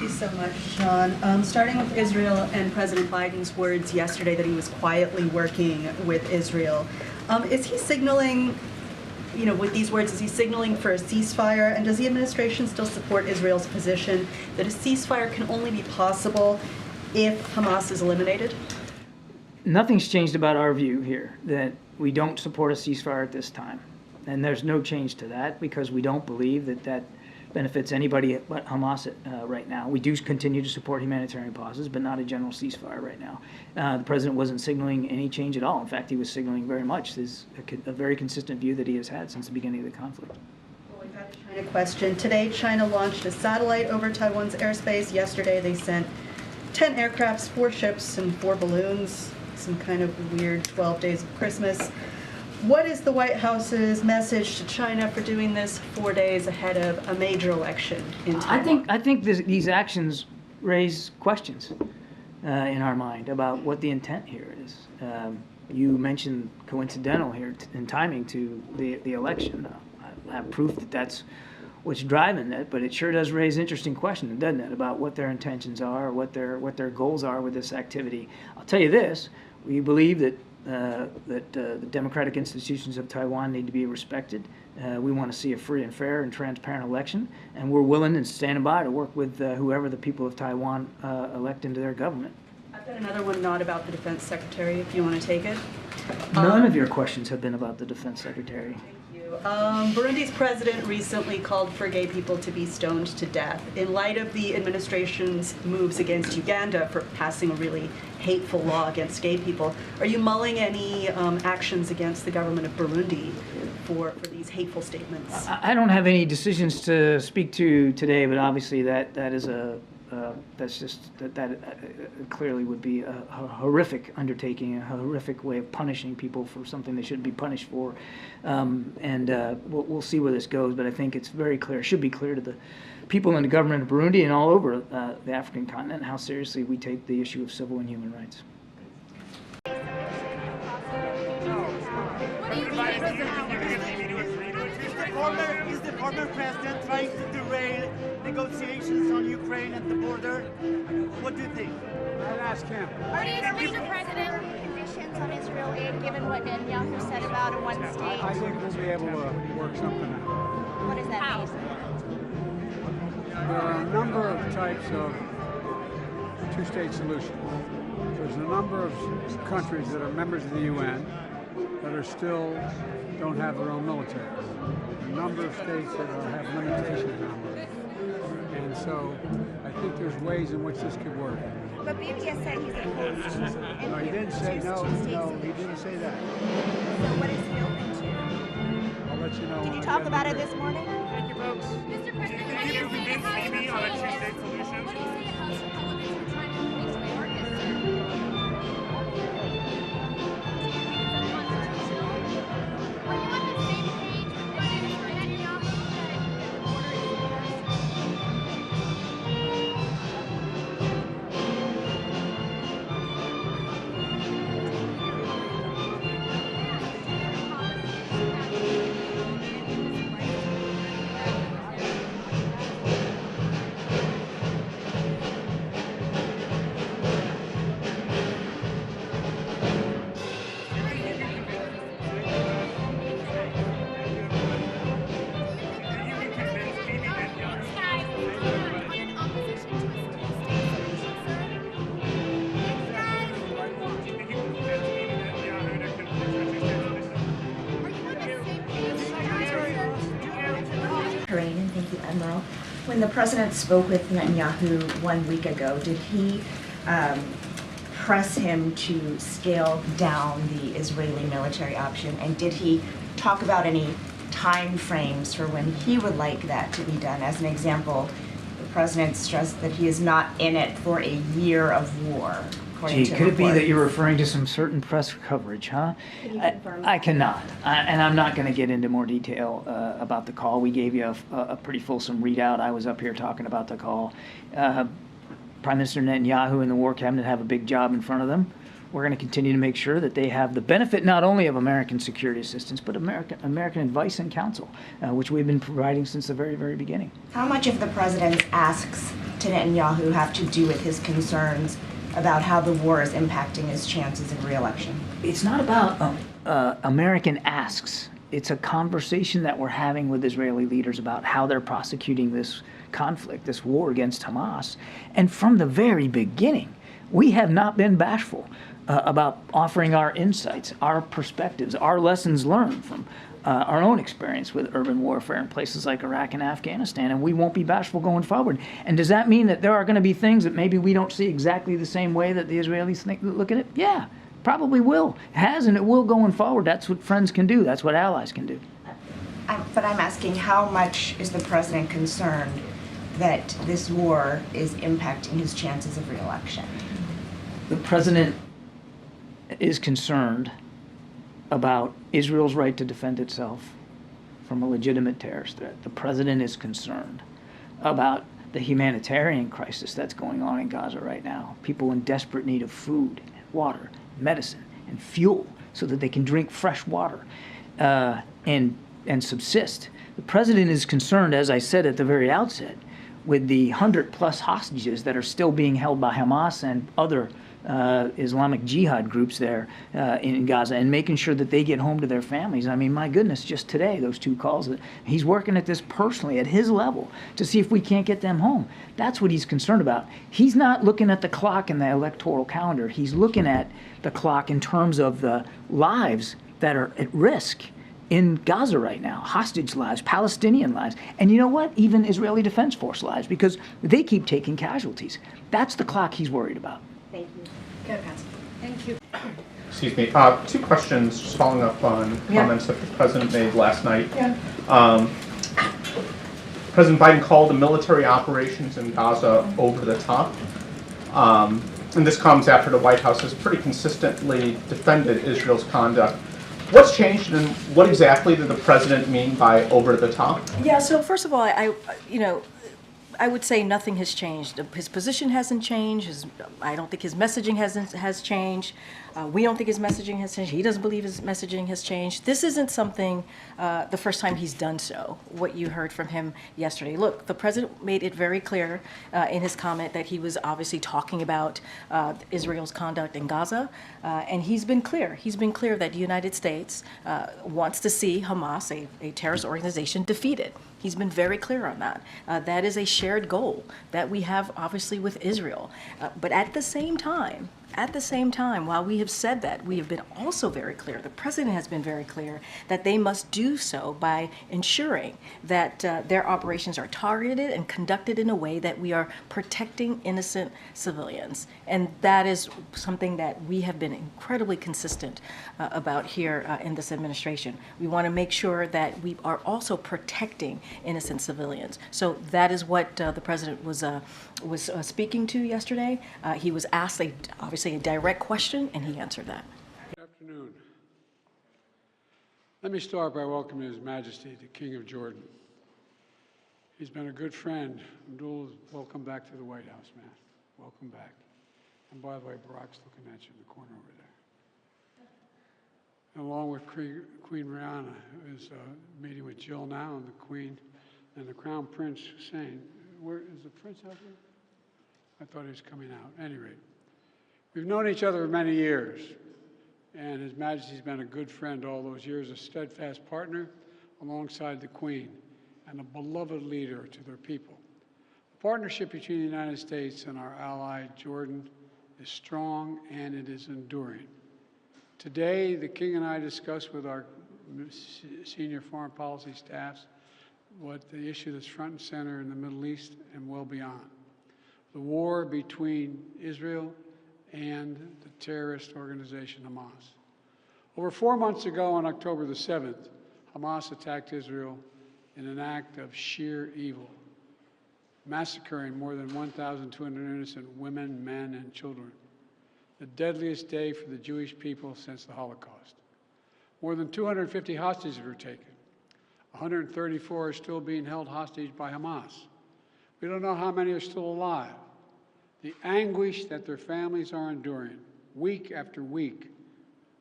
Thank you so much, Sean. Starting with Israel and President Biden's words yesterday that he was quietly working with Israel. Is he signaling, with these words, is he signaling for a ceasefire? And does the administration still support Israel's position that a ceasefire can only be possible if Hamas is eliminated? Nothing's changed about our view here, that we don't support a ceasefire at this time. And there's no change to that because we don't believe that that benefits anybody but Hamas right now. We do continue to support humanitarian pauses, but not a general ceasefire right now. The president wasn't signaling any change at all. In fact, he was signaling very much a very consistent view that he has had since the beginning of the conflict. Well, we've had a China question. Today, China launched a satellite over Taiwan's airspace. Yesterday, they sent 10 aircrafts, 4 ships, and 4 balloons. Some kind of weird 12 days of Christmas. What is the White House's message to China for doing this 4 days ahead of a major election in Taiwan? I think these actions raise questions in our mind about what the intent here is. You mentioned coincidental here in timing to the election. I have proof that that's what's driving it, but it sure does raise interesting questions, doesn't it, about what their intentions are, what their goals are with this activity. I'll tell you this: we believe that the democratic institutions of Taiwan need to be respected. We want to see a free and fair and transparent election, and we're willing and standing by to work with whoever the people of Taiwan elect into their government. I've got another one not about the defense secretary, if you want to take it. None of your questions have been about the defense secretary. Burundi's president recently called for gay people to be stoned to death. In light of the administration's moves against Uganda for passing a really hateful law against gay people, are you mulling any actions against the government of Burundi for these hateful statements? I don't have any decisions to speak to today, but obviously that is that clearly would be a horrific undertaking, a horrific way of punishing people for something they shouldn't be punished for, and we'll see where this goes. But I think it's very clear, should be clear to the people in the government of Burundi and all over the African continent how seriously we take the issue of civil and human rights. Is the former president trying to derail negotiations on Ukraine at the border? What do you think? I'll ask him. Mr. President, conditions on Israel aid, given what Netanyahu said about a one-state? I think we'll be able to work something out. What does that mean? There are a number of types of two-state solutions. There's a number of countries that are members of the UN that are still don't have their own military. A number of states that have limitations on it. And so I think there's ways in which this could work. But Bibi has said he's opposed to. No, he didn't say no. No, he didn't say that. So what is he open to? I'll let you know. Did you talk about it this morning? Thank you, folks. Mr. President, Do you think you convince Bibi on a two-state solution? what do you say House Republicans are trying to reach by Marcus? Are you on the same page with Netanyahu that the border is And thank you, Admiral. When the president spoke with Netanyahu 1 week ago, did he press him to scale down the Israeli military option? And did he talk about any time frames for when he would like that to be done? As an example, the president stressed that he is not in it for a year of war. Gee, could it be that you're referring to some certain press coverage, huh? Can you confirm? I cannot, and I'm not going to get into more detail about the call. We gave you a pretty fulsome readout. I was up here talking about the call. Prime Minister Netanyahu and the War Cabinet have a big job in front of them. We're going to continue to make sure that they have the benefit not only of American security assistance, but American advice and counsel, which we've been providing since the very, very beginning. How much of the president's asks to Netanyahu have to do with his concerns about how the war is impacting his chances in re-election? It's not about American asks. It's a conversation that we're having with Israeli leaders about how they're prosecuting this conflict, this war against Hamas. And from the very beginning, we have not been bashful about offering our insights, our perspectives, our lessons learned from our own experience with urban warfare in places like Iraq and Afghanistan, and we won't be bashful going forward. And does that mean that there are going to be things that maybe we don't see exactly the same way that the Israelis look at it? Yeah, probably will. It has and it will going forward. That's what friends can do. That's what allies can do. But I'm asking, how much is the president concerned that this war is impacting his chances of re-election? The president is concerned about Israel's right to defend itself from a legitimate terrorist threat. The president is concerned about the humanitarian crisis that's going on in Gaza right now. People in desperate need of food, and water, medicine, and fuel so that they can drink fresh water and subsist. The president is concerned, as I said at the very outset, with the 100+ hostages that are still being held by Hamas and other Islamic Jihad groups there in Gaza, and making sure that they get home to their families. I mean, my goodness, just today, those 2 calls, he's working at this personally at his level to see if we can't get them home. That's what he's concerned about. He's not looking at the clock in the electoral calendar. He's looking at the clock in terms of the lives that are at risk in Gaza right now, hostage lives, Palestinian lives, and you know what? Even Israeli Defense Force lives, because they keep taking casualties. That's the clock he's worried about. Thank you. Thank you. Excuse me. 2 questions just following up on comments that the president made last night. President Biden called the military operations in Gaza over the top. And this comes after the White House has pretty consistently defended Israel's conduct. What's changed, and what exactly did the president mean by over the top? Yeah, so first of all, I would say nothing has changed. His position hasn't changed. I don't think his messaging has changed. We don't think his messaging has changed. He doesn't believe his messaging has changed. This isn't something, the first time he's done so, what you heard from him yesterday. Look, the president made it very clear in his comment that he was obviously talking about Israel's conduct in Gaza, and he's been clear. He's been clear that the United States wants to see Hamas, a terrorist organization, defeated. He's been very clear on that. That is a shared goal that we have, obviously, with Israel. But at the same time, while we have said that, we have been also very clear, the president has been very clear, that they must do so by ensuring that their operations are targeted and conducted in a way that we are protecting innocent civilians. And that is something that we have been incredibly consistent about here in this administration. We want to make sure that we are also protecting innocent civilians. So that is what the president was speaking to yesterday. He was asked obviously a direct question, and he answered that. Good afternoon. Let me start by welcoming His Majesty, the King of Jordan. He's been a good friend. Abdul, welcome back to the White House, man. Welcome back. And by the way, Barack's looking at you in the corner over there. And along with Queen Rihanna, who is meeting with Jill now, and the Queen and the Crown Prince Hussein. Where is the Prince out there? I thought he was coming out. At any rate, we've known each other for many years, and His Majesty's been a good friend all those years, a steadfast partner alongside the Queen, and a beloved leader to their people. The partnership between the United States and our ally, Jordan, is strong and it is enduring. Today, the King and I discussed with our senior foreign policy staffs what the issue that's front and center in the Middle East and well beyond. The war between Israel and the terrorist organization Hamas. Over 4 months ago, on October the 7th, Hamas attacked Israel in an act of sheer evil, massacring more than 1,200 innocent women, men, and children. The deadliest day for the Jewish people since the Holocaust. More than 250 hostages were taken. 134 are still being held hostage by Hamas. We don't know how many are still alive. The anguish that their families are enduring, week after week,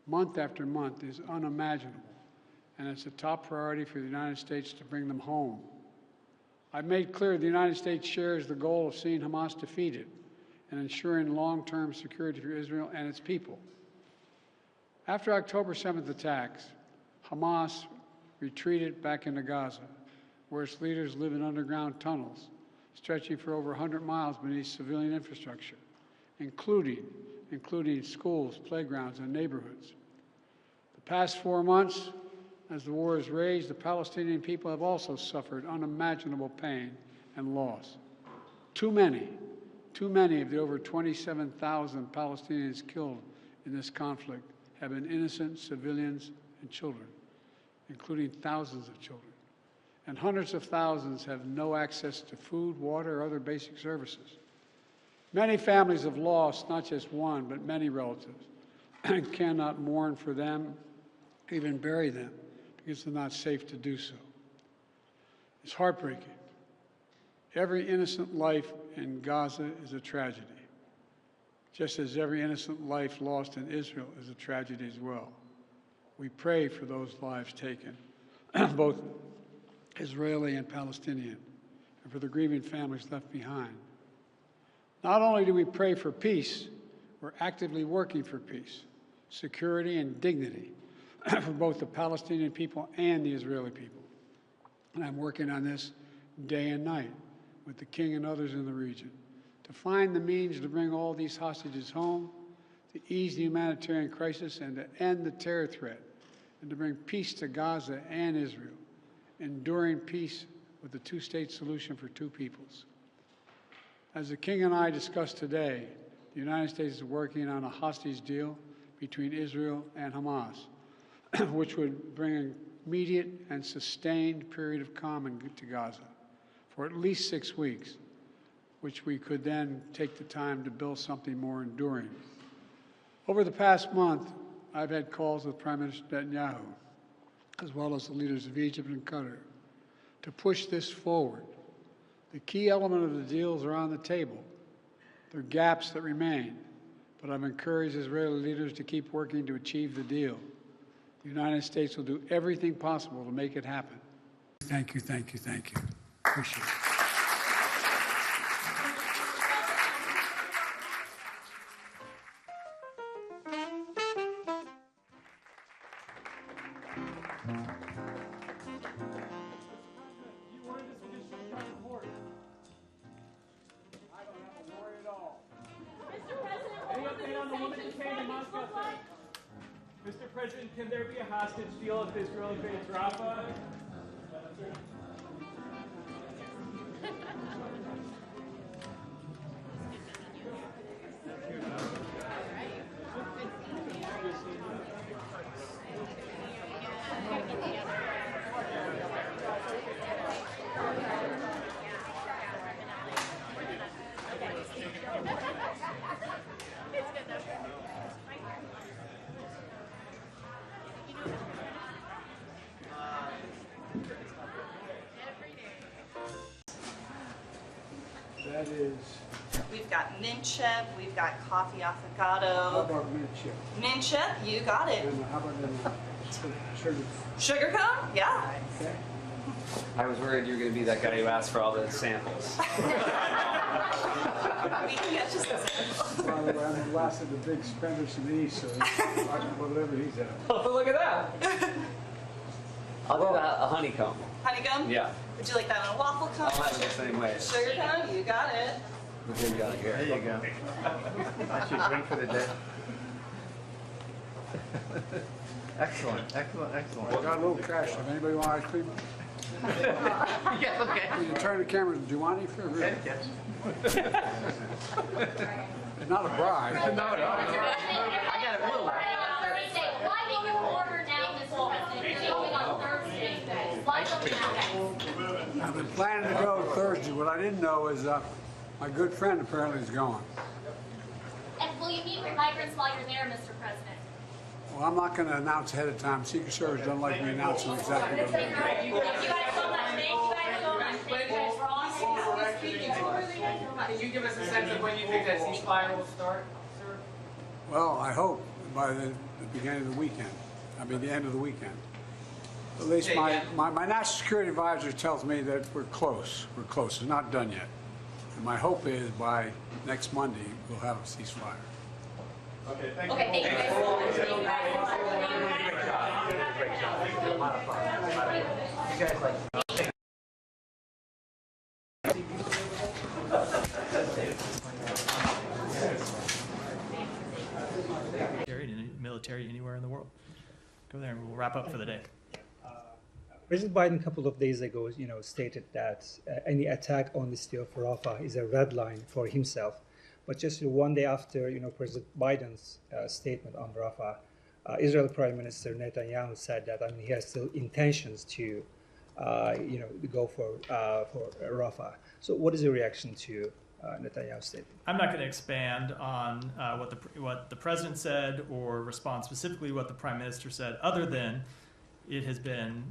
month after month, is unimaginable. And it's a top priority for the United States to bring them home. I've made clear the United States shares the goal of seeing Hamas defeated and ensuring long-term security for Israel and its people. After October 7th attacks, Hamas retreated back into Gaza, where its leaders live in underground tunnels stretching for over 100 miles beneath civilian infrastructure, including schools, playgrounds, and neighborhoods. The past 4 months, as the war has raged, the Palestinian people have also suffered unimaginable pain and loss. Too many of the over 27,000 Palestinians killed in this conflict have been innocent civilians and children, including thousands of children. And hundreds of thousands have no access to food, water, or other basic services. Many families have lost not just one, but many relatives and cannot mourn for them, even bury them, because it's not safe to do so. It's heartbreaking. Every innocent life in Gaza is a tragedy, just as every innocent life lost in Israel is a tragedy as well. We pray for those lives taken, both Israeli and Palestinian, and for the grieving families left behind. Not only do we pray for peace, we're actively working for peace, security, and dignity for both the Palestinian people and the Israeli people. And I'm working on this day and night with the King and others in the region to find the means to bring all these hostages home, to ease the humanitarian crisis, and to end the terror threat, and to bring peace to Gaza and Israel, enduring peace with the two-state solution for two peoples. As the King and I discussed today, the United States is working on a hostage deal between Israel and Hamas, which would bring an immediate and sustained period of calm to Gaza for at least 6 weeks, which we could then take the time to build something more enduring. Over the past month, I've had calls with Prime Minister Netanyahu, as well as the leaders of Egypt and Qatar, to push this forward. The key element of the deals are on the table. There are gaps that remain, but I've encouraged Israeli leaders to keep working to achieve the deal. The United States will do everything possible to make it happen. Thank you, thank you, thank you. Appreciate it. Mr. President, can there be a hostage deal if Israel invades Rafa? That is. We've got mint chip, we've got coffee How affogato. about mint chip? Mint chip, you got it. And how about sugar? Sugar cone? Yeah. Okay. I was worried you were going to be that guy who asked for all the samples. We can get you some samples. By the way, I'm the last of the big spenders in the East, so I can put whatever he's at. Oh, look at that. I'll do a honeycomb. Honeycomb? Yeah. Would you like that on a waffle cone? I'll have it the same way. Sugar cone? You got it. What do you got here? There you go. That's your drink for the day. Excellent, excellent, excellent. I got a little cash. If anybody want ice cream? Yeah, okay. You turn the camera. Do you want any for real? Yes. It's not a bribe. No, no. I got a little. Thursday. Why will you order now, Mr. President? It's going on Thursday. Why will you now? I've been planning to go Thursday. What I didn't know is my good friend apparently is going. And will you meet with migrants while you're there, Mr. President? Well, I'm not going to announce ahead of time. Secret Service doesn't like me announcing exactly what I'm doing. You guys so much. Thank you guys so much. Thank you guys for all. Can you give us a sense of when you think that ceasefire will start, sir? Well, I hope by the beginning of the weekend. I mean, the end of the weekend. At least my national security advisor tells me that we're close. We're close. It's not done yet. And my hope is by next Monday, we'll have a ceasefire. Okay, thank you. Military anywhere in the world. Go there and we'll wrap up for the day. President Biden a couple of days ago, stated that any attack on the city of Rafa is a red line for himself. But just one day after, President Biden's statement on Rafa, Israel Prime Minister Netanyahu said that he has still intentions to, go for Rafa. So, what is your reaction to Netanyahu's statement? I'm not going to expand on what the president said or respond specifically to what the prime minister said, other than it has been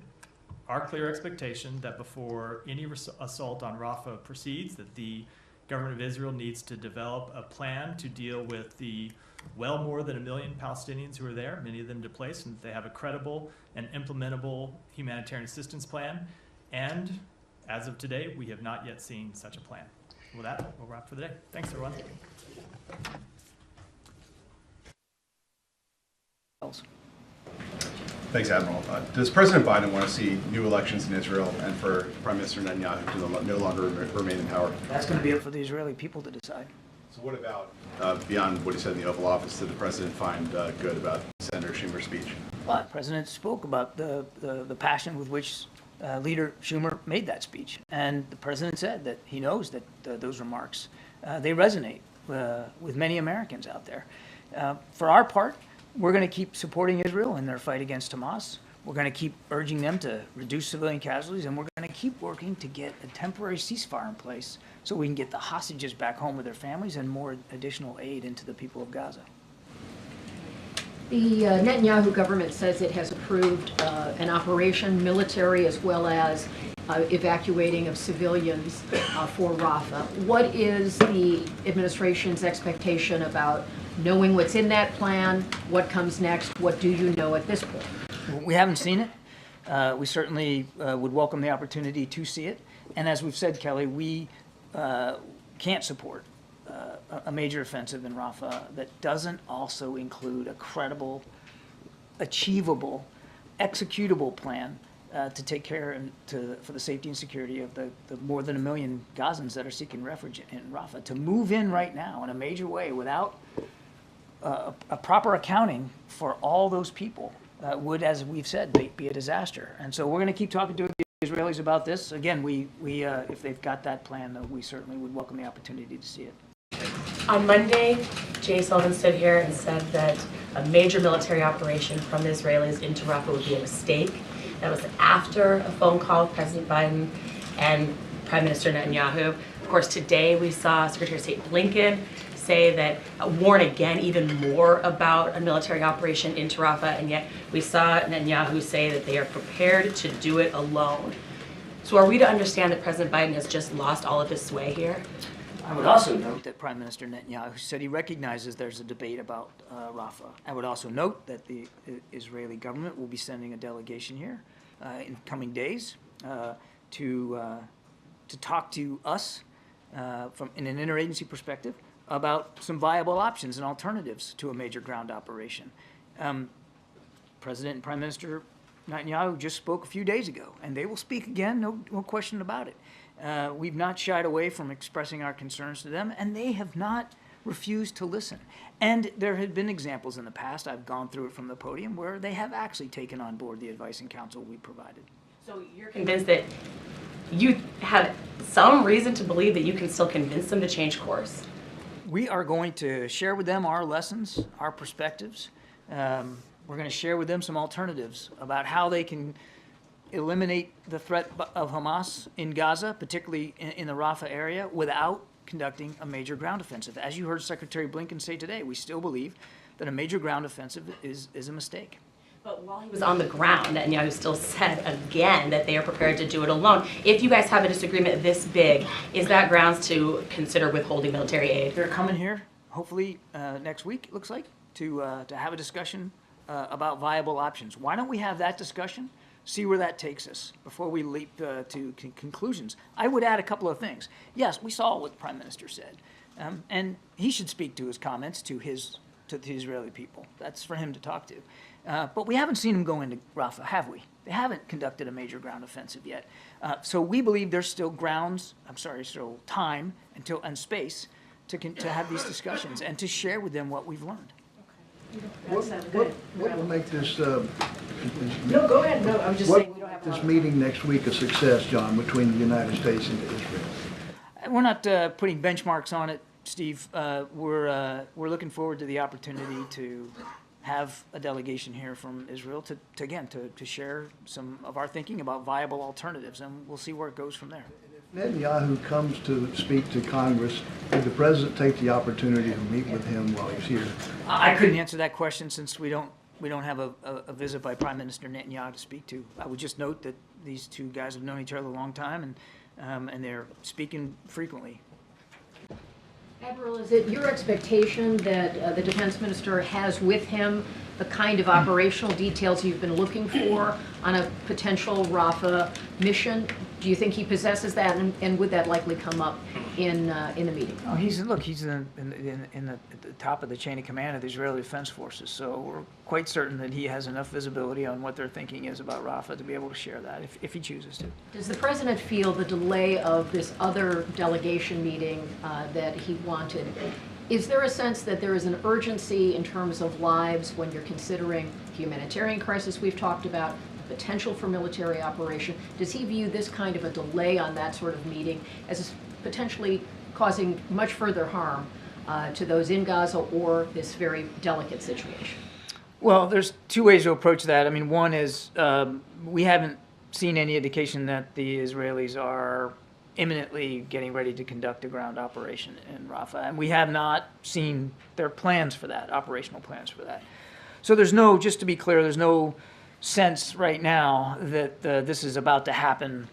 our clear expectation that before any assault on Rafa proceeds, that the government of Israel needs to develop a plan to deal with the well more than 1 million Palestinians who are there, many of them displaced, and that they have a credible and implementable humanitarian assistance plan. And as of today, we have not yet seen such a plan. With that, we'll wrap for the day. Thanks, everyone. Thanks, Admiral. Does President Biden want to see new elections in Israel and for Prime Minister Netanyahu to no longer remain in power? That's going to be up for the Israeli people to decide. So what about, beyond what he said in the Oval Office, did the President find good about Senator Schumer's speech? Well, the President spoke about the passion with which Leader Schumer made that speech. And the President said that he knows that those remarks, they resonate with many Americans out there. For our part, we're going to keep supporting Israel in their fight against Hamas. We're going to keep urging them to reduce civilian casualties, and we're going to keep working to get a temporary ceasefire in place so we can get the hostages back home with their families and more additional aid into the people of Gaza. The Netanyahu government says it has approved an operation, military as well as evacuating of civilians for Rafa. What is the administration's expectation about knowing what's in that plan? What comes next? What do you know at this point? We haven't seen it. We certainly would welcome the opportunity to see it. And as we've said, Kelly, we can't support a major offensive in Rafa that doesn't also include a credible, achievable, executable plan to take care and for the safety and security of the more than 1 million Gazans that are seeking refuge in Rafa. To move in right now in a major way without a proper accounting for all those people would, as we've said, be a disaster. And so we're going to keep talking to the Israelis about this. Again, we if they've got that plan, we certainly would welcome the opportunity to see it. On Monday, Jay Sullivan stood here and said that a major military operation from the Israelis into Rafa would be a mistake. That was after a phone call with President Biden and Prime Minister Netanyahu. Of course, today we saw Secretary of State Blinken say that, warn again even more about a military operation into Rafa, and yet we saw Netanyahu say that they are prepared to do it alone. So are we to understand that President Biden has just lost all of his sway here? I would also note that Prime Minister Netanyahu said he recognizes there's a debate about Rafa. I would also note that the Israeli government will be sending a delegation here in coming days to talk to us from in an interagency perspective about some viable options and alternatives to a major ground operation. President and Prime Minister Netanyahu just spoke a few days ago, and they will speak again, no question about it. We've not shied away from expressing our concerns to them, and they have not refused to listen. And there have been examples in the past, I've gone through it from the podium, where they have actually taken on board the advice and counsel we provided. So you're convinced that you have some reason to believe that you can still convince them to change course? We are going to share with them our lessons, our perspectives. We're going to share with them some alternatives about how they can eliminate the threat of Hamas in Gaza, particularly in the Rafa area, without conducting a major ground offensive. As you heard Secretary Blinken say today, we still believe that a major ground offensive is a mistake. But while he was on the ground, Netanyahu still said again that they are prepared to do it alone. If you guys have a disagreement this big, is that grounds to consider withholding military aid? They're coming here, hopefully next week, it looks like, to have a discussion about viable options. Why don't we have that discussion see where that takes us before we leap to conclusions. I would add a couple of things. Yes, we saw what the Prime Minister said, and he should speak to his comments to the Israeli people. That's for him to talk to. But we haven't seen him go into Rafa, have we? They haven't conducted a major ground offensive yet. So we believe there's still still time and space to have these discussions and to share with them what we've learned. What will make this? No, go ahead. No, I'm just saying we don't have this meeting next week a success, John, between the United States and Israel. We're not putting benchmarks on it, Steve. We're looking forward to the opportunity to have a delegation here from Israel to share some of our thinking about viable alternatives, and we'll see where it goes from there. If Netanyahu comes to speak to Congress, would the president take the opportunity to meet with him while he's here? I couldn't answer that question since we don't have a visit by Prime Minister Netanyahu to speak to. I would just note that these two guys have known each other a long time, and they're speaking frequently. Admiral, is it your expectation that the defense minister has with him the kind of operational details you've been looking for on a potential Rafa mission? Do you think he possesses that, and would that likely come up in the meeting? Oh, he's in the top of the chain of command of the Israeli Defense Forces, so we're quite certain that he has enough visibility on what their thinking is about Rafa to be able to share that if he chooses to. Does the president feel the delay of this other delegation meeting that he wanted? Is there a sense that there is an urgency in terms of lives when you're considering the humanitarian crisis we've talked about, the potential for military operation? Does he view this kind of a delay on that sort of meeting as potentially causing much further harm to those in Gaza or this very delicate situation? Well, there's two ways to approach that. I mean, one is we haven't seen any indication that the Israelis are imminently getting ready to conduct a ground operation in Rafa, and we have not seen their plans for that, operational plans for that. So there's no, just to be clear, there's no sense right now that this is about to happen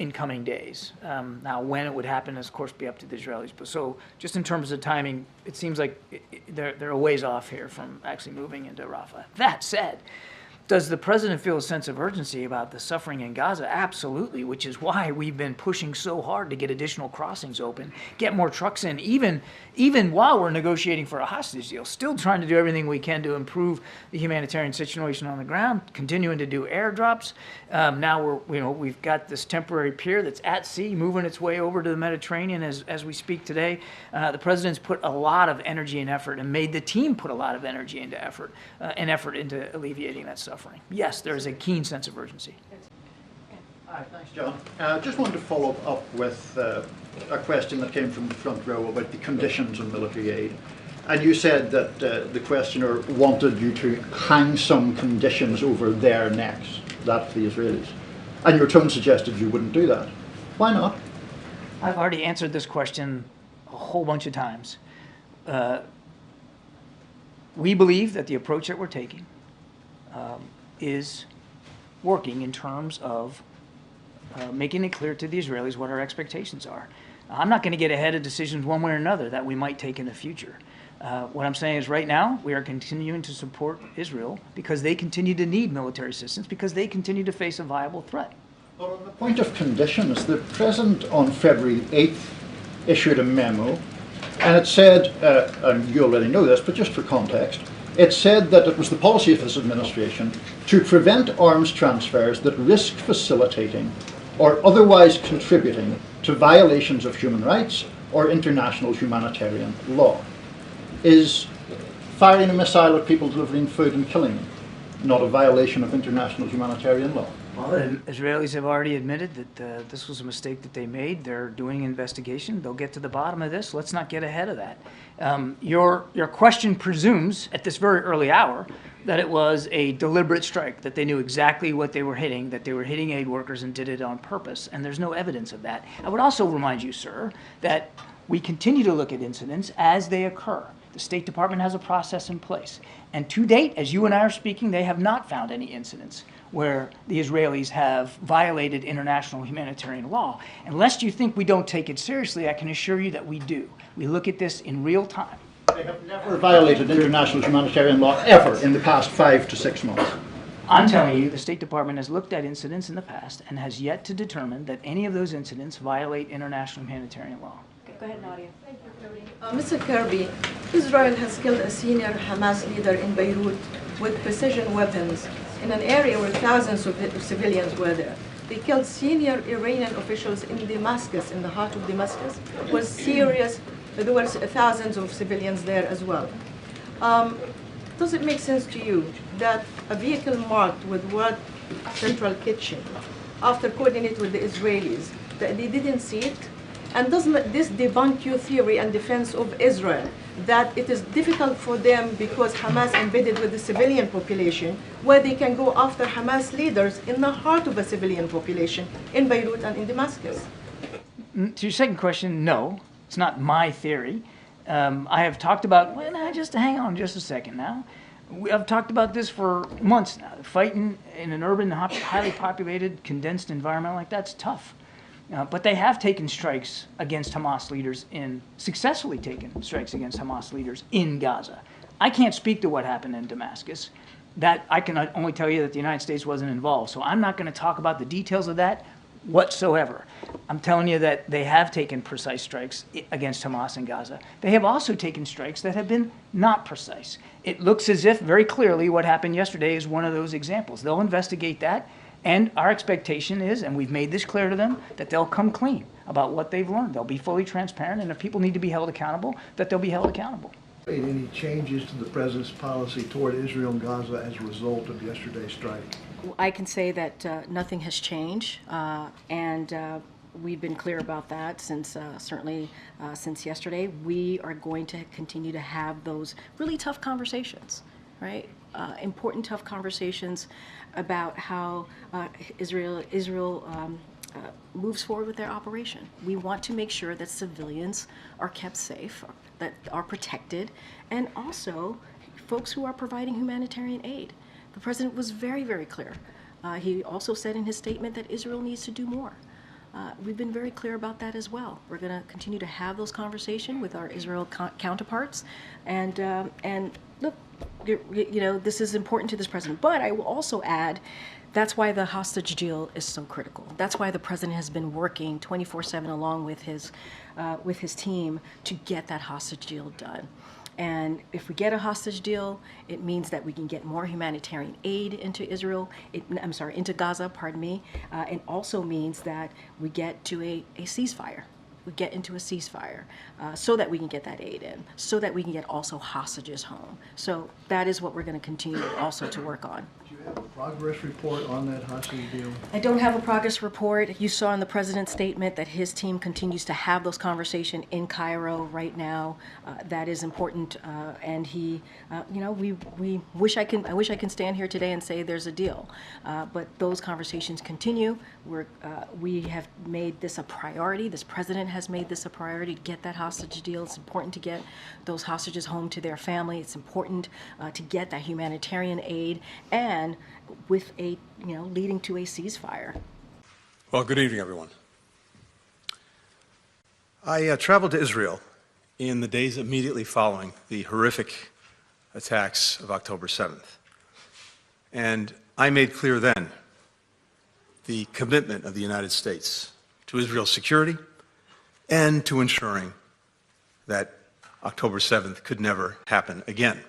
in coming days. Now, when it would happen is, of course, be up to the Israelis. But so, just in terms of timing, it seems like they're a ways off here from actually moving into Rafa. That said, does the president feel a sense of urgency about the suffering in Gaza? Absolutely, which is why we've been pushing so hard to get additional crossings open, get more trucks in, even while we're negotiating for a hostage deal, still trying to do everything we can to improve the humanitarian situation on the ground, continuing to do airdrops. Now we've got this temporary pier that's at sea, moving its way over to the Mediterranean as we speak today. The president's put a lot of energy and effort, and made the team put a lot of energy into effort into alleviating that suffering. Yes, there is a keen sense of urgency. Hi, thanks, John. Just wanted to follow up with a question that came from the front row about the conditions of military aid. And you said that the questioner wanted you to hang some conditions over their necks, that's the Israelis. And your tone suggested you wouldn't do that. Why not? I've already answered this question a whole bunch of times. We believe that the approach that we're taking is working in terms of making it clear to the Israelis what our expectations are. I'm not going to get ahead of decisions one way or another that we might take in the future. What I'm saying is right now we are continuing to support Israel because they continue to need military assistance, because they continue to face a viable threat. Well, on the point of conditions, the President on February 8th issued a memo, and it said, and you already know this, but just for context, it said that it was the policy of his administration to prevent arms transfers that risk facilitating or otherwise contributing to violations of human rights or international humanitarian law. Is firing a missile at people delivering food and killing them not a violation of international humanitarian law? Well, the Israelis have already admitted that this was a mistake that they made. They're doing an investigation. They'll get to the bottom of this. Let's not get ahead of that. Your question presumes, at this very early hour, that it was a deliberate strike, that they knew exactly what they were hitting, that they were hitting aid workers and did it on purpose, and there's no evidence of that. I would also remind you, sir, that we continue to look at incidents as they occur. The State Department has a process in place. And to date, as you and I are speaking, they have not found any incidents where the Israelis have violated international humanitarian law. Unless you think we don't take it seriously, I can assure you that we do. We look at this in real time. They have never violated international humanitarian law ever in the past 5 to 6 months. I'm telling you, the State Department has looked at incidents in the past and has yet to determine that any of those incidents violate international humanitarian law. Go ahead, Nadia. Thank you, Cody. Mr. Kirby, Israel has killed a senior Hamas leader in Beirut with precision weapons in an area where thousands of civilians were there. They killed senior Iranian officials in Damascus, in the heart of Damascus. It was serious. There were thousands of civilians there as well. Does it make sense to you that a vehicle marked with word Central Kitchen, after coordinating with the Israelis, that they didn't see it? And doesn't this debunk your theory and defense of Israel, that it is difficult for them because Hamas embedded with the civilian population, where they can go after Hamas leaders in the heart of a civilian population in Beirut and in Damascus? To your second question, no, it's not my theory. I have talked about, well, now, just hang on just a second now. I've talked about this for months now. Fighting in an urban, highly populated, condensed environment like that's tough. But they have taken strikes against Hamas leaders successfully taken strikes against Hamas leaders in Gaza. I can't speak to what happened in Damascus. That I can only tell you that the United States wasn't involved. So I'm not going to talk about the details of that whatsoever. I'm telling you that they have taken precise strikes against Hamas in Gaza. They have also taken strikes that have been not precise. It looks as if very clearly what happened yesterday is one of those examples. They'll investigate that. And our expectation is, and we've made this clear to them, that they'll come clean about what they've learned. They'll be fully transparent, and if people need to be held accountable, that they'll be held accountable. Any changes to the president's policy toward Israel and Gaza as a result of yesterday's strike? I can say that nothing has changed, and we've been clear about that since certainly since yesterday. We are going to continue to have those really tough conversations, right? Important tough conversations about how Israel moves forward with their operation. We want to make sure that civilians are kept safe, that are protected, and also folks who are providing humanitarian aid. The president was very, very clear. He also said in his statement that Israel needs to do more. We've been very clear about that as well. We're going to continue to have those conversations with our Israel counterparts, and look, you know, this is important to this president. But I will also add, that's why the hostage deal is so critical. That's why the president has been working 24/7 along with his team to get that hostage deal done. And if we get a hostage deal, it means that we can get more humanitarian aid into into Gaza, pardon me. It also means that we get to a ceasefire. We get into a ceasefire so that we can get that aid in, so that we can get also hostages home. So that is what we're going to continue also to work on. Do you have a progress report on that hostage deal? I don't have a progress report. You saw in the president's statement that his team continues to have those conversations in Cairo right now. That is important, and he, you know, we wish I can stand here today and say there's a deal, but those conversations continue. We have made this a priority. This president has made this a priority to get that hostage deal. It's important to get those hostages home to their family. It's important to get that humanitarian aid, and with a, you know, leading to a ceasefire. Well, good evening, everyone. I traveled to Israel in the days immediately following the horrific attacks of October 7th. And I made clear then the commitment of the United States to Israel's security and to ensuring that October 7th could never happen again.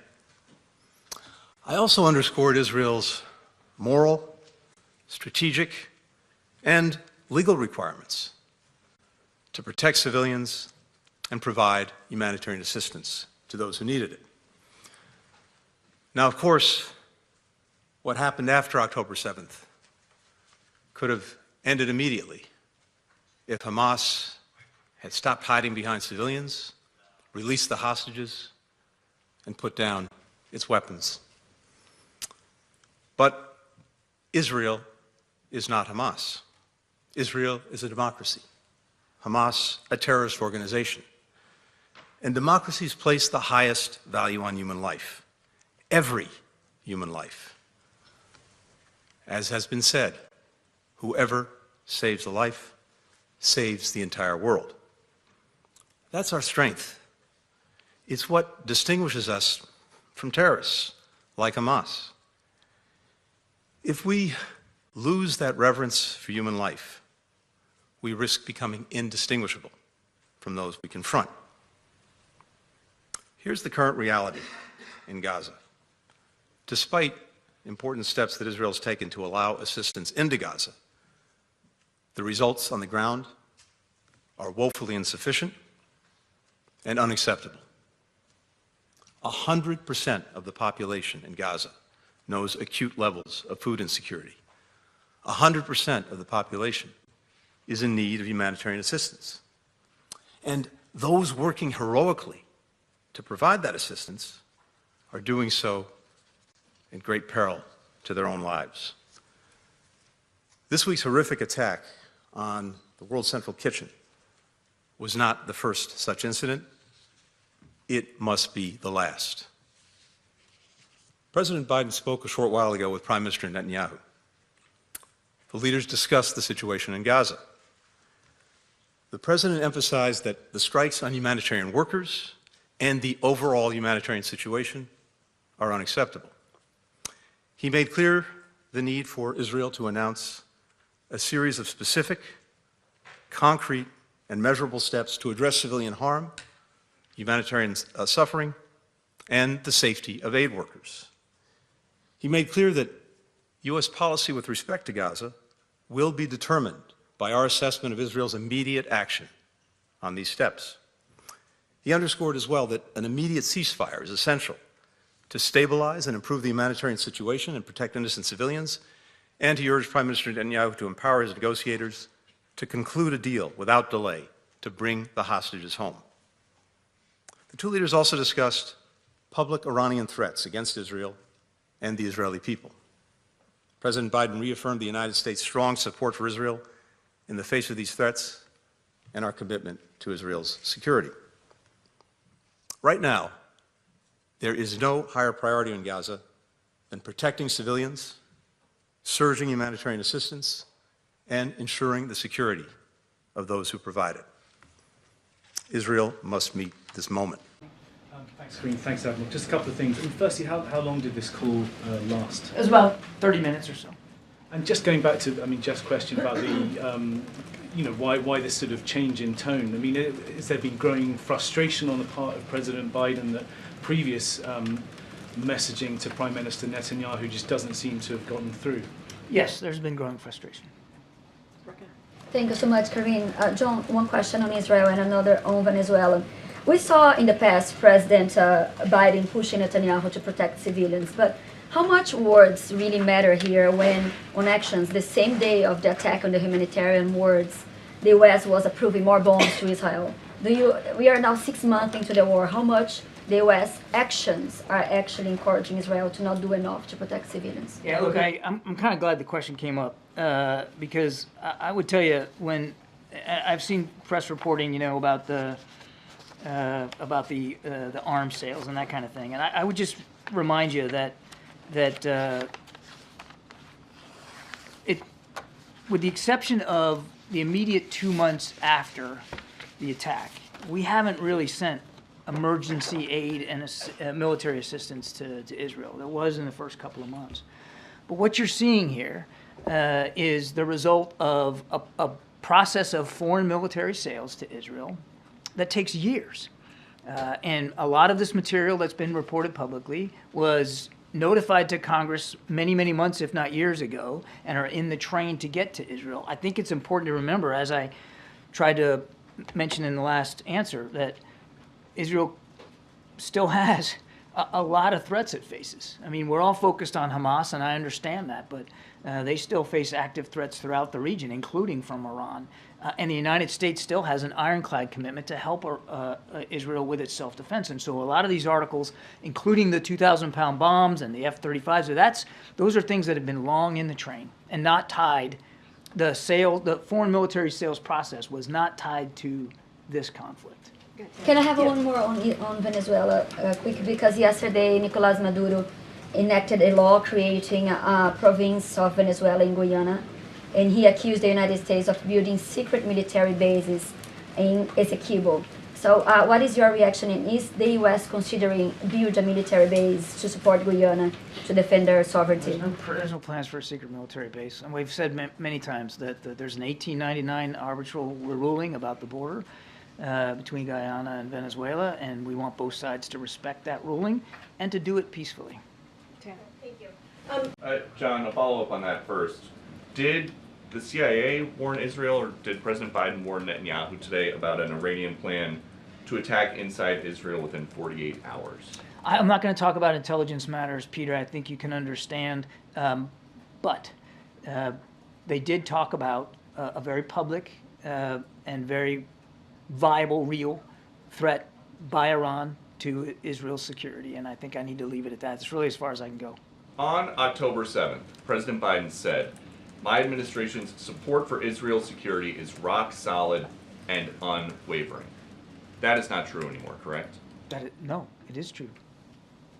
I also underscored Israel's moral, strategic, and legal requirements to protect civilians and provide humanitarian assistance to those who needed it. Now, of course, what happened after October 7th could have ended immediately if Hamas had stopped hiding behind civilians, released the hostages, and put down its weapons. But Israel is not Hamas. Israel is a democracy. Hamas, a terrorist organization. And democracies place the highest value on human life. Every human life. As has been said, whoever saves a life saves the entire world. That's our strength. It's what distinguishes us from terrorists like Hamas. If we lose that reverence for human life, we risk becoming indistinguishable from those we confront. Here's the current reality in Gaza. Despite important steps that Israel has taken to allow assistance into Gaza, the results on the ground are woefully insufficient and unacceptable. 100% of the population in Gaza knows acute levels of food insecurity. 100% of the population is in need of humanitarian assistance. And those working heroically to provide that assistance are doing so in great peril to their own lives. This week's horrific attack on the World Central Kitchen was not the first such incident. It must be the last. President Biden spoke a short while ago with Prime Minister Netanyahu. The leaders discussed the situation in Gaza. The president emphasized that the strikes on humanitarian workers and the overall humanitarian situation are unacceptable. He made clear the need for Israel to announce a series of specific, concrete, and measurable steps to address civilian harm, humanitarian suffering, and the safety of aid workers. He made clear that U.S. policy with respect to Gaza will be determined by our assessment of Israel's immediate action on these steps. He underscored as well that an immediate ceasefire is essential to stabilize and improve the humanitarian situation and protect innocent civilians, and he urged Prime Minister Netanyahu to empower his negotiators to conclude a deal without delay to bring the hostages home. The two leaders also discussed public Iranian threats against Israel and the Israeli people. President Biden reaffirmed the United States' strong support for Israel in the face of these threats and our commitment to Israel's security. Right now, there is no higher priority in Gaza than protecting civilians, surging humanitarian assistance, and ensuring the security of those who provide it. Israel must meet this moment. Thanks, Kareem. Thanks, Admiral. Just a couple of things. And firstly, how long did this call last? It was about 30 minutes or so. And just going back to, Jeff's question about the, why this sort of change in tone? I mean, has there been growing frustration on the part of President Biden that previous messaging to Prime Minister Netanyahu just doesn't seem to have gotten through? Yes, there's been growing frustration. Thank you so much, Kareem. John, one question on Israel and another on Venezuela. We saw in the past President Biden pushing Netanyahu to protect civilians, but how much words really matter here when, on actions, the same day of the attack on the humanitarian wards, the U.S. was approving more bombs to Israel? We are now 6 months into the war. How much the U.S. actions are actually encouraging Israel to not do enough to protect civilians? Yeah, look, I'm kind of glad the question came up because I would tell you when I've seen press reporting, about the arms sales and that kind of thing, and I would just remind you that with the exception of the immediate 2 months after the attack, we haven't really sent emergency aid and military assistance to Israel. There was in the first couple of months. But what you're seeing here is the result of a process of foreign military sales to Israel that takes years. And a lot of this material that's been reported publicly was notified to Congress many, many months, if not years ago, and are in the train to get to Israel. I think it's important to remember, as I tried to mention in the last answer, that Israel still has a lot of threats it faces. I mean, we're all focused on Hamas, and I understand that, but they still face active threats throughout the region, including from Iran. And the United States still has an ironclad commitment to help Israel with its self-defense. And so a lot of these articles, including the 2,000-pound bombs and the F-35s, those are things that have been long in the train and not tied. The foreign military sales process was not tied to this conflict. Can I have one more on Venezuela quick? Because yesterday Nicolás Maduro enacted a law creating a province of Venezuela in Guyana, and he accused the United States of building secret military bases in Essequibo. So what is your reaction? And is the U.S. considering build a military base to support Guyana to defend their sovereignty? There's no plans for a secret military base. And we've said many times that there's an 1899 arbitral ruling about the border between Guyana and Venezuela, and we want both sides to respect that ruling and to do it peacefully. Thank you. John, a follow-up on that first. Did the CIA warn Israel, or did President Biden warn Netanyahu today about an Iranian plan to attack inside Israel within 48 hours? I'm not going to talk about intelligence matters, Peter. I think you can understand. But they did talk about a very public and very viable, real threat by Iran to Israel's security. And I think I need to leave it at that. It's really as far as I can go. On October 7th, President Biden said, "My administration's support for Israel's security is rock solid and unwavering." That is not true anymore, correct? No, it is true.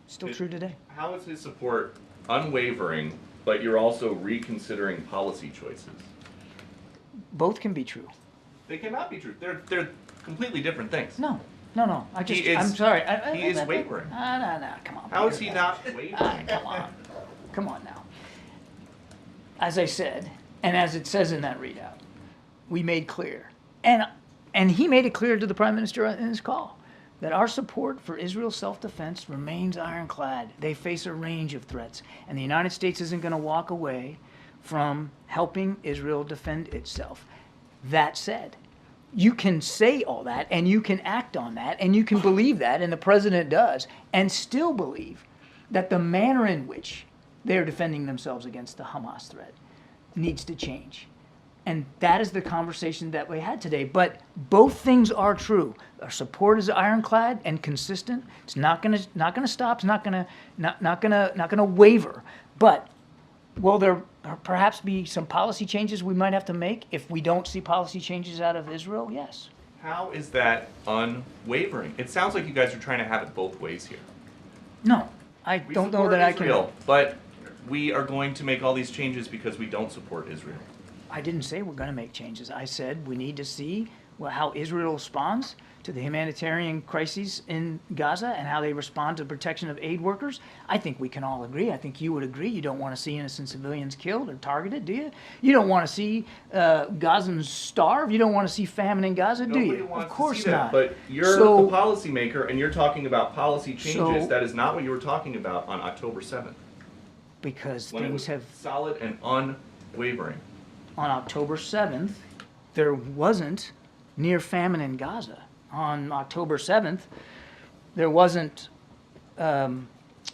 Still true today. How is his support unwavering, but you're also reconsidering policy choices? Both can be true. They cannot be true. They're completely different things. No. I'm sorry. He is wavering. No, come on. How is he not wavering? Come on now. As I said, and as it says in that readout, we made clear, and he made it clear to the Prime Minister in his call, that our support for Israel's self-defense remains ironclad. They face a range of threats, and the United States isn't going to walk away from helping Israel defend itself. That said, you can say all that, and you can act on that, and you can believe that, and the President does, and still believe that the manner in which they're defending themselves against the Hamas threat needs to change. And that is the conversation that we had today. But both things are true. Our support is ironclad and consistent. It's not going to stop. It's not going to waver. But will there perhaps be some policy changes we might have to make if we don't see policy changes out of Israel? Yes. How is that unwavering? It sounds like you guys are trying to have it both ways here. No, I don't know that Israel, but we are going to make all these changes because we don't support Israel. I didn't say we're going to make changes. I said we need to see how Israel responds to the humanitarian crises in Gaza and how they respond to the protection of aid workers. I think we can all agree. I think you would agree. You don't want to see innocent civilians killed or targeted, do you? You don't want to see Gazans starve. You don't want to see famine in Gaza, do you? Of course not. But you're the policymaker, and you're talking about policy changes. That is not what you were talking about on October 7th. Because when things have solid and unwavering. On October 7th, there wasn't near famine in Gaza. On October 7th, there wasn't a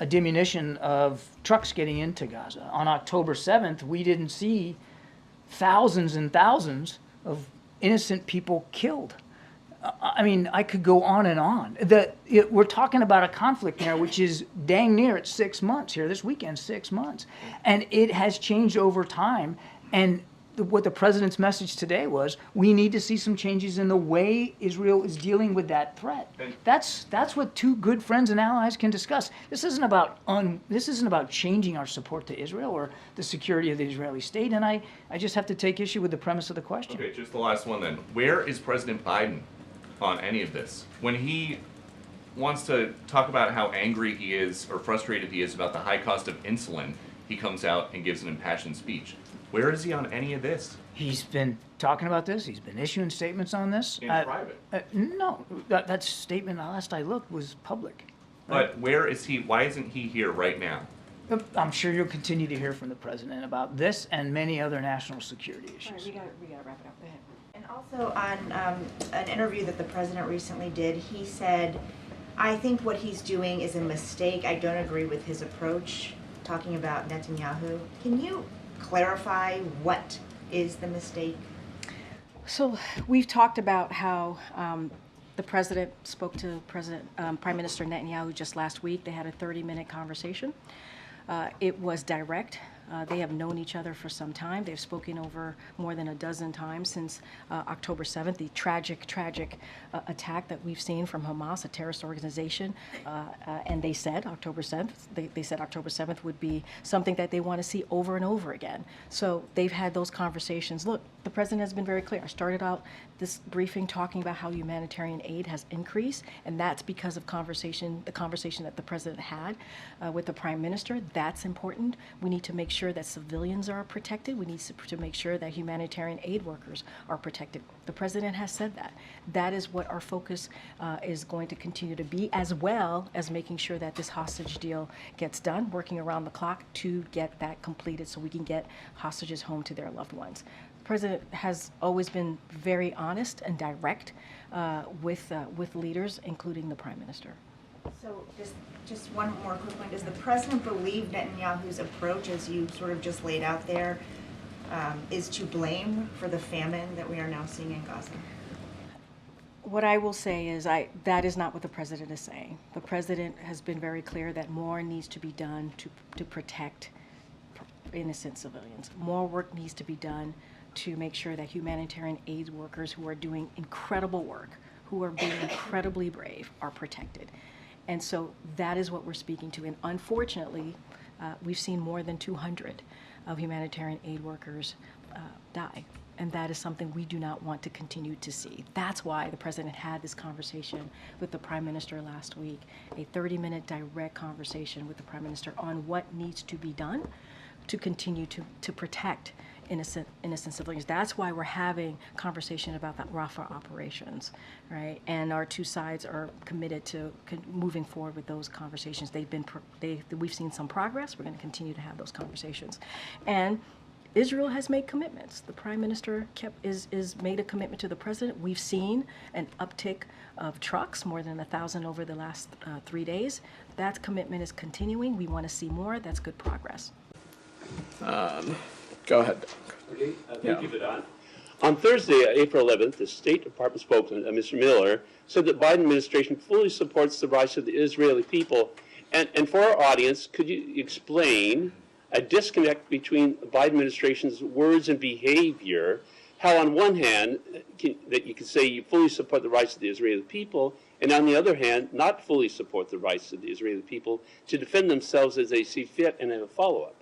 diminution of trucks getting into Gaza. On October 7th, we didn't see thousands and thousands of innocent people killed. I mean, I could go on and on. We're talking about a conflict there which is dang near at 6 months here. This weekend, 6 months. And it has changed over time. And what the president's message today was, we need to see some changes in the way Israel is dealing with that threat. That's what two good friends and allies can discuss. This isn't about changing our support to Israel or the security of the Israeli state. And I just have to take issue with the premise of the question. Okay, just the last one then. Where is President Biden on any of this? When he wants to talk about how angry he is or frustrated he is about the high cost of insulin, he comes out and gives an impassioned speech. Where is he on any of this? He's been talking about this. He's been issuing statements on this. In private? No, that statement, last I looked, was public. Right? But where is he? Why isn't he here right now? I'm sure you'll continue to hear from the president about this and many other national security issues. All right, we gotta wrap it up. Go ahead. And also on an interview that the president recently did, he said, "I think what he's doing is a mistake. I don't agree with his approach," talking about Netanyahu. Can you clarify what is the mistake? So we've talked about how the president spoke to Prime Minister Netanyahu just last week. They had a 30-minute conversation. It was direct. They have known each other for some time. They've spoken over more than a dozen times since October 7th, the tragic attack that we've seen from Hamas, a terrorist organization. And they said October 7th, they said October 7th would be something that they want to see over and over again. So they've had those conversations. Look, the president has been very clear. I started out this briefing talking about how humanitarian aid has increased, and that's because of the conversation that the president had with the prime minister. That's important. We need to make sure that civilians are protected. We need to make sure that humanitarian aid workers are protected. The president has said that. That is what our focus is going to continue to be, as well as making sure that this hostage deal gets done, working around the clock to get that completed so we can get hostages home to their loved ones. The president has always been very honest and direct with leaders, including the prime minister. So just one more quick one. Does the president believe Netanyahu's approach, as you sort of just laid out there, is to blame for the famine that we are now seeing in Gaza? What I will say is that is not what the president is saying. The president has been very clear that more needs to be done to protect innocent civilians. More work needs to be done to make sure that humanitarian aid workers who are doing incredible work, who are being incredibly brave, are protected. And so that is what we're speaking to. And unfortunately, we've seen more than 200 of humanitarian aid workers die. And that is something we do not want to continue to see. That's why the president had this conversation with the prime minister last week, a 30-minute direct conversation with the prime minister on what needs to be done to continue to protect innocent civilians. That's why we're having conversation about that Rafa operations, right? And our two sides are committed to moving forward with those conversations. We've seen some progress. We're going to continue to have those conversations. And Israel has made commitments. The prime minister is made a commitment to the president. We've seen an uptick of trucks, more than 1,000 over the last 3 days. That commitment is continuing. We want to see more. That's good progress. Go ahead. Okay, thank you for that. On Thursday, April 11th, the State Department spokesman, Mr. Miller, said that the Biden administration fully supports the rights of the Israeli people. And for our audience, could you explain a disconnect between the Biden administration's words and behavior, how on one hand, that you could say you fully support the rights of the Israeli people, and on the other hand, not fully support the rights of the Israeli people to defend themselves as they see fit and have a follow-up?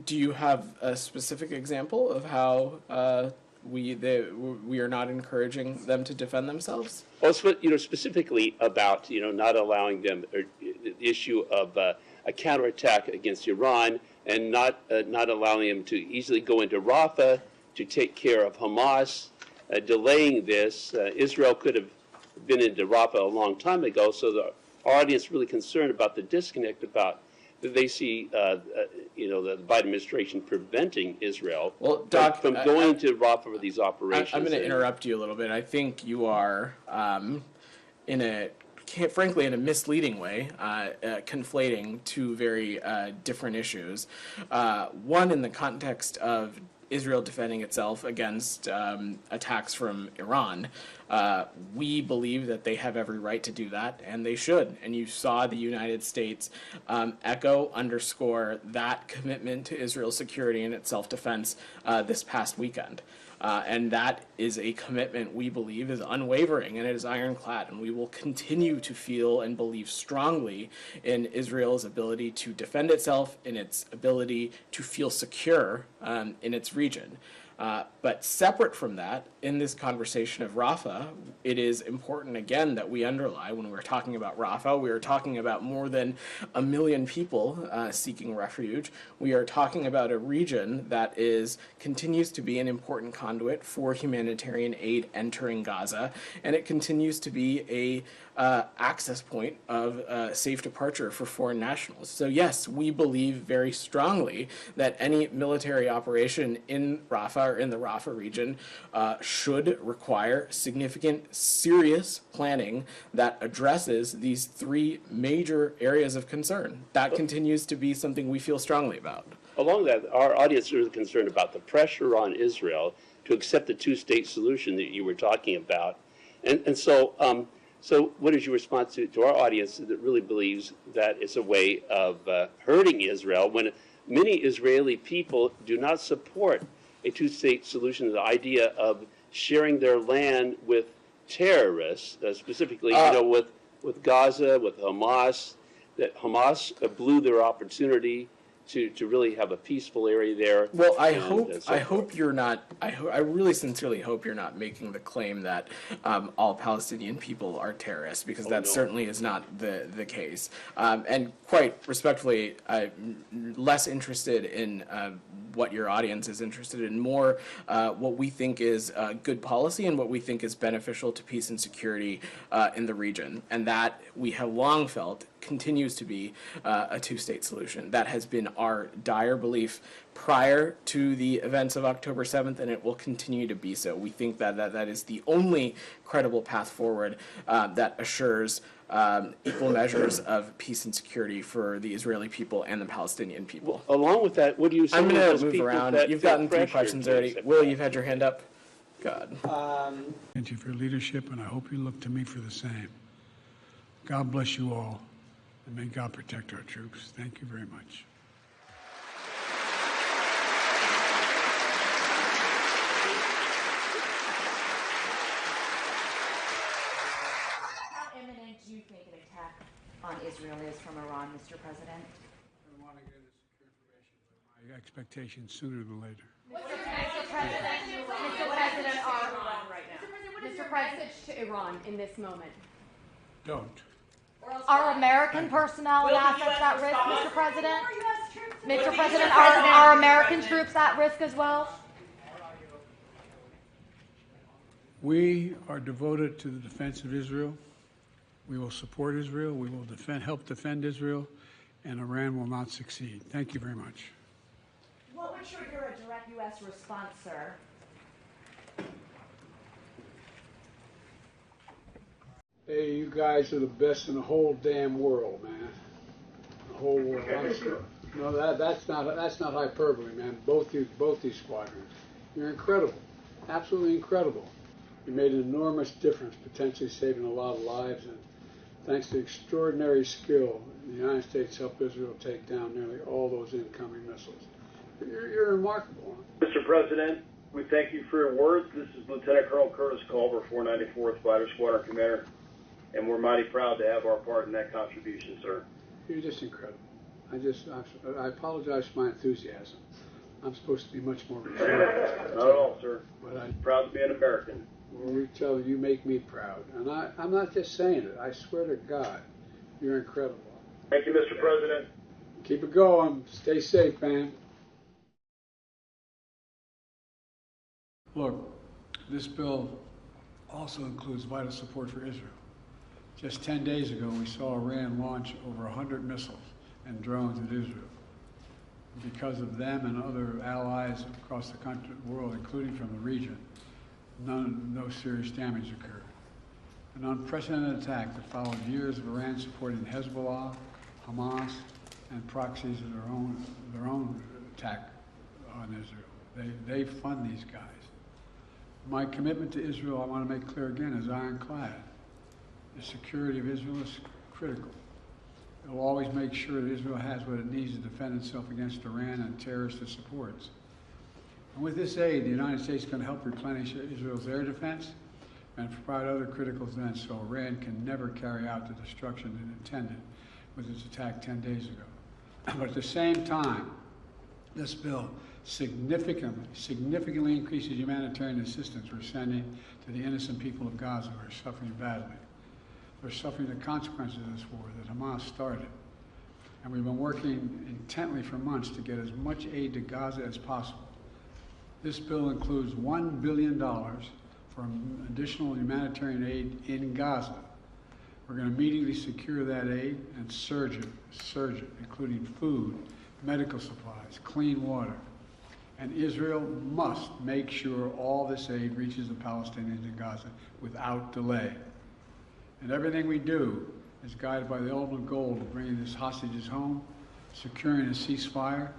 Do you have a specific example of how we are not encouraging them to defend themselves? Well, specifically about not allowing them, or the issue of a counterattack against Iran, and not allowing them to easily go into Rafa to take care of Hamas, delaying this. Israel could have been into Rafa a long time ago, so the audience really concerned about the disconnect about that they see, the Biden administration preventing Israel from going to Rafa for these operations. I'm going to interrupt you a little bit. I think you are, frankly, in a misleading way, conflating two very different issues. One, in the context of Israel defending itself against attacks from Iran. We believe that they have every right to do that, and they should. And you saw the United States underscore that commitment to Israel's security and its self-defense this past weekend. And that is a commitment we believe is unwavering, and it is ironclad. And we will continue to feel and believe strongly in Israel's ability to defend itself, in its ability to feel secure in its region. But separate from that, in this conversation of Rafa, it is important, again, that we underline when we're talking about Rafa, we are talking about more than 1 million people seeking refuge. We are talking about a region that continues to be an important conduit for humanitarian aid entering Gaza, and it continues to be a access point of safe departure for foreign nationals. So yes, we believe very strongly that any military operation in Rafa or in the Rafa region should require significant, serious planning that addresses these three major areas of concern. That continues to be something we feel strongly about. Along that, our audience is concerned about the pressure on Israel to accept the two-state solution that you were talking about. And so what is your response to our audience that really believes that it's a way of hurting Israel when many Israeli people do not support a two-state solution, the idea of sharing their land with terrorists, specifically, with Gaza, with Hamas, that Hamas blew their opportunity to really have a peaceful area there. Well, I hope you're not. I really sincerely hope you're not making the claim that all Palestinian people are terrorists, because that certainly is not the case. And quite respectfully, I'm less interested in what your audience is interested in, more what we think is good policy and what we think is beneficial to peace and security in the region, and that we have long felt continues to be a two-state solution. That has been our dire belief prior to the events of October 7th, and it will continue to be so. We think that is the only credible path forward that assures equal measures of peace and security for the Israeli people and the Palestinian people. Along with that, what do you say? I'm going to move around. You've gotten 3 questions already. Will, you've had your hand up. God. Thank you for your leadership, and I hope you look to me for the same. God bless you all, and may God protect our troops. Thank you very much. How imminent do you think an attack on Israel is from Iran, Mr. President? I want to get this secure information, but my expectations sooner than later. Mr. President, Mr. President, to Iran in this moment? Don't. Are American personnel and assets at risk, Mr. President? Mr. President, are American troops at risk as well? We are devoted to the defense of Israel. We will support Israel. We will help defend Israel, and Iran will not succeed. Thank you very much. What would trigger a direct U.S. response, sir? Hey, you guys are the best in the whole damn world, man. The whole world. No, that's not hyperbole, man. Both these squadrons. You're incredible. Absolutely incredible. You made an enormous difference, potentially saving a lot of lives, and thanks to extraordinary skill, the United States helped Israel take down nearly all those incoming missiles. You're remarkable. Mr. President, we thank you for your words. This is Lieutenant Colonel Curtis Culver, 494th Fighter Squadron Commander, and we're mighty proud to have our part in that contribution, sir. You're just incredible. I apologize for my enthusiasm. I'm supposed to be much more reserved. Not at all, sir. But I'm proud to be an American. Well, we tell you make me proud. And I'm not just saying it. I swear to God, you're incredible. Thank you, Mr. President. Keep it going. Stay safe, man. Look, this bill also includes vital support for Israel. Just 10 days ago, we saw Iran launch over 100 missiles and drones at Israel. Because of them and other allies across the world, including from the region, no serious damage occurred. An unprecedented attack that followed years of Iran supporting Hezbollah, Hamas, and proxies of their own attack on Israel. They fund these guys. My commitment to Israel, I want to make clear again, is ironclad. The security of Israel is critical. It will always make sure that Israel has what it needs to defend itself against Iran and terrorists it supports. And with this aid, the United States is going to help replenish Israel's air defense and provide other critical events so Iran can never carry out the destruction it intended with its attack 10 days ago. But at the same time, this bill significantly increases humanitarian assistance we're sending to the innocent people of Gaza who are suffering badly. They're suffering the consequences of this war that Hamas started. And we've been working intently for months to get as much aid to Gaza as possible. This bill includes $1 billion for additional humanitarian aid in Gaza. We're going to immediately secure that aid and surge it, including food, medical supplies, clean water. And Israel must make sure all this aid reaches the Palestinians in Gaza without delay. And everything we do is guided by the ultimate goal of bringing these hostages home, securing a ceasefire,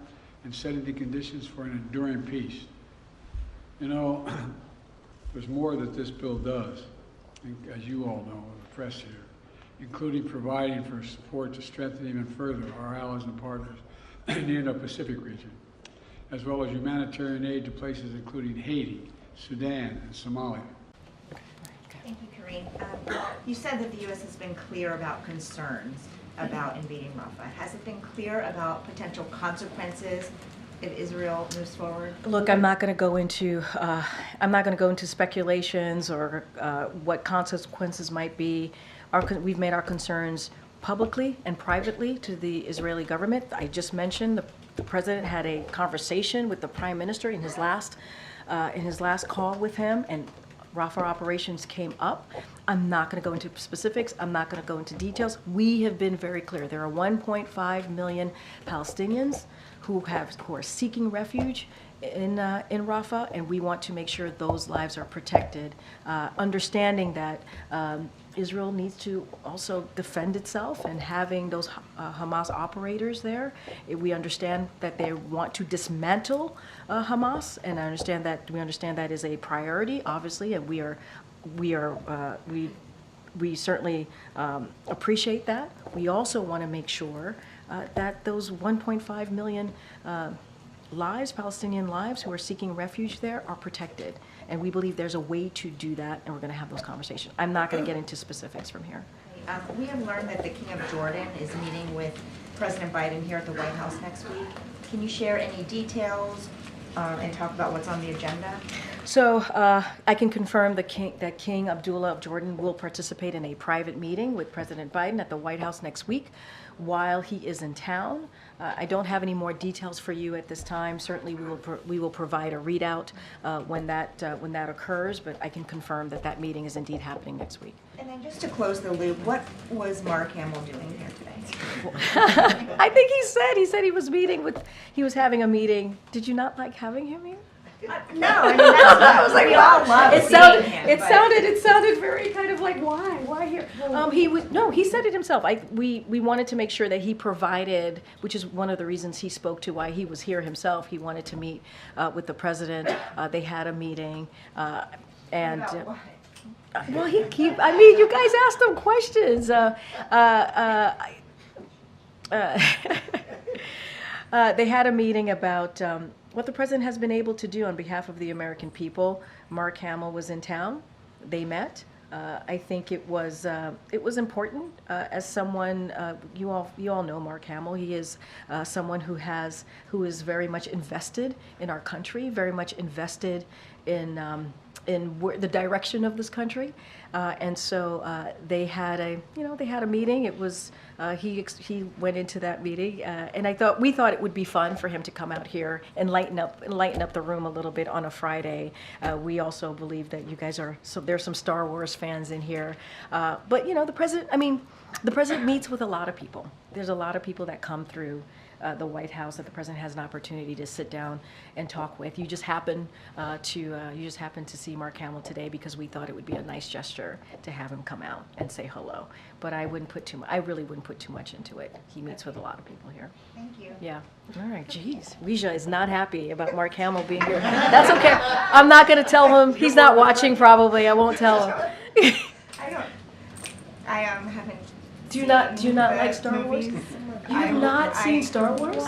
and setting the conditions for an enduring peace. You know, there's more that this bill does, as you all know, the press here, including providing for support to strengthen even further our allies and partners in the Indo-Pacific region, as well as humanitarian aid to places including Haiti, Sudan, and Somalia. Thank you, Karine. You said that the U.S. has been clear about concerns about invading Rafah. Has it been clear about potential consequences if Israel moves forward? Look, I'm not going to go into speculations or what consequences might be. We've made our concerns publicly and privately to the Israeli government. I just mentioned the president had a conversation with the prime minister in his last call with him, and Rafa operations came up. I'm not going to go into specifics. I'm not going to go into details. We have been very clear. There are 1.5 million Palestinians who are seeking refuge in Rafa, and we want to make sure those lives are protected, understanding that Israel needs to also defend itself, and having those Hamas operators there. We understand that they want to dismantle Hamas, and we understand that is a priority, obviously, and we certainly appreciate that. We also want to make sure that those 1.5 million lives, Palestinian lives, who are seeking refuge there are protected. And we believe there's a way to do that, and we're going to have those conversations. I'm not going to get into specifics from here. We have learned that the King of Jordan is meeting with President Biden here at the White House next week. Can you share any details and talk about what's on the agenda? So I can confirm that King Abdullah of Jordan will participate in a private meeting with President Biden at the White House next week while he is in town. I don't have any more details for you at this time. Certainly we will provide a readout when that occurs, but I can confirm that meeting is indeed happening next week. And then just to close the loop, what was Mark Hamill doing here today? I think he said he was having a meeting. Did you not like having him here? No, I mean, that's what I was like, we all love seeing him. It sounded very kind of like, why here? He said it himself. We wanted to make sure that he provided, which is one of the reasons he spoke to why he was here himself. He wanted to meet with the president. They had a meeting, and. Well, you guys asked him questions. They had a meeting about what the president has been able to do on behalf of the American people. Mark Hamill was in town. They met. I think it was important as someone you all know Mark Hamill. He is someone who is very much invested in our country, very much invested in the direction of this country, and so they had a meeting. It was he went into that meeting, and we thought it would be fun for him to come out here and lighten up the room a little bit on a Friday. We also believe that you guys there's some Star Wars fans in here, but the president meets with a lot of people. There's a lot of people that come through the White House that the president has an opportunity to sit down and talk with. You just happen to see Mark Hamill today because we thought it would be a nice gesture to have him come out and say hello. But I really wouldn't put too much into it. He meets with a lot of people here. Thank you. Yeah. All right. Jeez, Rija is not happy about Mark Hamill being here. That's okay. I'm not going to tell him. He's not watching. Probably. I won't tell him. I haven't. Do you not like Star Wars? You have not seen Star Wars?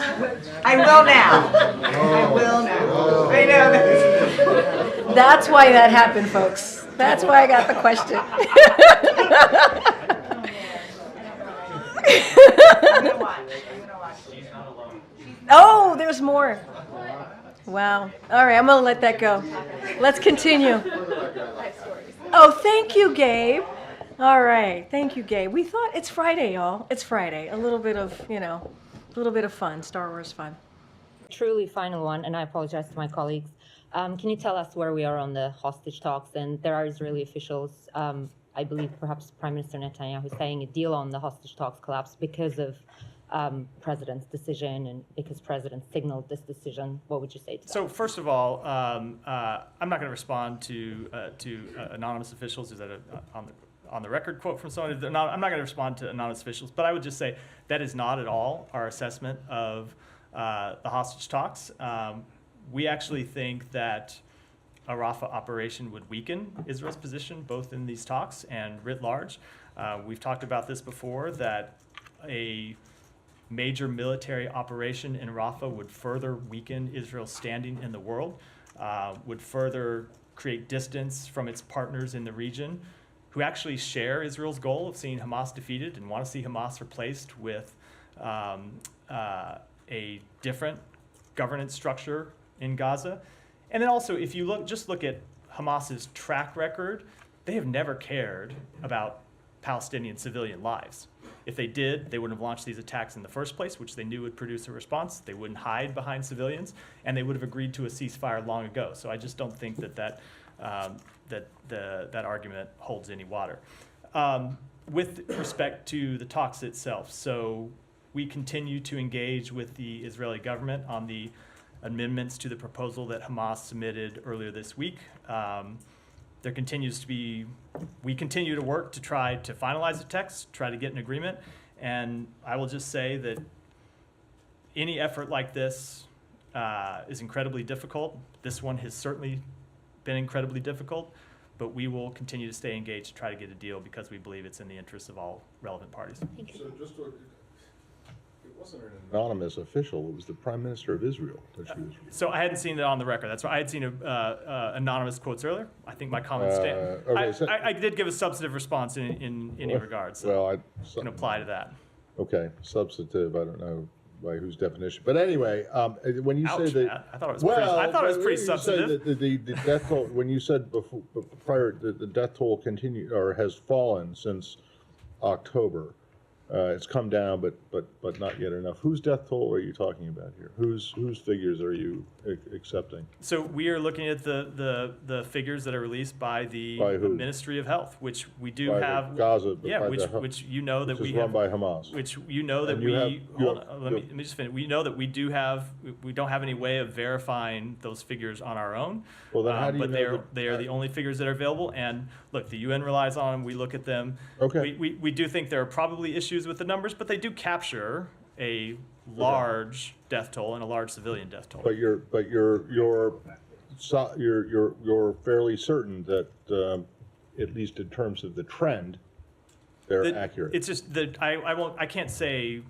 I will now. I will now. I know that. That's why that happened, folks. That's why I got the question. I'm gonna watch. Oh, there's more. Wow. All right, I'm going to let that go. Let's continue. Oh, thank you, Gabe. All right, thank you, Gabe. We thought it's Friday, y'all. It's Friday. A little bit of fun, Star Wars fun. Truly final one, and I apologize to my colleagues. Can you tell us where we are on the hostage talks? And there are Israeli officials, I believe perhaps Prime Minister Netanyahu, saying a deal on the hostage talks collapsed because of President's decision and because President signaled this decision. What would you say to that? So first of all, I'm not going to respond to anonymous officials. Is that on the record quote from someone? I'm not going to respond to anonymous officials, but I would just say that is not at all our assessment of the hostage talks. We actually think that a Rafa operation would weaken Israel's position both in these talks and writ large. We've talked about this before, that a major military operation in Rafa would further weaken Israel's standing in the world, would further create distance from its partners in the region who actually share Israel's goal of seeing Hamas defeated and want to see Hamas replaced with a different governance structure in Gaza. And then also, if you look at Hamas's track record, they have never cared about Palestinian civilian lives. If they did, they wouldn't have launched these attacks in the first place, which they knew would produce a response. They wouldn't hide behind civilians, and they would have agreed to a ceasefire long ago. So I just don't think that argument holds any water. With respect to the talks itself, so we continue to engage with the Israeli government on the amendments to the proposal that Hamas submitted earlier this week. There continues to be, we continue to work to try to finalize the text, try to get an agreement, and I will just say that any effort like this is incredibly difficult. This one has certainly been incredibly difficult, but we will continue to stay engaged to try to get a deal because we believe it's in the interests of all relevant parties. So just it wasn't an anonymous official, it was the Prime Minister of Israel that she was. So I hadn't seen it on the record. That's why I had seen anonymous quotes earlier. I think my comments stand. Okay, I did give a substantive response in any regard, so well, I can apply to that. Okay, substantive, I don't know by whose definition. But anyway, when you Ouch, say that, Matt. I thought it was I thought it was pretty substantive. The death toll, when you said before, prior, the death toll continued or has fallen since October. It's come down, but not yet enough. Whose death toll are you talking about here? Whose figures are you accepting? So we are looking at the figures that are released by the Ministry of Health, which we do have. Gaza, yeah, which you know that we run have by Hamas. Which you know that let me just finish. We know that we don't have any way of verifying those figures on our own. Well, then how do you know they are the only figures that are available. And look, the UN relies on them. We look at them. Okay. We do think there are probably issues with the numbers, but they do capture a large death toll and a large civilian death toll. But you're fairly certain that at least in terms of the trend, they're accurate. It's just that I can't say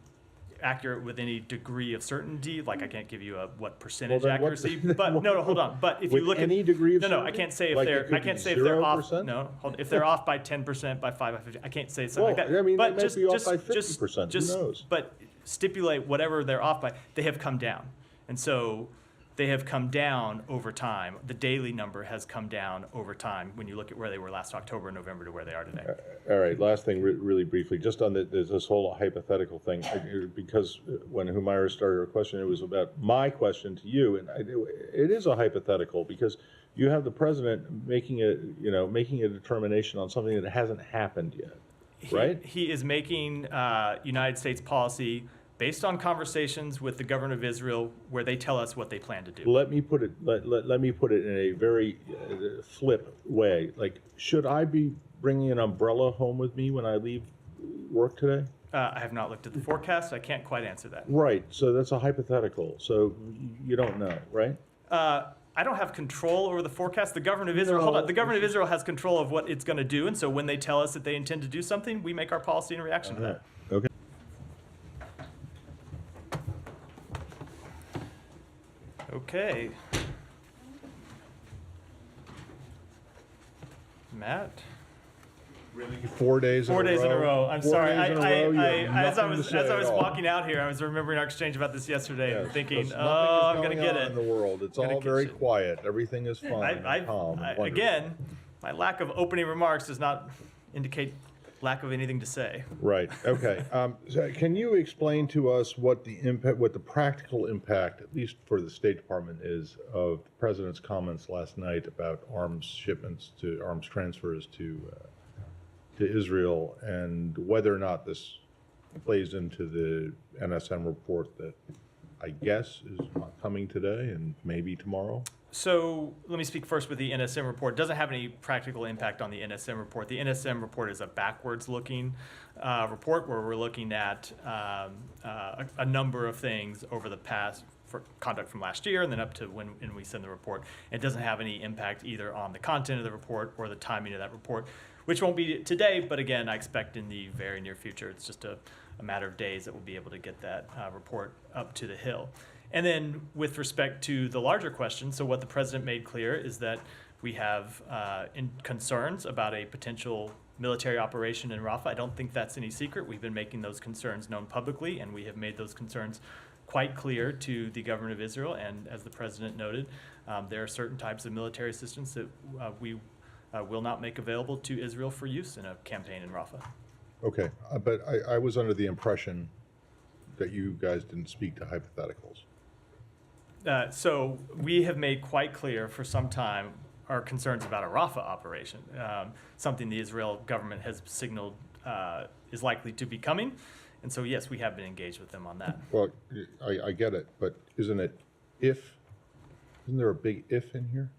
accurate with any degree of certainty. Like I can't give you what percentage accuracy. But no, hold on. But if you look any at degree of no, I can't say if if they're off. No, if they're off by 10%, by 5%, by 50%, I can't say something like that. I mean, but they might be off by 50%. Who knows? But stipulate whatever they're off by. They have come down, and so they have come down over time. The daily number has come down over time when you look at where they were last October and November to where they are today. All right, last thing really briefly, just on this whole hypothetical thing, because when Humaira started her question, it was about my question to you, and it is a hypothetical because you have the president making a determination on something that hasn't happened yet, right? He is making United States policy based on conversations with the government of Israel, where they tell us what they plan to do. Let me put it. Let me put it in a very flip way. Like, should I be bringing an umbrella home with me when I leave work today? I have not looked at the forecast. I can't quite answer that. Right. So that's a hypothetical. So you don't know, right? I don't have control over the forecast. The government of Israel. Hold on. The government of Israel has control of what it's going to do, and so when they tell us that they intend to do something, we make our policy in reaction to that. Okay. Okay. Matt? Really? 4 days in a row? 4 days in a row. I'm sorry. As I was all. walking out here, I was remembering our exchange about this yesterday and thinking, nothing I'm is going to get it. in the world. It's all very quiet. Everything is fine. Calm. Again, my lack of opening remarks does not indicate lack of anything to say. Right. Okay. So can you explain to us what the impact, what the practical impact, at least for the State Department, is of the president's comments last night about arms shipments to arms transfers to Israel, and whether or not this plays into the NSM report that I guess is not coming today and maybe tomorrow? So let me speak first with the NSM report. It doesn't have any practical impact on the NSM report. The NSM report is a backwards-looking report where we're looking at a number of things over the past, for conduct from last year and then up to when we send the report. It doesn't have any impact either on the content of the report or the timing of that report. which won't be today, but again, I expect in the very near future. It's just a matter of days that we'll be able to get that report up to the Hill. And then with respect to the larger question, so what the president made clear is that we have concerns about a potential military operation in Rafah. I don't think that's any secret. We've been making those concerns known publicly, and we have made those concerns quite clear to the government of Israel. And as the president noted, there are certain types of military assistance that we will not make available to Israel for use in a campaign in Rafah. Okay, but I was under the impression that you guys didn't speak to hypotheticals. So we have made quite clear for some time our concerns about a Rafah operation, something the Israel government has signaled is likely to be coming. And so, yes, we have been engaged with them on that. Well, I get it, but isn't there a big if in here?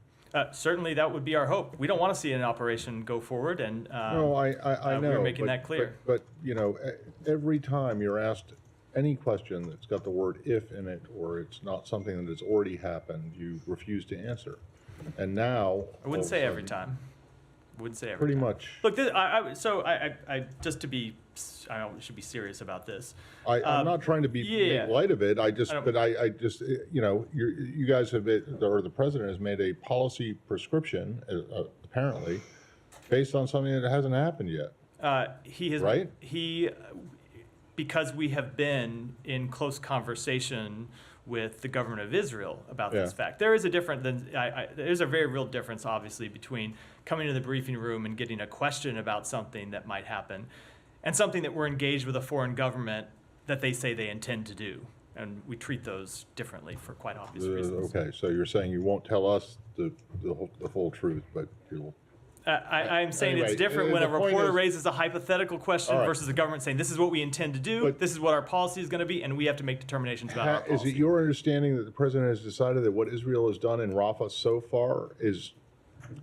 Certainly, that would be our hope. We don't want to see an operation go forward, and no, I know. We're making that clear. But you know, every time you're asked any question that's got the word if in it, or it's not something that has already happened, you refuse to answer. And now, I wouldn't say every time. Wouldn't say every pretty time. much. Look, I just to be, I should be serious about this. I'm not trying to make light of it. I just, you know, you guys have, or the president has made a policy prescription, apparently, based on something that hasn't happened yet. He has, right? Because we have been in close conversation with the government of Israel about this fact. There is a there's a very real difference, obviously, between coming to the briefing room and getting a question about something that might happen and something that we're engaged with a foreign government that they say they intend to do. And we treat those differently for quite obvious reasons. Okay, so you're saying you won't tell us the full truth, but you'll... I'm saying anyway, it's different when a reporter raises a hypothetical question right. versus the government saying, this is what we intend to do, this is what our policy is going to be, and we have to make determinations about our policy. Is it your understanding that the president has decided that what Israel has done in Rafah so far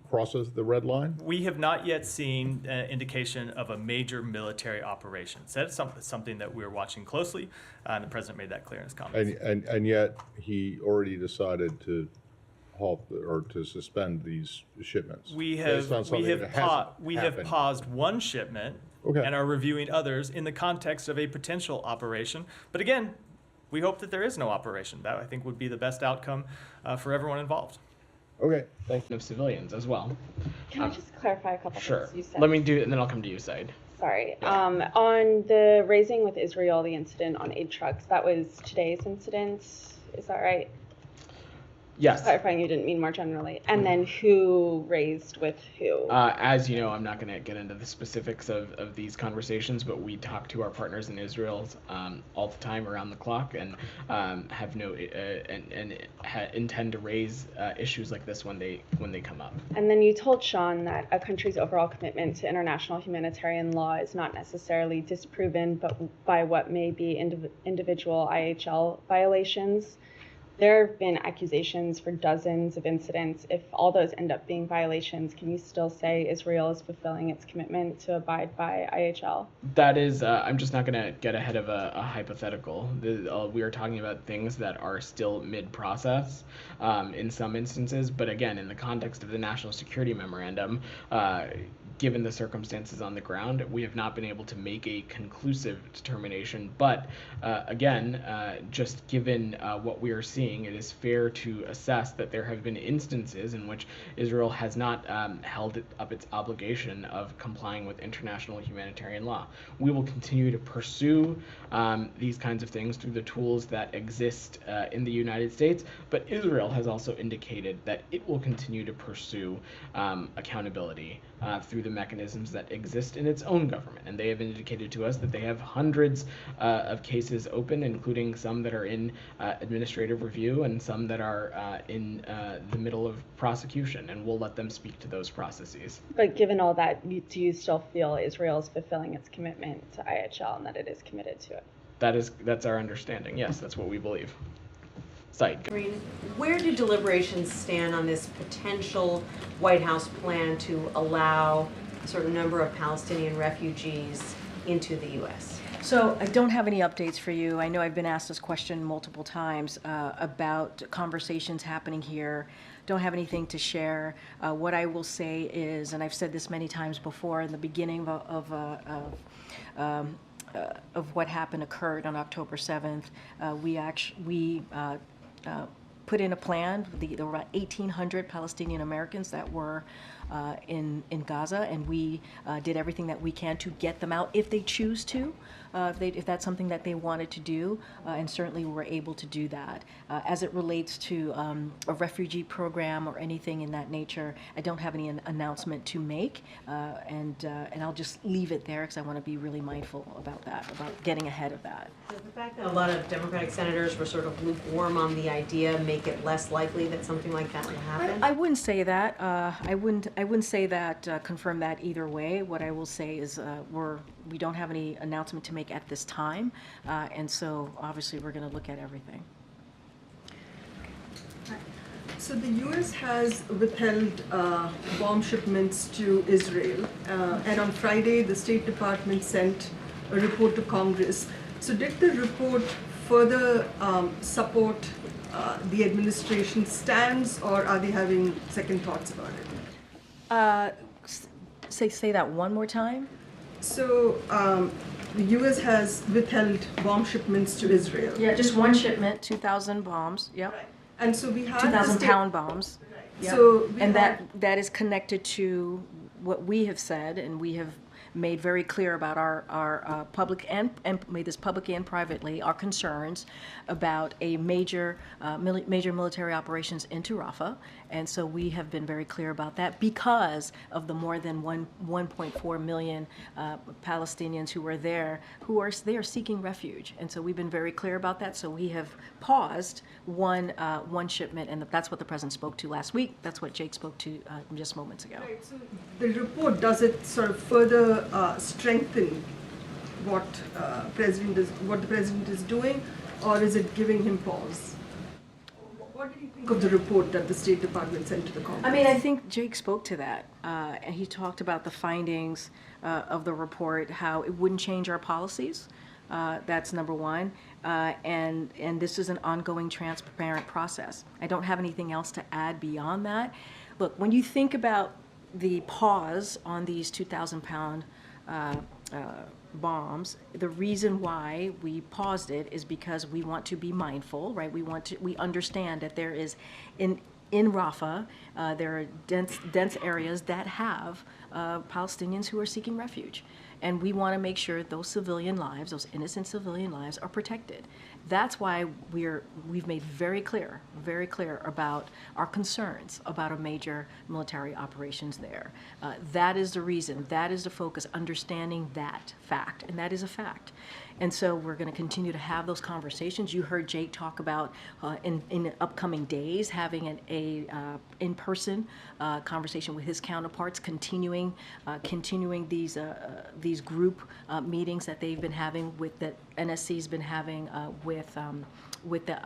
crosses the red line? We have not yet seen an indication of a major military operation. So that's something that we're watching closely, and the president made that clear in his comments. And yet he already decided to halt or to suspend these shipments. We have paused one shipment and are reviewing others in the context of a potential operation. But again, we hope that there is no operation. That, I think, would be the best outcome for everyone involved. Okay, thank you. Of civilians as well. Can I just clarify a couple Sure. things you said? Let me do it, and then I'll come to you, Said. Sorry. On the raising with Israel, the incident on aid trucks, that was today's incident. Is that right? Yes. Just clarifying, you didn't mean more generally. And then who raised with who? As you know, I'm not going to get into the specifics of these conversations, but we talk to our partners in Israel all the time, around the clock, and have intend to raise issues like this when they come up. And then you told Sean that a country's overall commitment to international humanitarian law is not necessarily disproven, but by what may be individual IHL violations. There have been accusations for dozens of incidents. If all those end up being violations, can you still say Israel is fulfilling its commitment to abide by IHL? That is, I'm just not going to get ahead of a hypothetical. We are talking about things that are still mid-process in some instances, but again, in the context of the National Security Memorandum, given the circumstances on the ground, we have not been able to make a conclusive determination. But again, just given what we are seeing, it is fair to assess that there have been instances in which Israel has not held up its obligation of complying with international humanitarian law. We will continue to pursue these kinds of things through the tools that exist in the United States, but Israel has also indicated that it will continue to pursue accountability through the mechanisms that exist in its own government. And they have indicated to us that they have hundreds of cases open, including some that are in administrative review and some that are in the middle of prosecution, and we'll let them speak to those processes. But given all that, do you still feel Israel is fulfilling its commitment to IHL and that it is committed to it? That's our understanding. Yes, that's what we believe. Said. Where do deliberations stand on this potential White House plan to allow a certain number of Palestinian refugees into the U.S.? So I don't have any updates for you. I know I've been asked this question multiple times about conversations happening here. Don't have anything to share. What I will say is, and I've said this many times before, in the beginning of what occurred on October 7th, we put in a plan. There were about 1,800 Palestinian Americans that were in Gaza, and we did everything that we can to get them out if they choose to, if that's something that they wanted to do, and certainly we were able to do that. As it relates to a refugee program or anything in that nature, I don't have any announcement to make, and I'll just leave it there because I want to be really mindful about that, about getting ahead of that. Does the fact that a lot of Democratic senators were sort of lukewarm on the idea make it less likely that something like that would happen? I wouldn't say that. I wouldn't say that, confirm that either way. What I will say is we don't have any announcement to make at this time, and so obviously we're going to look at everything. So the U.S. has withheld bomb shipments to Israel, and on Friday the State Department sent a report to Congress. So did the report further support the administration's stance, or are they having second thoughts about it? Say that one more time. So the U.S. has withheld bomb shipments to Israel. Yeah, just one shipment, 2,000 bombs. Yep. Right. And so we have 2,000 pound bombs. Right. Yep. So and that is connected to what we have said, and we have made very clear about our public and made this publicly and privately, our concerns about a major military operations into Rafa. And so we have been very clear about that because of the more than 1.4 million Palestinians who are there, they are seeking refuge. And so we've been very clear about that. So we have paused one shipment, and that's what the president spoke to last week. That's what Jake spoke to just moments ago. Right, so the report, does it sort of further strengthen what the president is doing, or is it giving him pause? What did you think of the report that the State Department sent to the Congress? I mean, I think Jake spoke to that, and he talked about the findings of the report, how it wouldn't change our policies. That's number one, and this is an ongoing, transparent process. I don't have anything else to add beyond that. Look, when you think about the pause on these 2,000 pound bombs, the reason why we paused it is because we want to be mindful, right? We understand that there is in Rafa, there are dense areas that have Palestinians who are seeking refuge. And we want to make sure those civilian lives, those innocent civilian lives, are protected. That's why we've made very clear about our concerns about a major military operations there. That is the reason, that is the focus, understanding that fact, and that is a fact. And so we're going to continue to have those conversations. You heard Jake talk about in upcoming days having an in-person conversation with his counterparts, continuing these group meetings that they've been having with the NSC's been having with the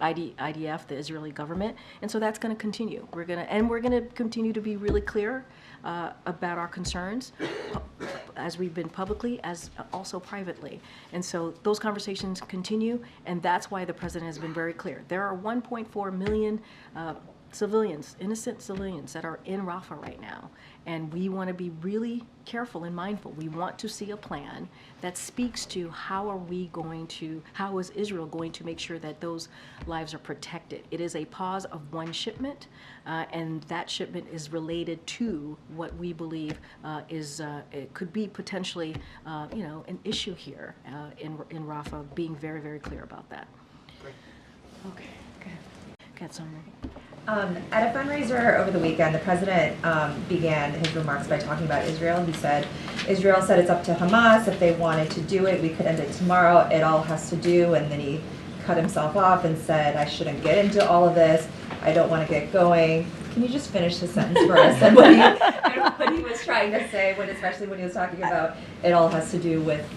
IDF, the Israeli government, and so that's going to continue. We're going to continue to be really clear about our concerns, as we've been publicly, as also privately. And so those conversations continue, and that's why the president has been very clear. There are 1.4 million civilians, innocent civilians, that are in Rafa right now. And we want to be really careful and mindful. We want to see a plan that speaks to how is Israel going to make sure that those lives are protected. It is a pause of one shipment, and that shipment is related to what we believe it could be potentially, an issue here in Rafa, being very, very clear about that. Okay, go ahead, Summer. At a fundraiser over the weekend, the president began his remarks by talking about Israel. He said, Israel said it's up to Hamas. If they wanted to do it, we could end it tomorrow. It all has to do. And then he cut himself off and said, I shouldn't get into all of this. I don't want to get going. Can you just finish the sentence for us? And what he was trying to say, especially when he was talking about it all has to do with...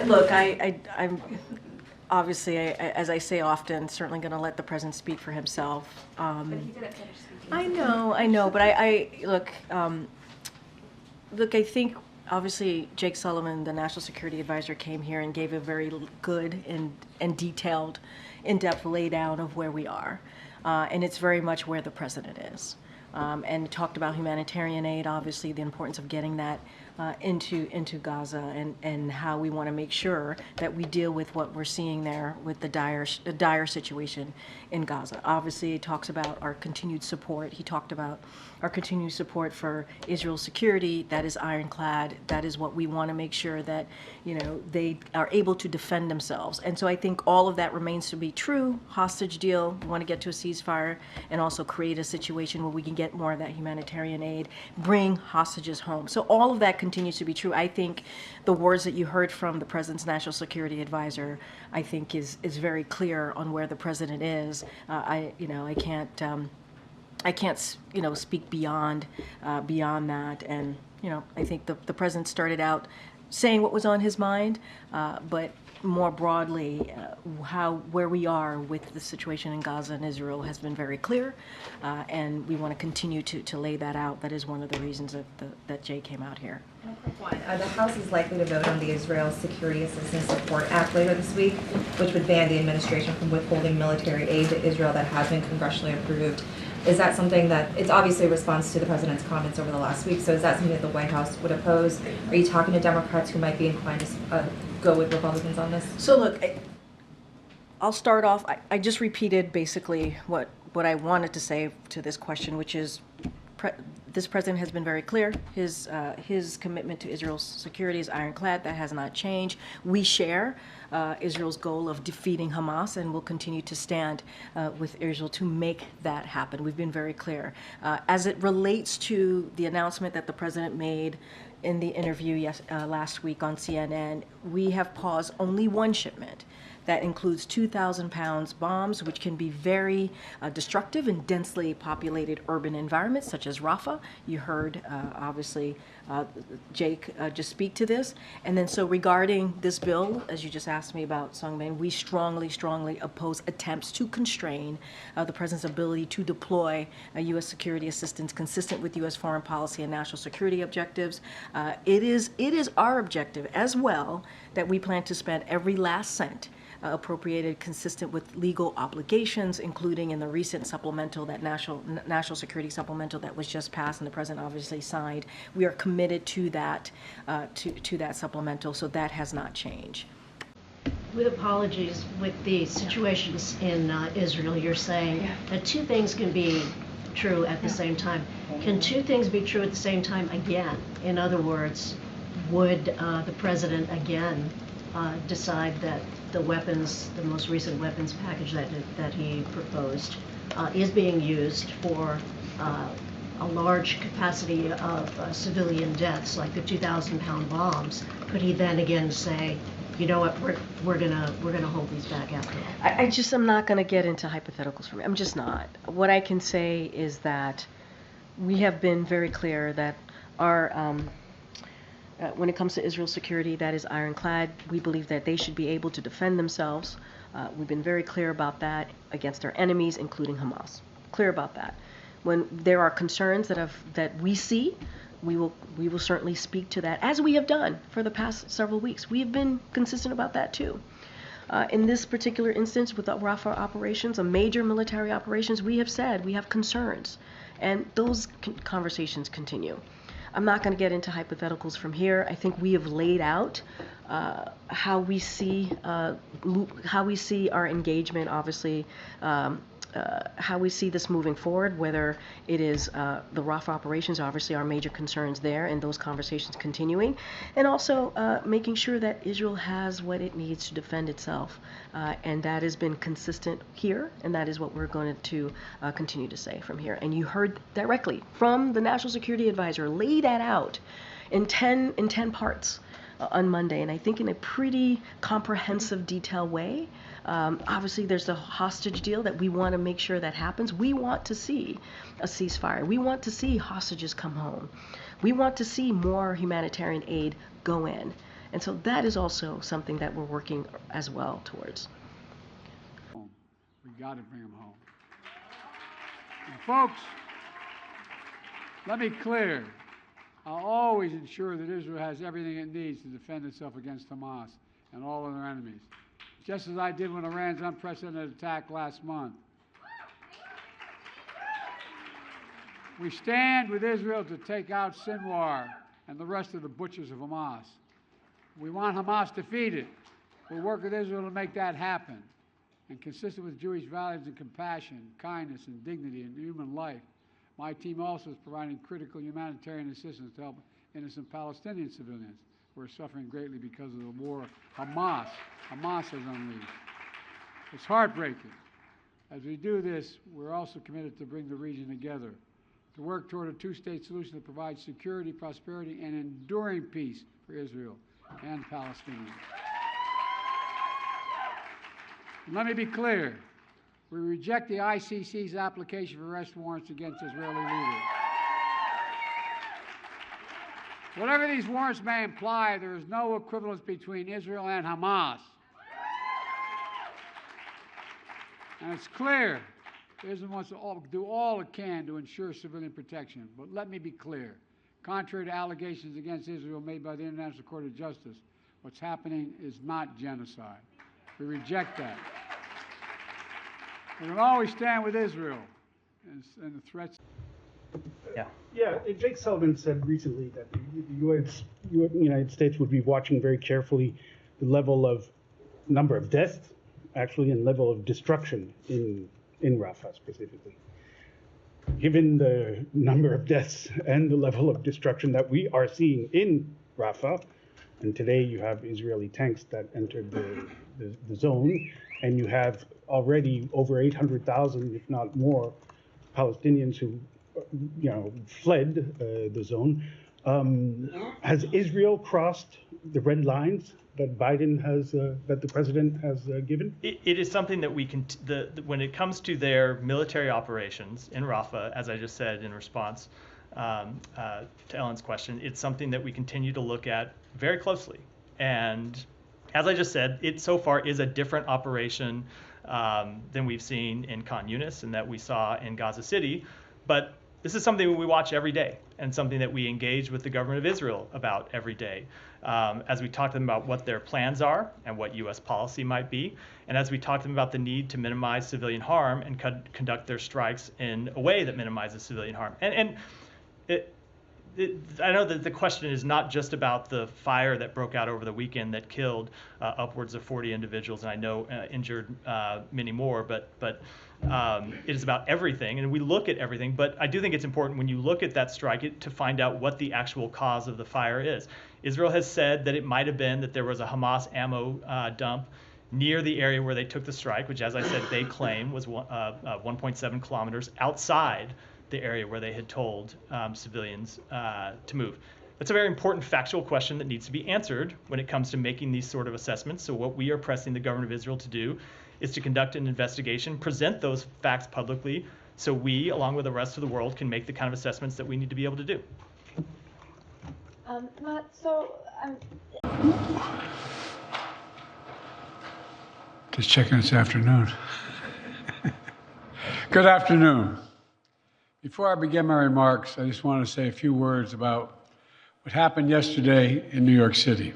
Look, I'm... Obviously, as I say often, certainly going to let the president speak for himself. But he didn't finish speaking. I know, but I look. I think obviously, Jake Sullivan, the National Security Advisor, came here and gave a very good and detailed, in-depth laydown of where we are. And it's very much where the president is. And talked about humanitarian aid, obviously, the importance of getting that into Gaza, and how we want to make sure that we deal with what we're seeing there with the dire situation in Gaza. Obviously, he talks about our continued support. He talked about our continued support for Israel's security. That is Ironclad. That is what we want to make sure that, they are able to defend themselves. And so I think all of that remains to be true. Hostage deal, we want to get to a ceasefire, and also create a situation where we can get more of that humanitarian aid, bring hostages home. So all of that continues to be true. I think the words that you heard from the President's National Security Advisor, I think is very clear on where the President is. I can't speak beyond that. And, I think the President started out saying what was on his mind, but more broadly, where we are with the situation in Gaza and Israel has been very clear, and we want to continue to lay that out. That is one of the reasons that Jay came out here. The House is likely to vote on the Israel Security Assistance Support Act later this week, which would ban the administration from withholding military aid to Israel that has been congressionally approved. Is that something that, it's obviously a response to the president's comments over the last week, so is that something that the White House would oppose? Are you talking to Democrats who might be inclined to go with Republicans on this? So look, I'll start off, I just repeated basically what I wanted to say to this question, which is this president has been very clear. His commitment to Israel's security is ironclad. That has not changed. We share Israel's goal of defeating Hamas, and will continue to stand with Israel to make that happen. We've been very clear. As it relates to the announcement that the president made in the interview last week on CNN, we have paused only one shipment. That includes 2,000 pounds bombs, which can be very destructive in densely populated urban environments, such as Rafa. You heard, obviously, Jake just speak to this. And then so regarding this bill, as you just asked me about, Sungmin, we strongly, strongly oppose attempts to constrain the president's ability to deploy U.S. security assistance consistent with U.S. foreign policy and national security objectives. It is our objective as well that we plan to spend every last cent appropriated consistent with legal obligations, including in the recent supplemental, that national security supplemental that was just passed and the president obviously signed. We are committed to that to that supplemental, so that has not changed. With apologies, with the situations in Israel, you're saying that two things can be true at the same time. Can two things be true at the same time again? In other words, would the president again decide that the most recent weapons package that he proposed is being used for a large capacity of civilian deaths, like the 2,000-pound bombs? Could he then again say, you know what, we're gonna hold these back after all? I'm not gonna get into hypotheticals for me. I'm just not. What I can say is that we have been very clear that our when it comes to Israel's security, that is ironclad. We believe that they should be able to defend themselves. We've been very clear about that against our enemies, including Hamas. Clear about that. When there are concerns that we see, we will certainly speak to that, as we have done for the past several weeks. We have been consistent about that too. In this particular instance with the Rafa operations, a major military operations, we have said we have concerns, and those conversations continue. I'm not going to get into hypotheticals from here. I think we have laid out how we see our engagement, obviously, how we see this moving forward, whether it is the Rafa operations, obviously our major concerns there, and those conversations continuing, and also making sure that Israel has what it needs to defend itself. And that has been consistent here, and that is what we're going to continue to say from here. And you heard directly from the National Security Advisor, lay that out in 10 parts on Monday, and I think in a pretty comprehensive, detailed way. Obviously, there's the hostage deal that we want to make sure that happens. We want to see a ceasefire. We want to see hostages come home. We want to see more humanitarian aid go in. And so that is also something that we're working as well towards. We got to bring them home. Now, folks, let me clear. I'll always ensure that Israel has everything it needs to defend itself against Hamas and all of their enemies, just as I did with Iran's unprecedented attack last month. We stand with Israel to take out Sinwar and the rest of the butchers of Hamas. We want Hamas defeated. We'll work with Israel to make that happen. And consistent with Jewish values of compassion, kindness, and dignity in human life, my team also is providing critical humanitarian assistance to help innocent Palestinian civilians who are suffering greatly because of the war Hamas has unleashed. It's heartbreaking. As we do this, we're also committed to bring the region together, to work toward a two-state solution that provides security, prosperity, and enduring peace for Israel and Palestinians. And let me be clear. We reject the ICC's application for arrest warrants against Israeli leaders. Whatever these warrants may imply, there is no equivalence between Israel and Hamas. And it's clear Israel wants to do all it can to ensure civilian protection. But let me be clear. Contrary to allegations against Israel made by the International Court of Justice, what's happening is not genocide. We reject that. We're going to always stand with Israel and the threats. Yeah, Jake Sullivan said recently that the United States would be watching very carefully the level of number of deaths, actually, and level of destruction in Rafa specifically. Given the number of deaths and the level of destruction that we are seeing in Rafa, and today you have Israeli tanks that entered the zone, and you have already over 800,000, if not more, Palestinians who, fled the zone. Has Israel crossed the red lines that Biden has, that the president has given? It is something that we can, when it comes to their military operations in Rafa, as I just said in response to Ellen's question, it's something that we continue to look at very closely. And as I just said, it so far is a different operation than we've seen in Khan Yunis and that we saw in Gaza City. But this is something we watch every day and something that we engage with the government of Israel about every day. As we talk to them about what their plans are and what U.S. policy might be, and as we talk to them about the need to minimize civilian harm and conduct their strikes in a way that minimizes civilian harm. I know that the question is not just about the fire that broke out over the weekend that killed upwards of 40 individuals, and I know injured many more, but it is about everything, and we look at everything. But I do think it's important when you look at that strike to find out what the actual cause of the fire is. Israel has said that it might have been that there was a Hamas ammo dump near the area where they took the strike, which, as I said, they claim was 1.7 kilometers outside the area where they had told civilians to move. That's a very important factual question that needs to be answered when it comes to making these sort of assessments. So what we are pressing the government of Israel to do is to conduct an investigation, present those facts publicly, so we, along with the rest of the world, can make the kind of assessments that we need to be able to do. Matt, Just checking this afternoon. Good afternoon. Before I begin my remarks, I just want to say a few words about what happened yesterday in New York City.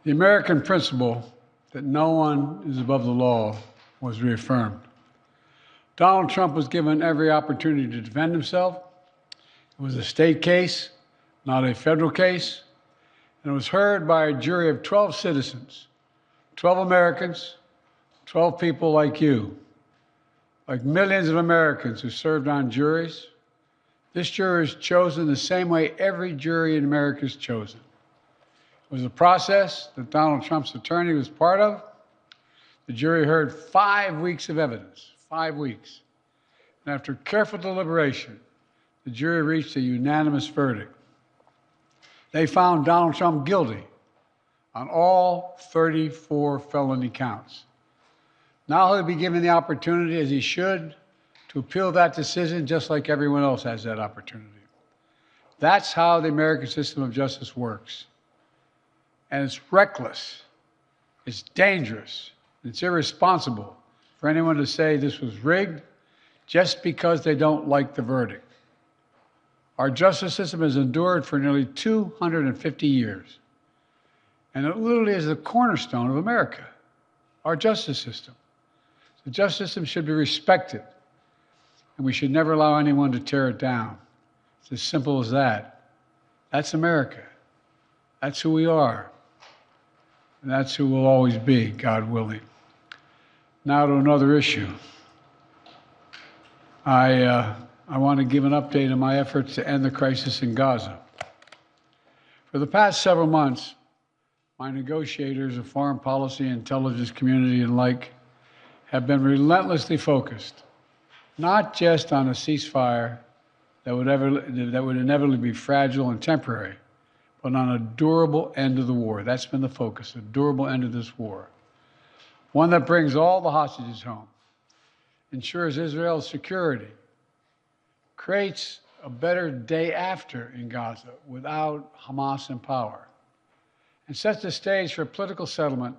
The American principle that no one is above the law was reaffirmed. Donald Trump was given every opportunity to defend himself. It was a state case, not a federal case, and it was heard by a jury of 12 citizens, 12 Americans, 12 people like you. Like millions of Americans who served on juries, this jury is chosen the same way every jury in America is chosen. It was a process that Donald Trump's attorney was part of. The jury heard 5 weeks of evidence, 5 weeks. And after careful deliberation, the jury reached a unanimous verdict. They found Donald Trump guilty on all 34 felony counts. Now he'll be given the opportunity, as he should, to appeal that decision just like everyone else has that opportunity. That's how the American system of justice works. And it's reckless, it's dangerous, it's irresponsible for anyone to say this was rigged just because they don't like the verdict. Our justice system has endured for nearly 250 years. And it literally is the cornerstone of America, our justice system. The justice system should be respected, and we should never allow anyone to tear it down. It's as simple as that. That's America. That's who we are. And that's who we'll always be, God willing. Now to another issue. I want to give an update on my efforts to end the crisis in Gaza. For the past several months, my negotiators of foreign policy, intelligence community, and like have been relentlessly focused, not just on a ceasefire that would inevitably be fragile and temporary, but on a durable end of the war. That's been the focus, a durable end of this war. One that brings all the hostages home, ensures Israel's security, creates a better day after in Gaza without Hamas in power, and sets the stage for a political settlement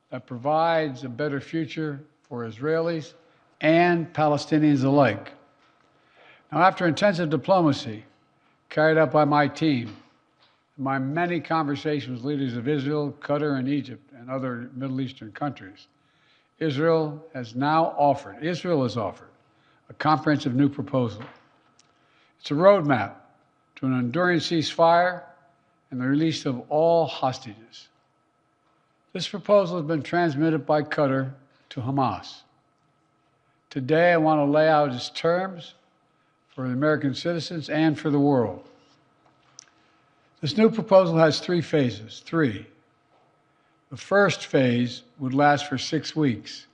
that provides a better future for Israelis and Palestinians alike. Now, after intensive diplomacy carried out by my team, my many conversations with leaders of Israel, Qatar, and Egypt, and other Middle Eastern countries, Israel has offered a comprehensive new proposal. It's a roadmap to an enduring ceasefire and the release of all hostages. This proposal has been transmitted by Qatar to Hamas. Today, I want to lay out its terms for the American citizens and for the world. This new proposal has 3 phases. The first phase would last for 6 weeks.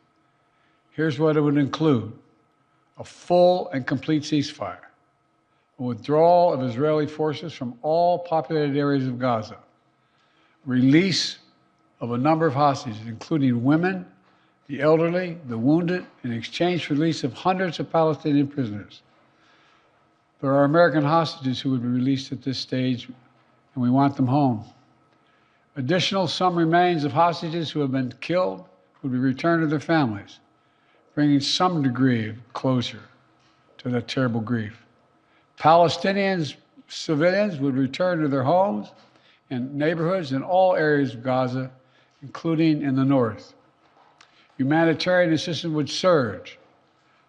Here's what it would include: a full and complete ceasefire, a withdrawal of Israeli forces from all populated areas of Gaza, release of a number of hostages, including women, the elderly, the wounded, in exchange for release of hundreds of Palestinian prisoners. There are American hostages who would be released at this stage, and we want them home. Additional, some remains of hostages who have been killed would be returned to their families, bringing some degree of closure to that terrible grief. Palestinians, civilians, would return to their homes and neighborhoods in all areas of Gaza, including in the north. Humanitarian assistance would surge,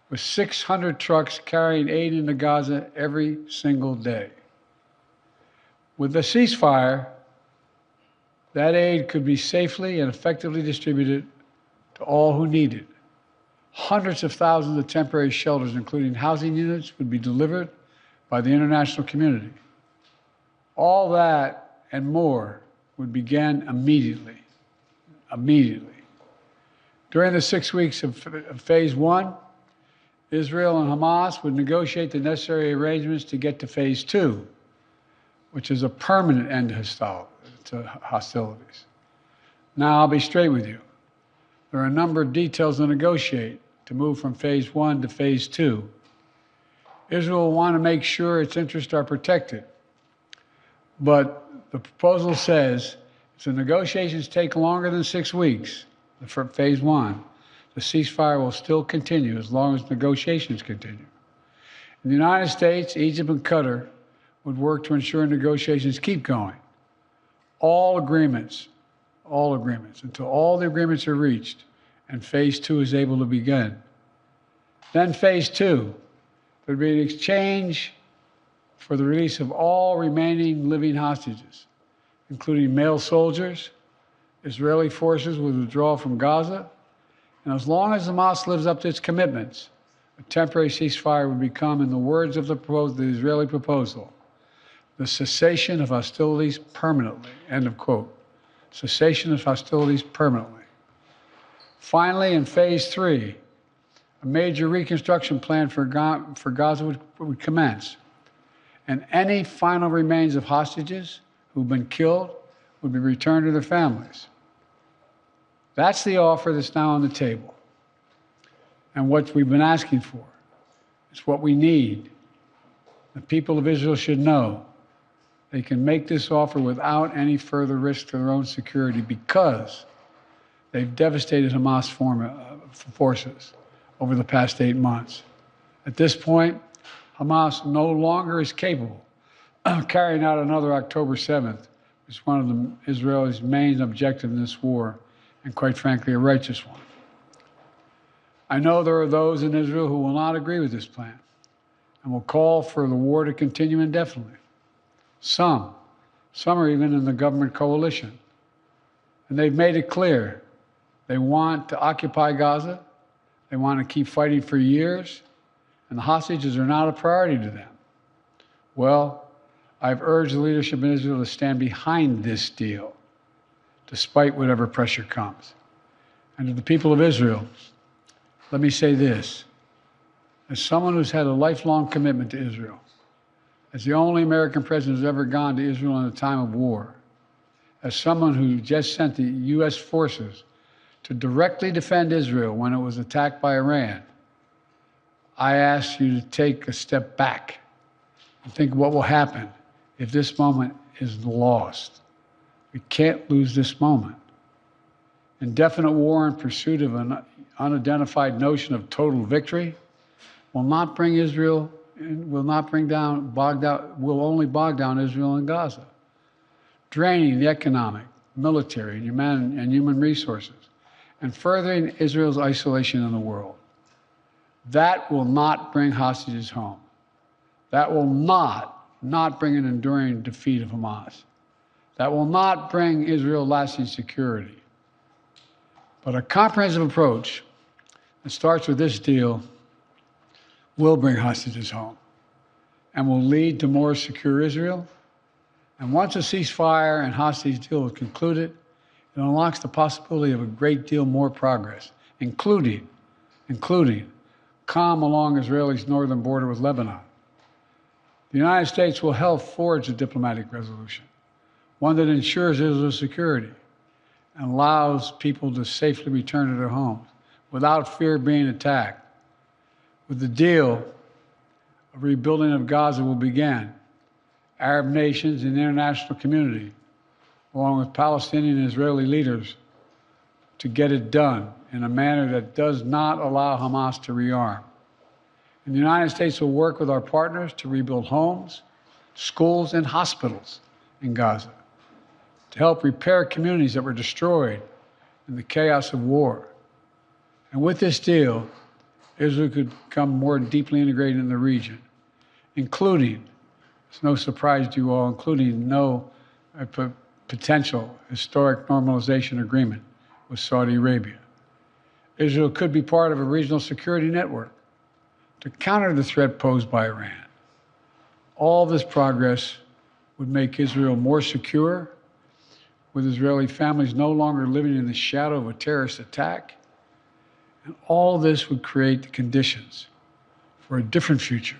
with 600 trucks carrying aid into Gaza every single day. With the ceasefire, that aid could be safely and effectively distributed to all who need it. Hundreds of thousands of temporary shelters, including housing units, would be delivered by the international community. All that and more would begin immediately. During the 6 weeks of phase 1, Israel and Hamas would negotiate the necessary arrangements to get to phase 2, which is a permanent end to hostilities. Now, I'll be straight with you. There are a number of details to negotiate to move from phase 1 to phase 2. Israel will want to make sure its interests are protected. But the proposal says if the negotiations take longer than 6 weeks for phase 1, the ceasefire will still continue as long as negotiations continue. In the United States, Egypt, and Qatar would work to ensure negotiations keep going. All agreements, until all the agreements are reached and phase 2 is able to begin. Then phase 2, there'd be an exchange for the release of all remaining living hostages, including male soldiers. Israeli forces would withdraw from Gaza, and as long as Hamas lives up to its commitments, a temporary ceasefire would become, in the words of the Israeli proposal, the cessation of hostilities permanently, end of quote. Cessation of hostilities permanently. Finally, in phase 3, a major reconstruction plan for Gaza would commence, and any final remains of hostages who've been killed would be returned to their families. That's the offer that's now on the table, and what we've been asking for. It's what we need. The people of Israel should know they can make this offer without any further risk to their own security because they've devastated Hamas forces over the past 8 months. At this point, Hamas no longer is capable of carrying out another October 7th, which is one of Israel's main objectives in this war, and quite frankly, a righteous one. I know there are those in Israel who will not agree with this plan and will call for the war to continue indefinitely. Some are even in the government coalition. And they've made it clear they want to occupy Gaza, they want to keep fighting for years, and the hostages are not a priority to them. Well, I've urged the leadership in Israel to stand behind this deal, despite whatever pressure comes. And to the people of Israel, let me say this. As someone who's had a lifelong commitment to Israel, as the only American president who's ever gone to Israel in a time of war, as someone who just sent the U.S. forces to directly defend Israel when it was attacked by Iran, I ask you to take a step back and think what will happen if this moment is lost. We can't lose this moment. Indefinite war in pursuit of an unidentified notion of total victory will not bring Israel, will only bog down Israel and Gaza, draining the economic, military, and human resources, and furthering Israel's isolation in the world. That will not bring hostages home. That will not bring an enduring defeat of Hamas. That will not bring Israel lasting security. But a comprehensive approach that starts with this deal will bring hostages home and will lead to more secure Israel. And once a ceasefire and hostage deal is concluded, it unlocks the possibility of a great deal more progress, including calm along Israel's northern border with Lebanon. The United States will help forge a diplomatic resolution, one that ensures Israel's security and allows people to safely return to their homes without fear of being attacked. With the deal, a rebuilding of Gaza will begin. Arab nations and the international community, along with Palestinian and Israeli leaders, to get it done in a manner that does not allow Hamas to rearm. And the United States will work with our partners to rebuild homes, schools, and hospitals in Gaza, to help repair communities that were destroyed in the chaos of war. And with this deal, Israel could become more deeply integrated in the region, including, it's no surprise to you all, including no potential historic normalization agreement with Saudi Arabia. Israel could be part of a regional security network to counter the threat posed by Iran. All this progress would make Israel more secure, with Israeli families no longer living in the shadow of a terrorist attack. And all this would create the conditions for a different future,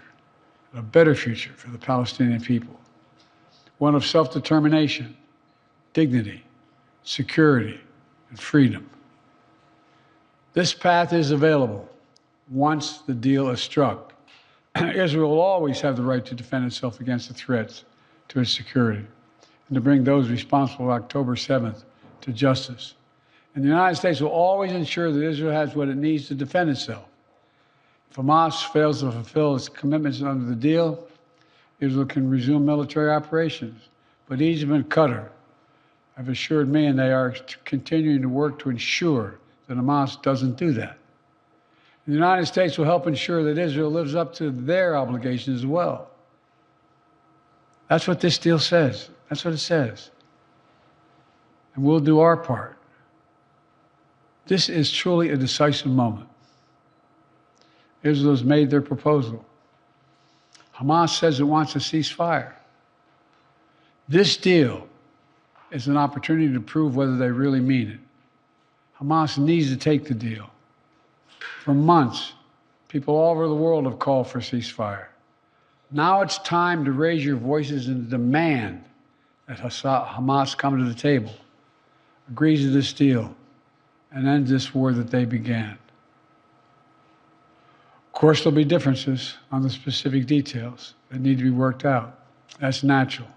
a better future for the Palestinian people. One of self-determination, dignity, security, and freedom. This path is available once the deal is struck. Israel will always have the right to defend itself against the threats to its security and to bring those responsible for October 7th to justice. And the United States will always ensure that Israel has what it needs to defend itself. If Hamas fails to fulfill its commitments under the deal, Israel can resume military operations. But Egypt and Qatar have assured me, and they are continuing to work to ensure that Hamas doesn't do that. The United States will help ensure that Israel lives up to their obligations as well. That's what this deal says. That's what it says. And we'll do our part. This is truly a decisive moment. Israel has made their proposal. Hamas says it wants a ceasefire. This deal is an opportunity to prove whether they really mean it. Hamas needs to take the deal. For months, people all over the world have called for a ceasefire. Now it's time to raise your voices and demand that Hamas come to the table, agrees to this deal, and end this war that they began. Of course, there'll be differences on the specific details that need to be worked out. That's natural.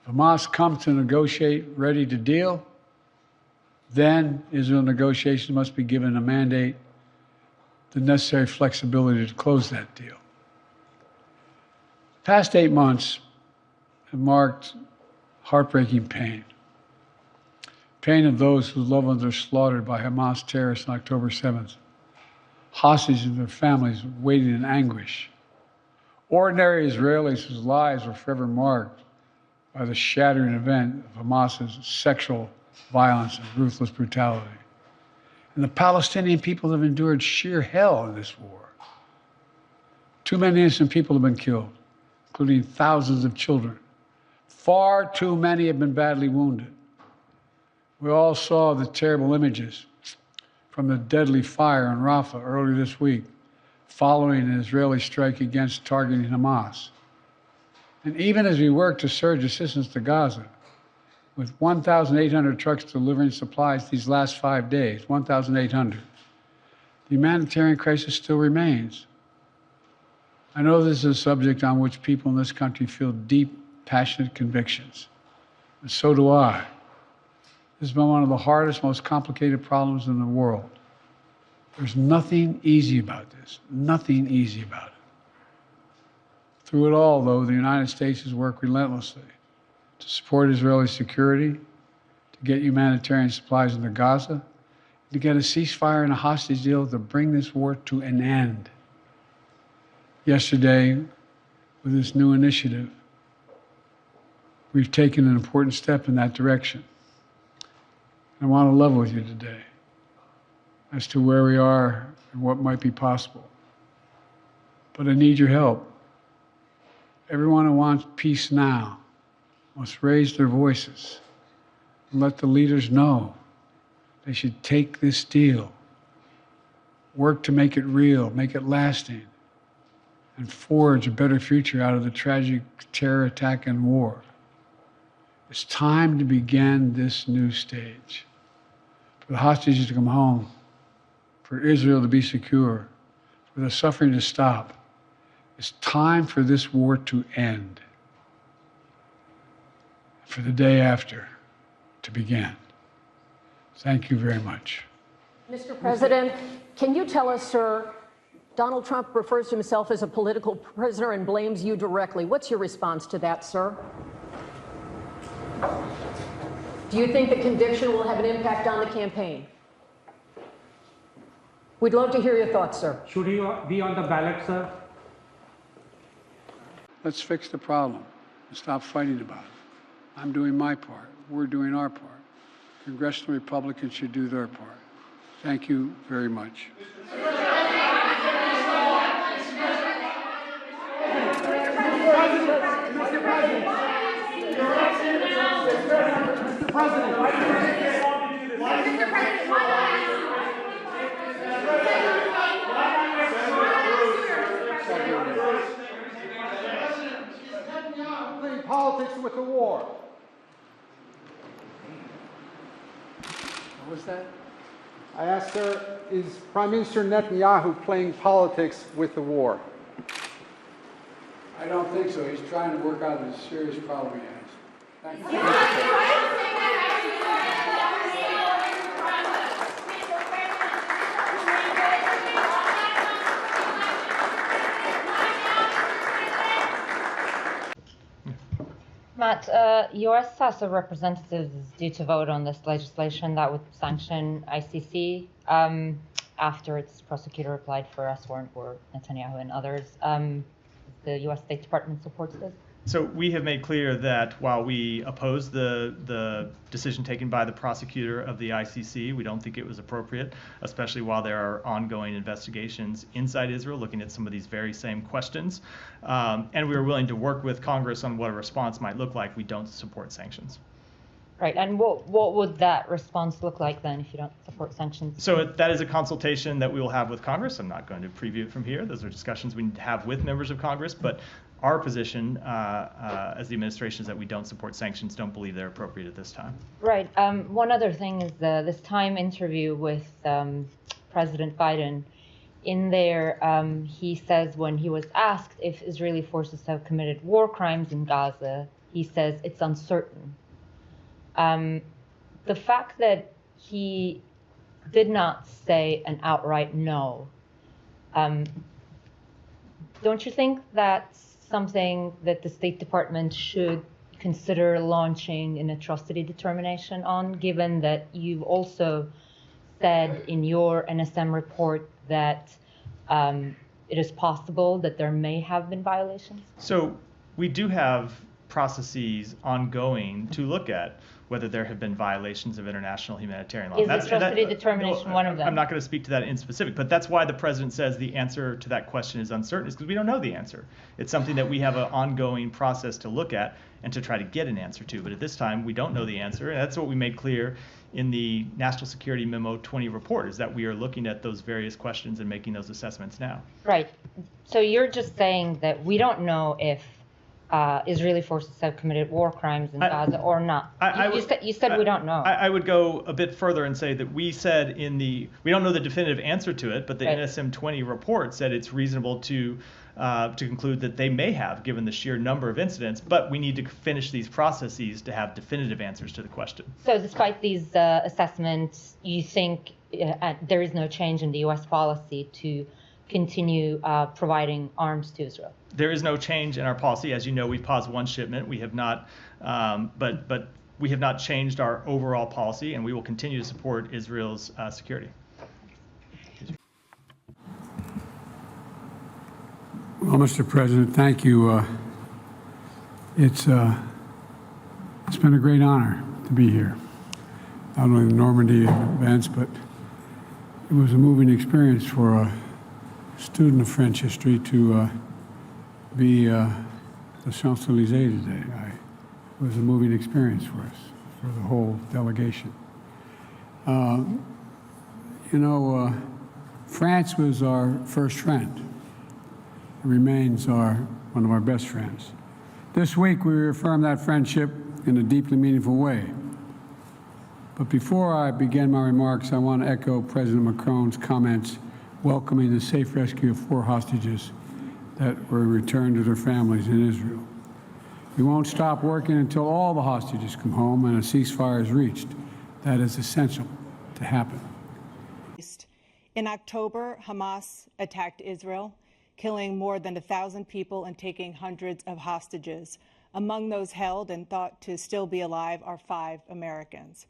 If Hamas comes to negotiate, ready to deal, then Israel negotiations must be given a mandate, the necessary flexibility to close that deal. Past 8 months have marked heartbreaking pain. Pain of those whose loved ones are slaughtered by Hamas terrorists on October 7th. Hostages and their families waiting in anguish. Ordinary Israelis whose lives were forever marked by the shattering event of Hamas's sexual violence and ruthless brutality. And the Palestinian people have endured sheer hell in this war. Too many innocent people have been killed, including thousands of children. Far too many have been badly wounded. We all saw the terrible images from the deadly fire in Rafa earlier this week, following an Israeli strike against targeting Hamas. And even as we work to surge assistance to Gaza, with 1,800 trucks delivering supplies these last 5 days, 1,800, the humanitarian crisis still remains. I know this is a subject on which people in this country feel deep, passionate convictions, and so do I. This has been one of the hardest, most complicated problems in the world. There's nothing easy about this, nothing easy about it. Through it all, though, the United States has worked relentlessly to support Israeli security, to get humanitarian supplies into Gaza, to get a ceasefire and a hostage deal to bring this war to an end. Yesterday, with this new initiative, we've taken an important step in that direction. I want to level with you today as to where we are and what might be possible. But I need your help. Everyone who wants peace now must raise their voices and let the leaders know they should take this deal, work to make it real, make it lasting, and forge a better future out of the tragic terror attack and war. It's time to begin this new stage. For the hostages to come home, for Israel to be secure, for the suffering to stop. It's time for this war to end, for the day after to begin. Thank you very much. Mr. President, can you tell us, sir, Donald Trump refers to himself as a political prisoner and blames you directly. What's your response to that, sir? Do you think the conviction will have an impact on the campaign? We'd love to hear your thoughts, sir. Should he be on the ballot, sir? Let's fix the problem and stop fighting about it. I'm doing my part. We're doing our part. Congressional Republicans should do their part. Thank you very much. Playing politics with the war. What was that? I asked her, is Prime Minister Netanyahu playing politics with the war? I don't think so. He's trying to work out a serious problem he has. Thank you. Matt, U.S. House of Representatives is due to vote on this legislation that would sanction ICC after its prosecutor applied for arrest warrant for Netanyahu and others. The U.S. State Department supports this. So we have made clear that while we oppose the decision taken by the prosecutor of the ICC, we don't think it was appropriate, especially while there are ongoing investigations inside Israel looking at some of these very same questions. And we are willing to work with Congress on what a response might look like. We don't support sanctions. Right, and what would that response look like then if you don't support sanctions? So that is a consultation that we will have with Congress. I'm not going to preview it from here. Those are discussions we need to have with members of Congress, but our position as the administration is that we don't support sanctions, don't believe they're appropriate at this time. Right. One other thing is this Time interview with President Biden. In there, he says when he was asked if Israeli forces have committed war crimes in Gaza, he says it's uncertain. The fact that he did not say an outright no, don't you think that's something that the State Department should consider launching an atrocity determination on, given that you've also said in your NSM report that it is possible that there may have been violations? So we do have processes ongoing to look at whether there have been violations of international humanitarian law. Is atrocity determination one of them? I'm not going to speak to that in specific, but that's why the president says the answer to that question is uncertain, is because we don't know the answer. It's something that we have an ongoing process to look at and to try to get an answer to. But at this time, we don't know the answer, and that's what we made clear in the National Security Memo 20 report, is that we are looking at those various questions and making those assessments now. Right. So you're just saying that we don't know if Israeli forces have committed war crimes in Gaza or not. You said we don't know. I would go a bit further and say that we said we don't know the definitive answer to it, but the NSM 20 report said it's reasonable to conclude that they may have, given the sheer number of incidents, but we need to finish these processes to have definitive answers to the question. So despite these assessments, you think there is no change in the U.S. policy to continue providing arms to Israel? There is no change in our policy. As you know, we paused one shipment. We have not, but we have not changed our overall policy, and we will continue to support Israel's security. Well, Mr. President, thank you. It's been a great honor to be here. Not only the Normandy events, but it was a moving experience for a student of French history to be the Champs-Élysées today. It was a moving experience for us, for the whole delegation. France was our first friend. It remains one of our best friends. This week, we reaffirmed that friendship in a deeply meaningful way. But before I begin my remarks, I want to echo President Macron's comments welcoming the safe rescue of 4 hostages that were returned to their families in Israel. We won't stop working until all the hostages come home and a ceasefire is reached. That is essential to happen. In October, Hamas attacked Israel, killing more than 1,000 people and taking hundreds of hostages. Among those held and thought to still be alive are 5 Americans.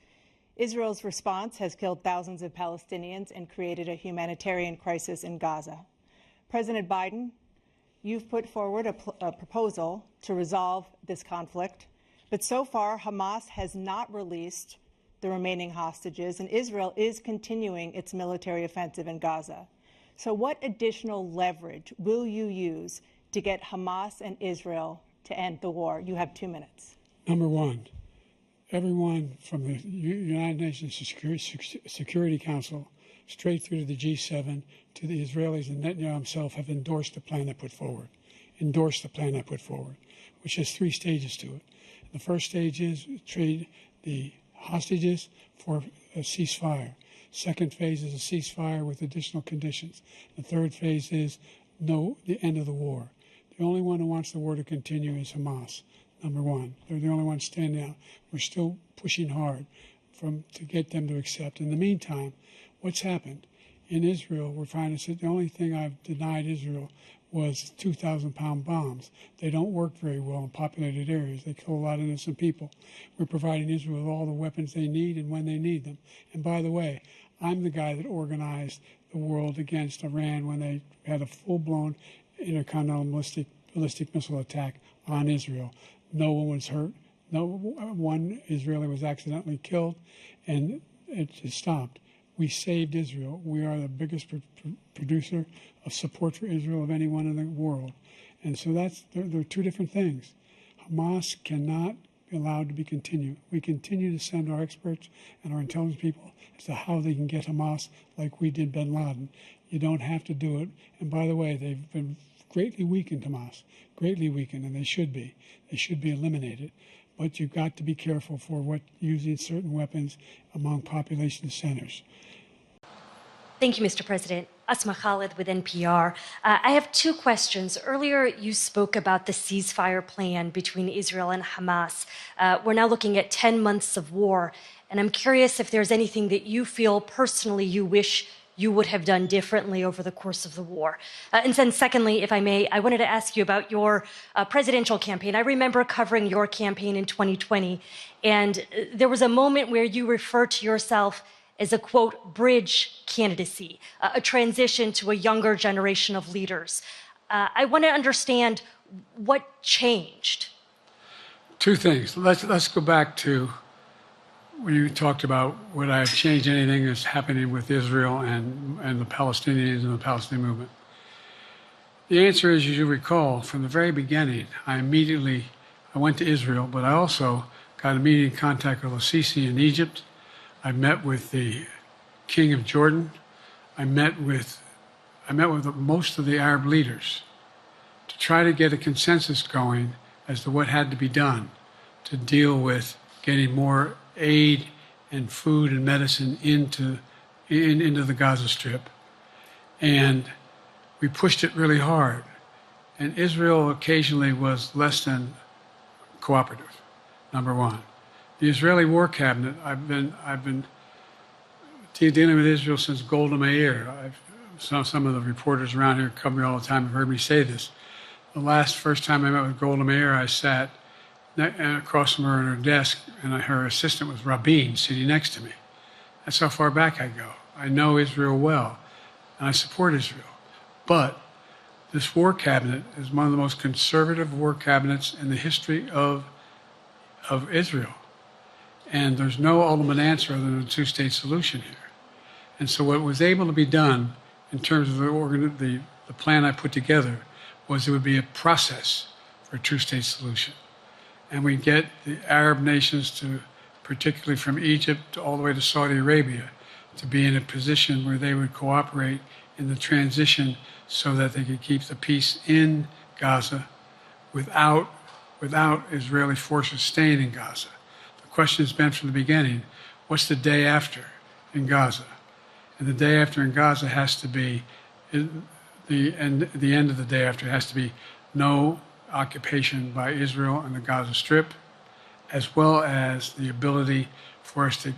Israel's response has killed thousands of Palestinians and created a humanitarian crisis in Gaza. President Biden, you've put forward a proposal to resolve this conflict, but so far Hamas has not released the remaining hostages, and Israel is continuing its military offensive in Gaza. So what additional leverage will you use to get Hamas and Israel to end the war? You have 2 minutes. Number one, everyone from the United Nations Security Council straight through to the G7 to the Israelis and Netanyahu himself have endorsed the plan I put forward, which has 3 stages to it. The first stage is trade the hostages for a ceasefire. Second phase is a ceasefire with additional conditions. The third phase is the end of the war. The only one who wants the war to continue is Hamas, number one. They're the only ones standing out. We're still pushing hard to get them to accept. In the meantime, what's happened? In Israel, we're finding that the only thing I've denied Israel was 2,000-pound bombs. They don't work very well in populated areas. They kill a lot of innocent people. We're providing Israel with all the weapons they need and when they need them. And by the way, I'm the guy that organized the world against Iran when they had a full-blown intercontinental ballistic missile attack on Israel. No one was hurt. No one Israeli was accidentally killed, and it just stopped. We saved Israel. We are the biggest producer of support for Israel of anyone in the world. And so there are 2 different things. Hamas cannot be allowed to be continued. We continue to send our experts and our intelligence people as to how they can get Hamas like we did bin Laden. You don't have to do it. And by the way, they've been greatly weakened, Hamas, greatly weakened, and they should be. They should be eliminated. But you've got to be careful for using certain weapons among population centers. Thank you, Mr. President. Asma Khalid with NPR. I have 2 questions. Earlier, you spoke about the ceasefire plan between Israel and Hamas. We're now looking at 10 months of war, and I'm curious if there's anything that you feel personally you wish you would have done differently over the course of the war? And then secondly, if I may, I wanted to ask you about your presidential campaign. I remember covering your campaign in 2020, and there was a moment where you referred to yourself as a, quote, bridge candidacy, a transition to a younger generation of leaders. I want to understand what changed. Two things. Let's go back to when you talked about would I have changed anything that's happening with Israel and the Palestinians and the Palestinian movement. The answer is, as you recall, from the very beginning, I went to Israel, but I also got immediate contact with Al-Sisi in Egypt. I met with the King of Jordan. I met with most of the Arab leaders to try to get a consensus going as to what had to be done to deal with getting more aid and food and medicine into the Gaza Strip. And we pushed it really hard. And Israel occasionally was less than cooperative, number one. The Israeli War Cabinet, I've been dealing with Israel since Golda Meir. Some of the reporters around here come me all the time have heard me say this. The first time I met with Golda Meir, I sat across from her at her desk, and her assistant was Rabin sitting next to me. That's how far back I go. I know Israel well, and I support Israel. But this war cabinet is one of the most conservative war cabinets in the history of Israel. And there's no ultimate answer other than a two-state solution here. And so what was able to be done in terms of the plan I put together was it would be a process for a two-state solution. And we get the Arab nations to, particularly from Egypt all the way to Saudi Arabia, to be in a position where they would cooperate in the transition so that they could keep the peace in Gaza without Israeli forces staying in Gaza. The question has been from the beginning, what's the day after in Gaza? And the day after in Gaza has to be, the end of the day after has to be no occupation by Israel in the Gaza Strip, as well as the ability for us to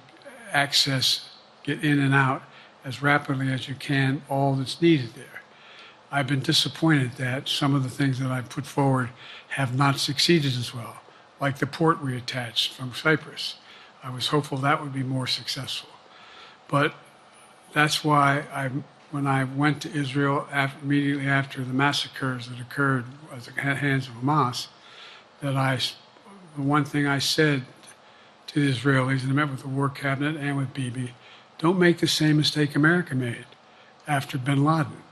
get in and out as rapidly as you can, all that's needed there. I've been disappointed that some of the things that I've put forward have not succeeded as well, like the port we attached from Cyprus. I was hopeful that would be more successful. But that's why when I went to Israel immediately after the massacres that occurred at the hands of Hamas, the one thing I said to the Israelis, and I met with the War Cabinet and with Bibi, don't make the same mistake America made after bin Laden.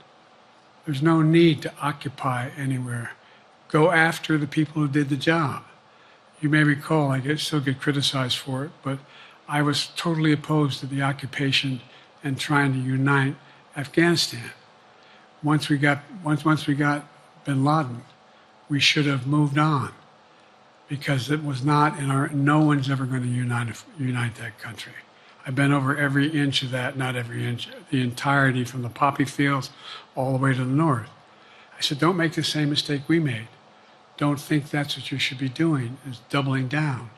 There's no need to occupy anywhere. Go after the people who did the job. You may recall, I still get criticized for it, but I was totally opposed to the occupation and trying to unite Afghanistan. Once we got bin Laden, we should have moved on, because it was not no one's ever going to unite that country. I've been over every inch of that, not every inch, the entirety from the poppy fields all the way to the north. I said, don't make the same mistake we made. Don't think that's what you should be doing, is doubling down.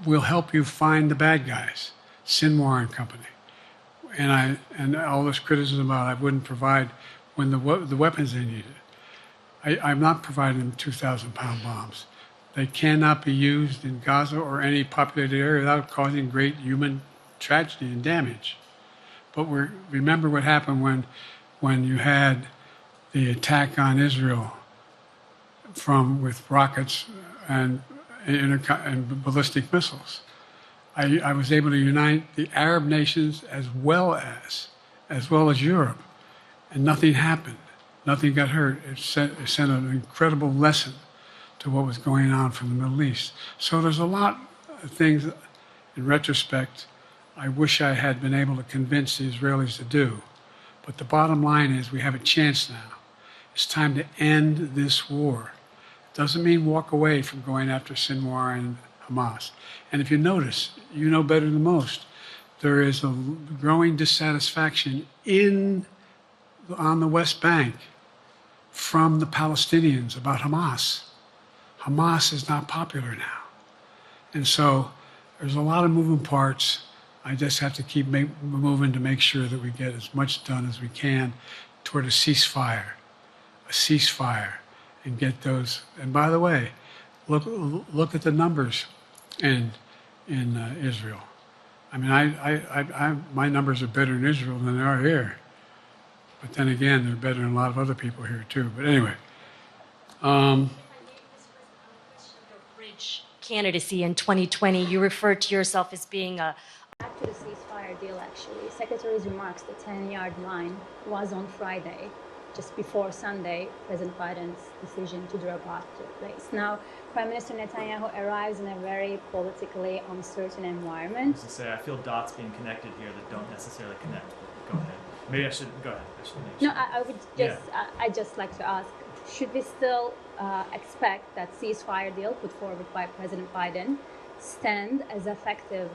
We'll help you find the bad guys, Sinwar and company. And all this criticism about I wouldn't provide when the weapons they needed. I'm not providing them 2,000-pound bombs. They cannot be used in Gaza or any populated area without causing great human tragedy and damage. But remember what happened when you had the attack on Israel with rockets and ballistic missiles. I was able to unite the Arab nations as well as Europe, and nothing happened. Nothing got hurt. It sent an incredible lesson to what was going on from the Middle East. So there's a lot of things, in retrospect, I wish I had been able to convince the Israelis to do. But the bottom line is we have a chance now. It's time to end this war. It doesn't mean walk away from going after Sinwar and Hamas. And if you notice, you know better than most, there is a growing dissatisfaction on the West Bank from the Palestinians about Hamas. Hamas is not popular now. And so there's a lot of moving parts. I just have to keep moving to make sure that we get as much done as we can toward a ceasefire, and get those. And by the way, look at the numbers in Israel. I mean, my numbers are better in Israel than they are here. But then again, they're better than a lot of other people here too. But anyway. Bridge candidacy in 2020, you referred to yourself as being a... Back to the ceasefire deal, actually. Secretary's remarks, the 10-yard line, was on Friday, just before Sunday, President Biden's decision to drop off took place. Now, Prime Minister Netanyahu arrives in a very politically uncertain environment. I was going to say, I feel dots being connected here that don't necessarily connect, but go ahead. Maybe I should, go ahead. I would just, I'd just like to ask, should we still expect that ceasefire deal put forward by President Biden stand as effective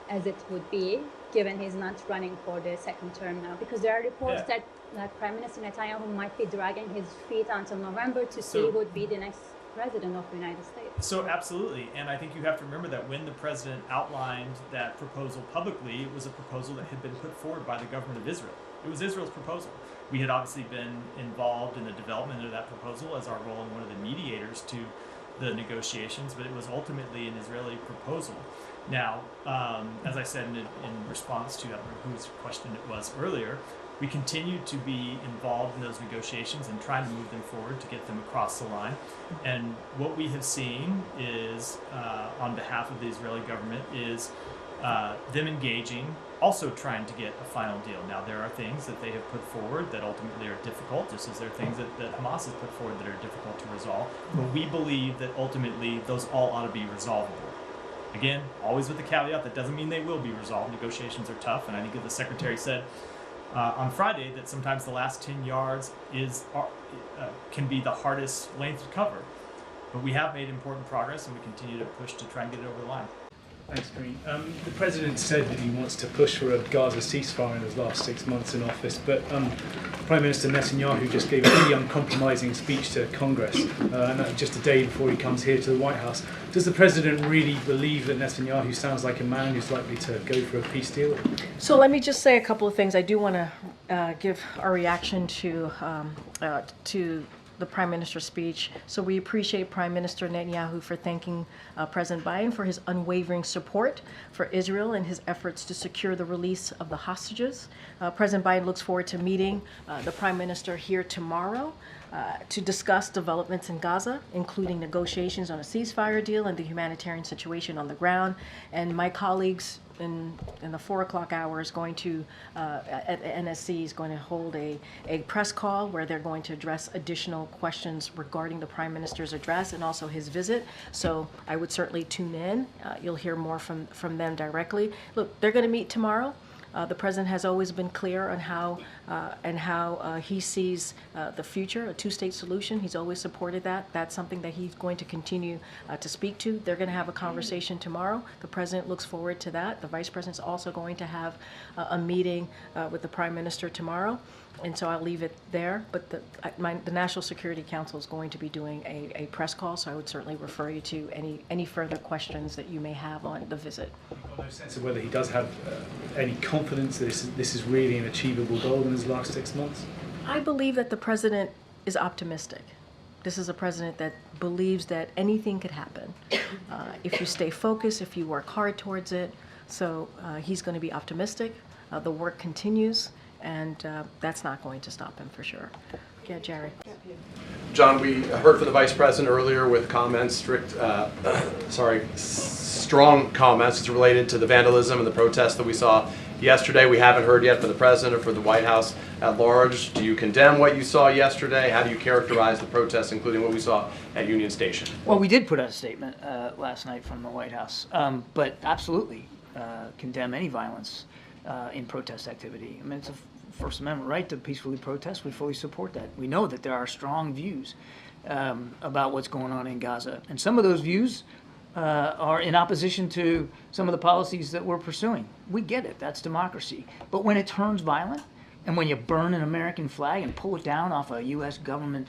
as it would be, given he's not running for the second term now? Because there are reports that Prime Minister Netanyahu might be dragging his feet until November to see who would be the next president of the United States. So absolutely, and I think you have to remember that when the president outlined that proposal publicly, it was a proposal that had been put forward by the government of Israel. It was Israel's proposal. We had obviously been involved in the development of that proposal as our role in one of the mediators to the negotiations, but it was ultimately an Israeli proposal. Now, as I said in response to, I don't know whose question it was earlier, we continue to be involved in those negotiations and trying to move them forward to get them across the line. And what we have seen is, on behalf of the Israeli government, is them engaging, also trying to get a final deal. Now, there are things that they have put forward that ultimately are difficult, just as there are things that Hamas has put forward that are difficult to resolve. But we believe that ultimately those all ought to be resolvable. Again, always with the caveat, that doesn't mean they will be resolved. Negotiations are tough, and I think as the Secretary said on Friday, that sometimes the last 10 yards can be the hardest length to cover. But we have made important progress, and we continue to push to try and get it over the line. Thanks, Green. The President said that he wants to push for a Gaza ceasefire in his last 6 months in office, but Prime Minister Netanyahu just gave a pretty uncompromising speech to Congress, and that just a day before he comes here to the White House. Does the President really believe that Netanyahu sounds like a man who's likely to go for a peace deal? So let me just say a couple of things. I do want to give our reaction to the Prime Minister's speech. So we appreciate Prime Minister Netanyahu for thanking President Biden for his unwavering support for Israel and his efforts to secure the release of the hostages. President Biden looks forward to meeting the Prime Minister here tomorrow to discuss developments in Gaza, including negotiations on a ceasefire deal and the humanitarian situation on the ground. And my colleagues in the 4 o'clock hour is going to, at NSC, is going to hold a press call where they're going to address additional questions regarding the Prime Minister's address and also his visit. So I would certainly tune in. You'll hear more from them directly. Look, they're going to meet tomorrow. The president has always been clear on how he sees the future, a two-state solution. He's always supported that. That's something that he's going to continue to speak to. They're going to have a conversation tomorrow. The president looks forward to that. The vice president's also going to have a meeting with the prime minister tomorrow. And so I'll leave it there. But the National Security Council is going to be doing a press call, so I would certainly refer you to any further questions that you may have on the visit. I've got no sense of whether he does have any confidence that this is really an achievable goal in his last 6 months. I believe that the president is optimistic. This is a president that believes that anything could happen if you stay focused, if you work hard towards it. So he's going to be optimistic. The work continues. And that's not going to stop him for sure. Yeah, Jerry. John, we heard from the Vice President earlier with comments, strong comments related to the vandalism and the protests that we saw yesterday. We haven't heard yet from the President or from the White House at large. Do you condemn what you saw yesterday? How do you characterize the protests, including what we saw at Union Station? Well, we did put out a statement last night from the White House, but absolutely condemn any violence in protest activity. I mean, it's a First Amendment right to peacefully protest. We fully support that. We know that there are strong views about what's going on in Gaza, and some of those views are in opposition to some of the policies that we're pursuing. We get it. That's democracy. But when it turns violent, and when you burn an American flag and pull it down off a U.S. government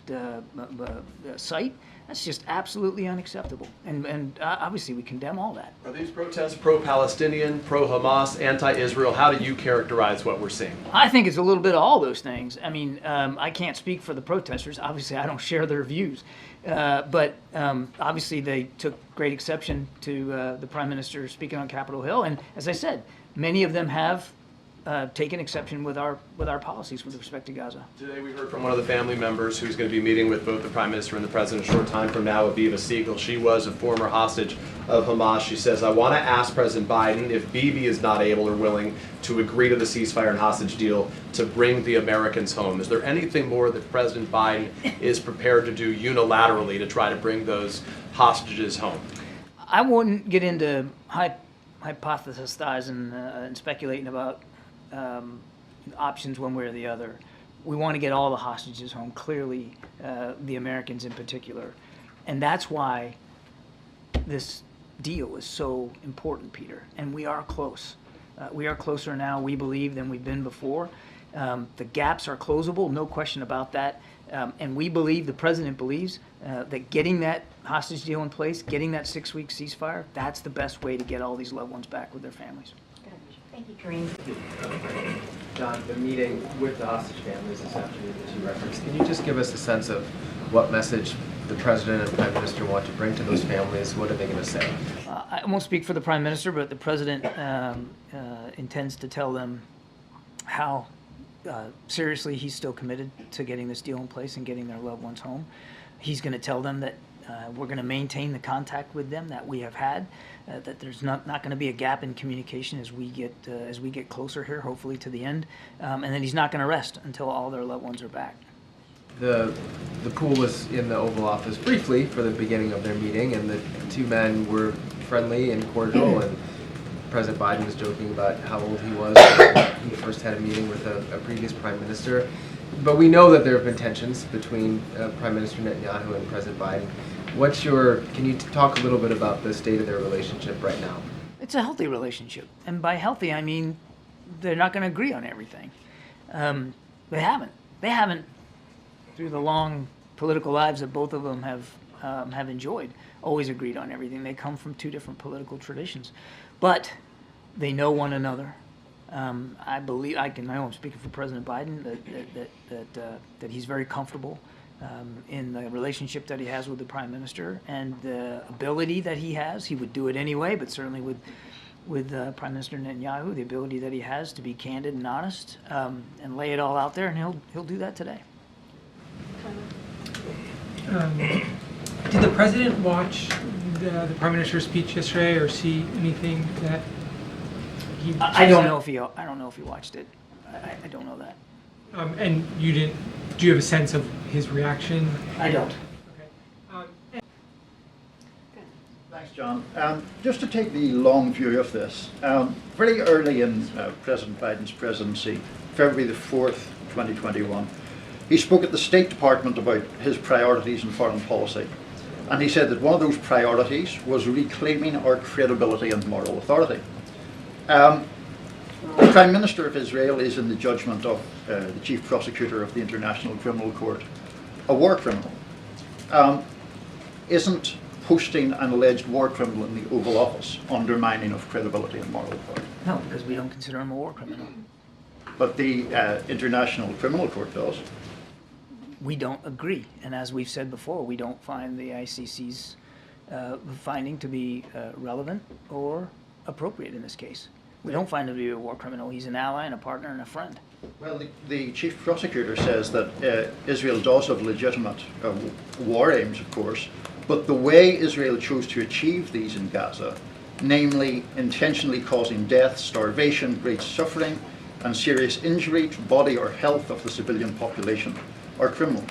site, That's just absolutely unacceptable. And obviously we condemn all that. Are these protests pro-Palestinian, pro-Hamas, anti-Israel? How do you characterize what we're seeing? I think it's a little bit of all those things. I mean, I can't speak for the protesters. Obviously, I don't share their views. But obviously they took great exception to the Prime Minister speaking on Capitol Hill. And as I said, many of them have taken exception with our policies with respect to Gaza. Today we heard from one of the family members who's going to be meeting with both the Prime Minister and the President a short time from now, Aviva Siegel. She was a former hostage of Hamas. She says, I want to ask President Biden if Bibi is not able or willing to agree to the ceasefire and hostage deal to bring the Americans home. Is there anything more that President Biden is prepared to do unilaterally to try to bring those hostages home? I wouldn't get into hypothesizing and speculating about options one way or the other. We want to get all the hostages home, clearly the Americans in particular. And that's why this deal is so important, Peter. And we are close. We are closer now, we believe, than we've been before. The gaps are closable, no question about that. And we believe, the President believes, that getting that hostage deal in place, getting that 6-week ceasefire, that's the best way to get all these loved ones back with their families. Thank you, Kareem. John, the meeting with the hostage families this afternoon that you referenced, can you just give us a sense of what message the President and Prime Minister want to bring to those families? What are they going to say? I won't speak for the Prime Minister, but the President intends to tell them how seriously he's still committed to getting this deal in place and getting their loved ones home. He's going to tell them that we're going to maintain the contact with them that we have had, that there's not going to be a gap in communication as we get closer here, hopefully to the end, and then he's not going to rest until all their loved ones are back. The pool was in the Oval Office briefly for the beginning of their meeting, and the two men were friendly and cordial, and President Biden was joking about how old he was when he first had a meeting with a previous Prime Minister. But we know that there have been tensions between Prime Minister Netanyahu and President Biden. Can you talk a little bit about the state of their relationship right now? It's a healthy relationship. And by healthy, I mean they're not going to agree on everything. They haven't, through the long political lives that both of them have enjoyed, always agreed on everything. They come from two different political traditions. But they know one another. I believe, I know I'm speaking for President Biden, that he's very comfortable in the relationship that he has with the Prime Minister and the ability that he has. He would do it anyway, but certainly with Prime Minister Netanyahu, the ability that he has to be candid and honest and lay it all out there, and he'll do that today. Did the President watch the Prime Minister's speech yesterday, or see anything that he? I don't know if he watched it. I don't know that. And you didn't? Do you have a sense of his reaction? I don't. Thanks, John. Just to take the long view of this, very early in President Biden's presidency, February the 4th, 2021, he spoke at the State Department about his priorities in foreign policy. And he said that one of those priorities was reclaiming our credibility and moral authority. The Prime Minister of Israel is, in the judgment of the Chief Prosecutor of the International Criminal Court, a war criminal. Isn't posting an alleged war criminal in the Oval Office undermining of credibility and moral authority? No, because we don't consider him a war criminal. But the International Criminal Court does. We don't agree, and as we've said before, we don't find the ICC's finding to be relevant or appropriate in this case. We don't find him to be a war criminal. He's an ally and a partner and a friend. Well, the Chief Prosecutor says that Israel does have legitimate war aims, of course, but the way Israel chose to achieve these in Gaza, namely intentionally causing death, starvation, great suffering, and serious injury to body or health of the civilian population, are criminal.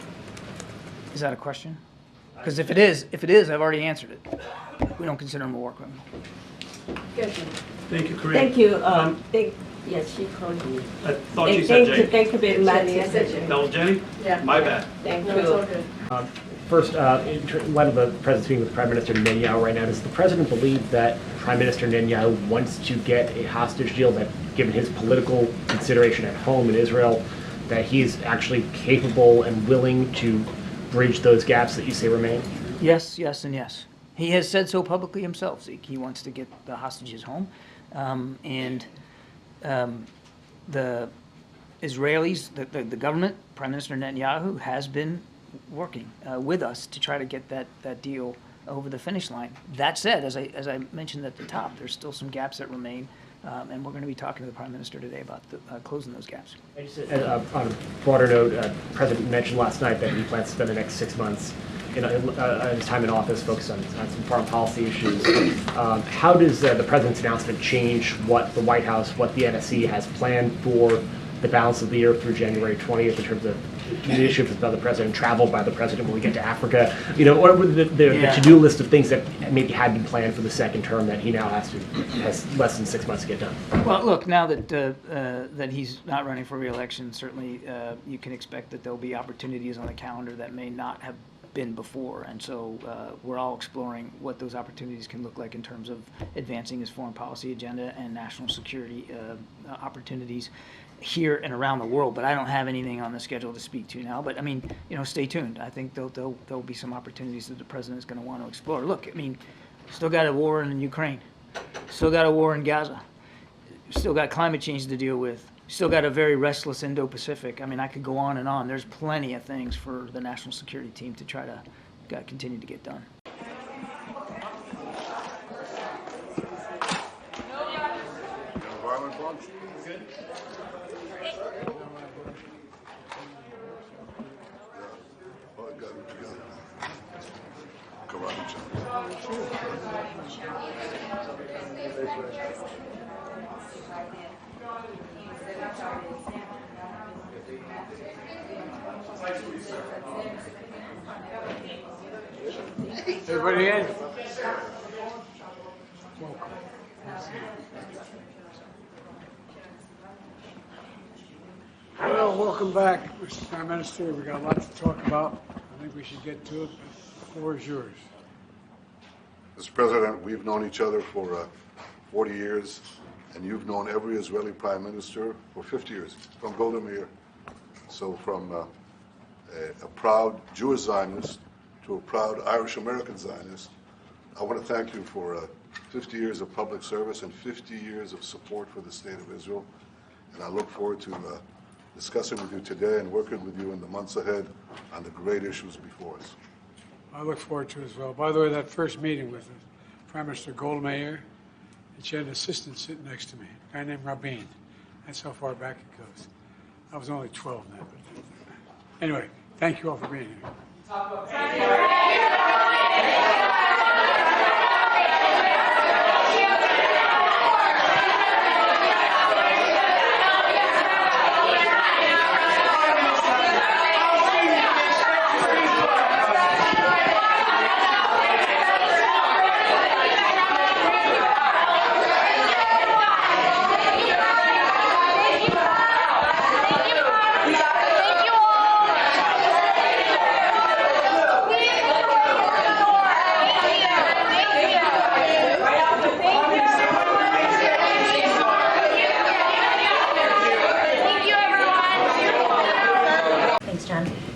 Is that a question? Because if it is, I've already answered it. We don't consider him a war criminal. Good. Thank you, Kareem. Thank you. Yes, she called me. I thought you said Jenny. Thank you very much. That was Jenny? Yeah. My bad. Thank you. It's all good. First, in light of the President speaking with Prime Minister Netanyahu right now, does the President believe that Prime Minister Netanyahu wants to get a hostage deal, that given his political consideration at home in Israel, that he's actually capable and willing to bridge those gaps that you say remain? Yes, yes, and yes. He has said so publicly himself, Zeke. He wants to get the hostages home. The Israelis, the government, Prime Minister Netanyahu, has been working with us to try to get that deal over the finish line. That said, as I mentioned at the top, there's still some gaps that remain, and we're going to be talking to the Prime Minister today about closing those gaps. On a broader note, the President mentioned last night that he plans to spend the next 6 months in his time in office focused on some foreign policy issues. How does the President's announcement change what the White House, what the NSC has planned for the balance of the year through January 20th in terms of initiatives by the President, travel by the President when we get to Africa? What were the to-do list of things that maybe had been planned for the second term that he now has less than 6 months to get done? Well, look, now that he's not running for re-election, certainly you can expect that there'll be opportunities on the calendar that may not have been before, and so we're all exploring what those opportunities can look like in terms of advancing his foreign policy agenda and national security opportunities here and around the world. But I don't have anything on the schedule to speak to now. But I mean, stay tuned. I think there'll be some opportunities that the president is going to want to explore. Look, I mean, still got a war in Ukraine, still got a war in Gaza, still got climate change to deal with. Still got a very restless Indo-Pacific. I mean, I could go on and on. There's plenty of things for the national security team to try to continue to get done. Everybody in? Well, welcome back, Mr. Prime Minister. We've got a lot to talk about. I think we should get to it. The floor is yours. Mr. President, we've known each other for 40 years, and you've known every Israeli Prime Minister for 50 years, from Golda Meir. So from a proud Jewish Zionist to a proud Irish-American Zionist, I want to thank you for 50 years of public service and 50 years of support for the State of Israel. And I look forward to discussing with you today and working with you in the months ahead on the great issues before us. I look forward to it as well. By the way, that first meeting with Prime Minister Golda Meir, and she had an assistant sitting next to me, a guy named Rabin. That's how far back it goes. I was only 12 then. But anyway, thank you all for being here.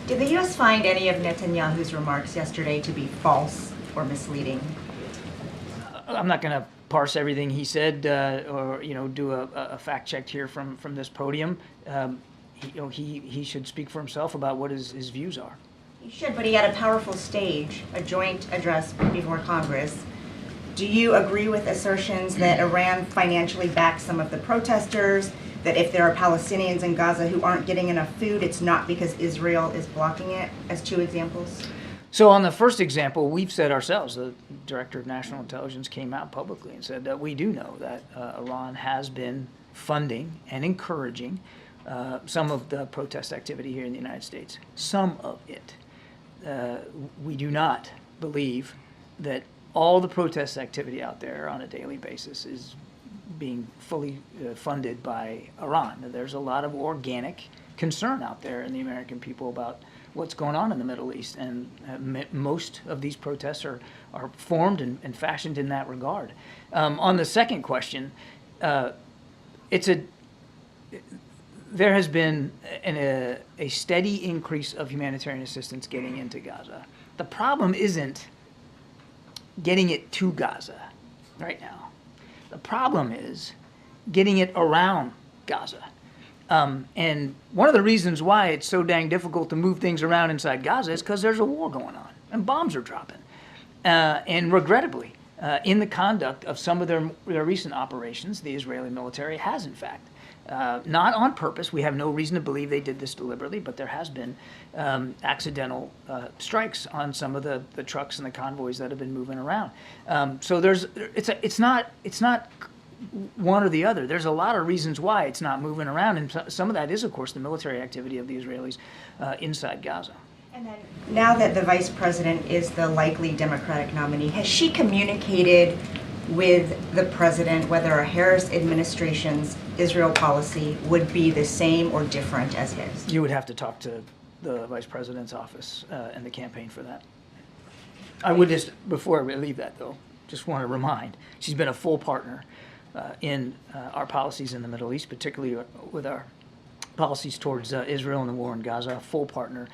Did the U.S. find any of Netanyahu's remarks yesterday to be false or misleading? I'm not going to parse everything he said or do a fact check here from this podium. He should speak for himself about what his views are. He should, but he had a powerful stage, a joint address before Congress. Do you agree with assertions that Iran financially backs some of the protesters, that if there are Palestinians in Gaza who aren't getting enough food, it's not because Israel is blocking it, as two examples? So on the first example, we've said ourselves, the Director of National Intelligence came out publicly and said that we do know that Iran has been funding and encouraging some of the protest activity here in the United States. Some of it. We do not believe that all the protest activity out there on a daily basis is being fully funded by Iran. There's a lot of organic concern out there in the American people about what's going on in the Middle East, and most of these protests are formed and fashioned in that regard. On the second question, there has been a steady increase of humanitarian assistance getting into Gaza. The problem isn't getting it to Gaza right now. The problem is getting it around Gaza. And one of the reasons why it's so dang difficult to move things around inside Gaza is because there's a war going on and bombs are dropping. And regrettably, in the conduct of some of their recent operations, the Israeli military has, in fact, not on purpose, we have no reason to believe they did this deliberately, but there has been accidental strikes on some of the trucks and the convoys that have been moving around. So it's not one or the other. There's a lot of reasons why it's not moving around, and some of that is, of course, the military activity of the Israelis inside Gaza. And then, now that the vice president is the likely Democratic nominee, has she communicated with the president whether a Harris administration's Israel policy would be the same or different as his? You would have to talk to the vice president's office and the campaign for that. I would just, before I leave that though, just want to remind, she's been a full partner in our policies in the Middle East, particularly with our policies towards Israel and the war in Gaza, a full partner,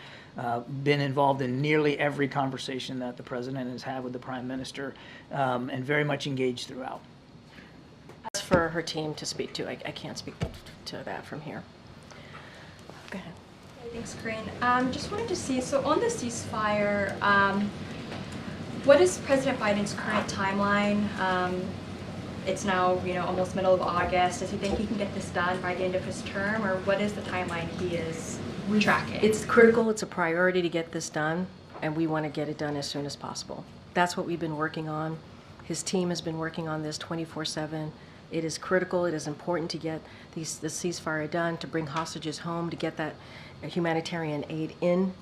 been involved in nearly every conversation that the president has had with the prime minister, and very much engaged throughout. That's for her team to speak to. I can't speak to that from here. Go ahead. Thanks, Corinne. Just wanted to see, so on the ceasefire, what is President Biden's current timeline? It's now, almost middle of August. Does he think he can get this done by the end of his term, or what is the timeline he is tracking? It's critical. It's a priority to get this done, and we want to get it done as soon as possible. That's what we've been working on. His team has been working on this 24/7. It is critical. It is important to get the ceasefire done, to bring hostages home, to get that humanitarian aid in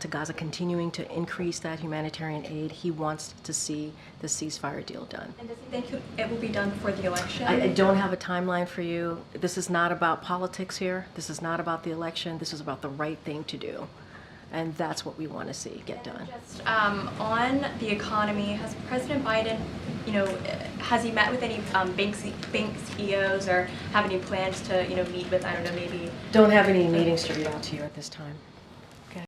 to Gaza, continuing to increase that humanitarian aid. He wants to see the ceasefire deal done. And does he think it will be done before the election? I don't have a timeline for you. This is not about politics here. This is not about the election. This is about the right thing to do. And that's what we want to see get done. Just on the economy, has President Biden, has he met with any bank CEOs or have any plans to, meet with, I don't know, maybe? Don't have any meetings to read out to you at this time. Okay.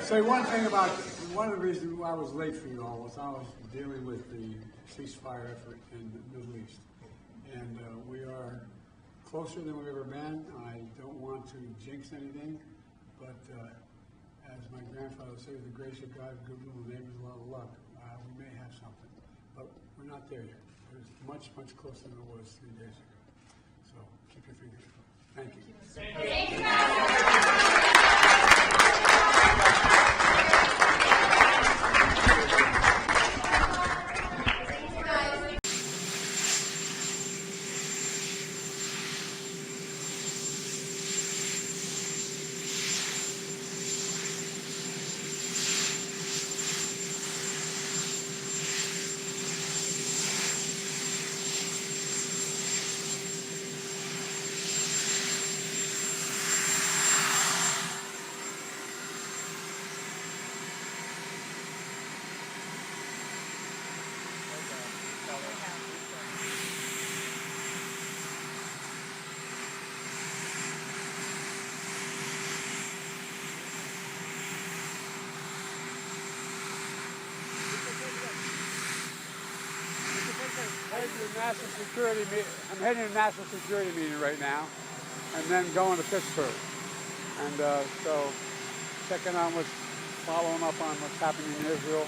Say one thing about one of the reasons I was late for you all was I was dealing with the ceasefire effort in the Middle East, and we are closer than we've ever been. I don't want to jinx anything, but as my grandfather would say, with the grace of God, good little neighbors, a lot of luck. We may have something, but we're not there yet. It's much, much closer than it was 3 days ago. So keep your fingers crossed. Thank you. Thank you. I'm heading to a national security meeting right now, and then going to Pittsburgh. And so checking on following up on what's happening in Israel,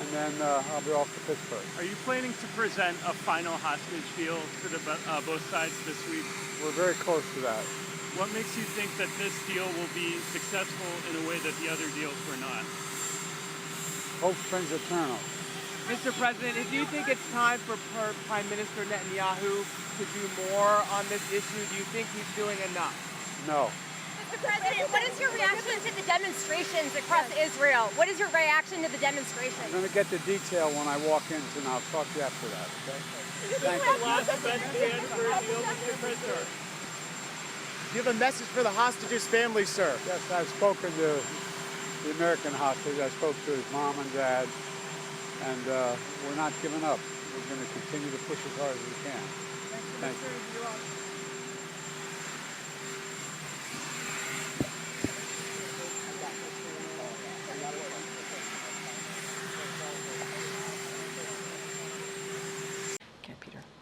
and then I'll be off to Pittsburgh. Are you planning to present a final hostage deal for both sides this week? We're very close to that. What makes you think that this deal will be successful in a way that the other deals were not? Hope springs eternal. Mr. President, do you think it's time for Prime Minister Netanyahu to do more on this issue? Do you think he's doing enough? No. Mr. President, what is your reaction to the demonstrations across Israel? What is your reaction to the demonstrations? I'm going to get the detail when I walk in, and I'll talk to you after that, okay? Thank you. Do you have a message for the hostages' families, sir? Yes, I've spoken to the American hostage. I spoke to his mom and dad, and we're not giving up. We're going to continue to push as hard as we can. Thank you.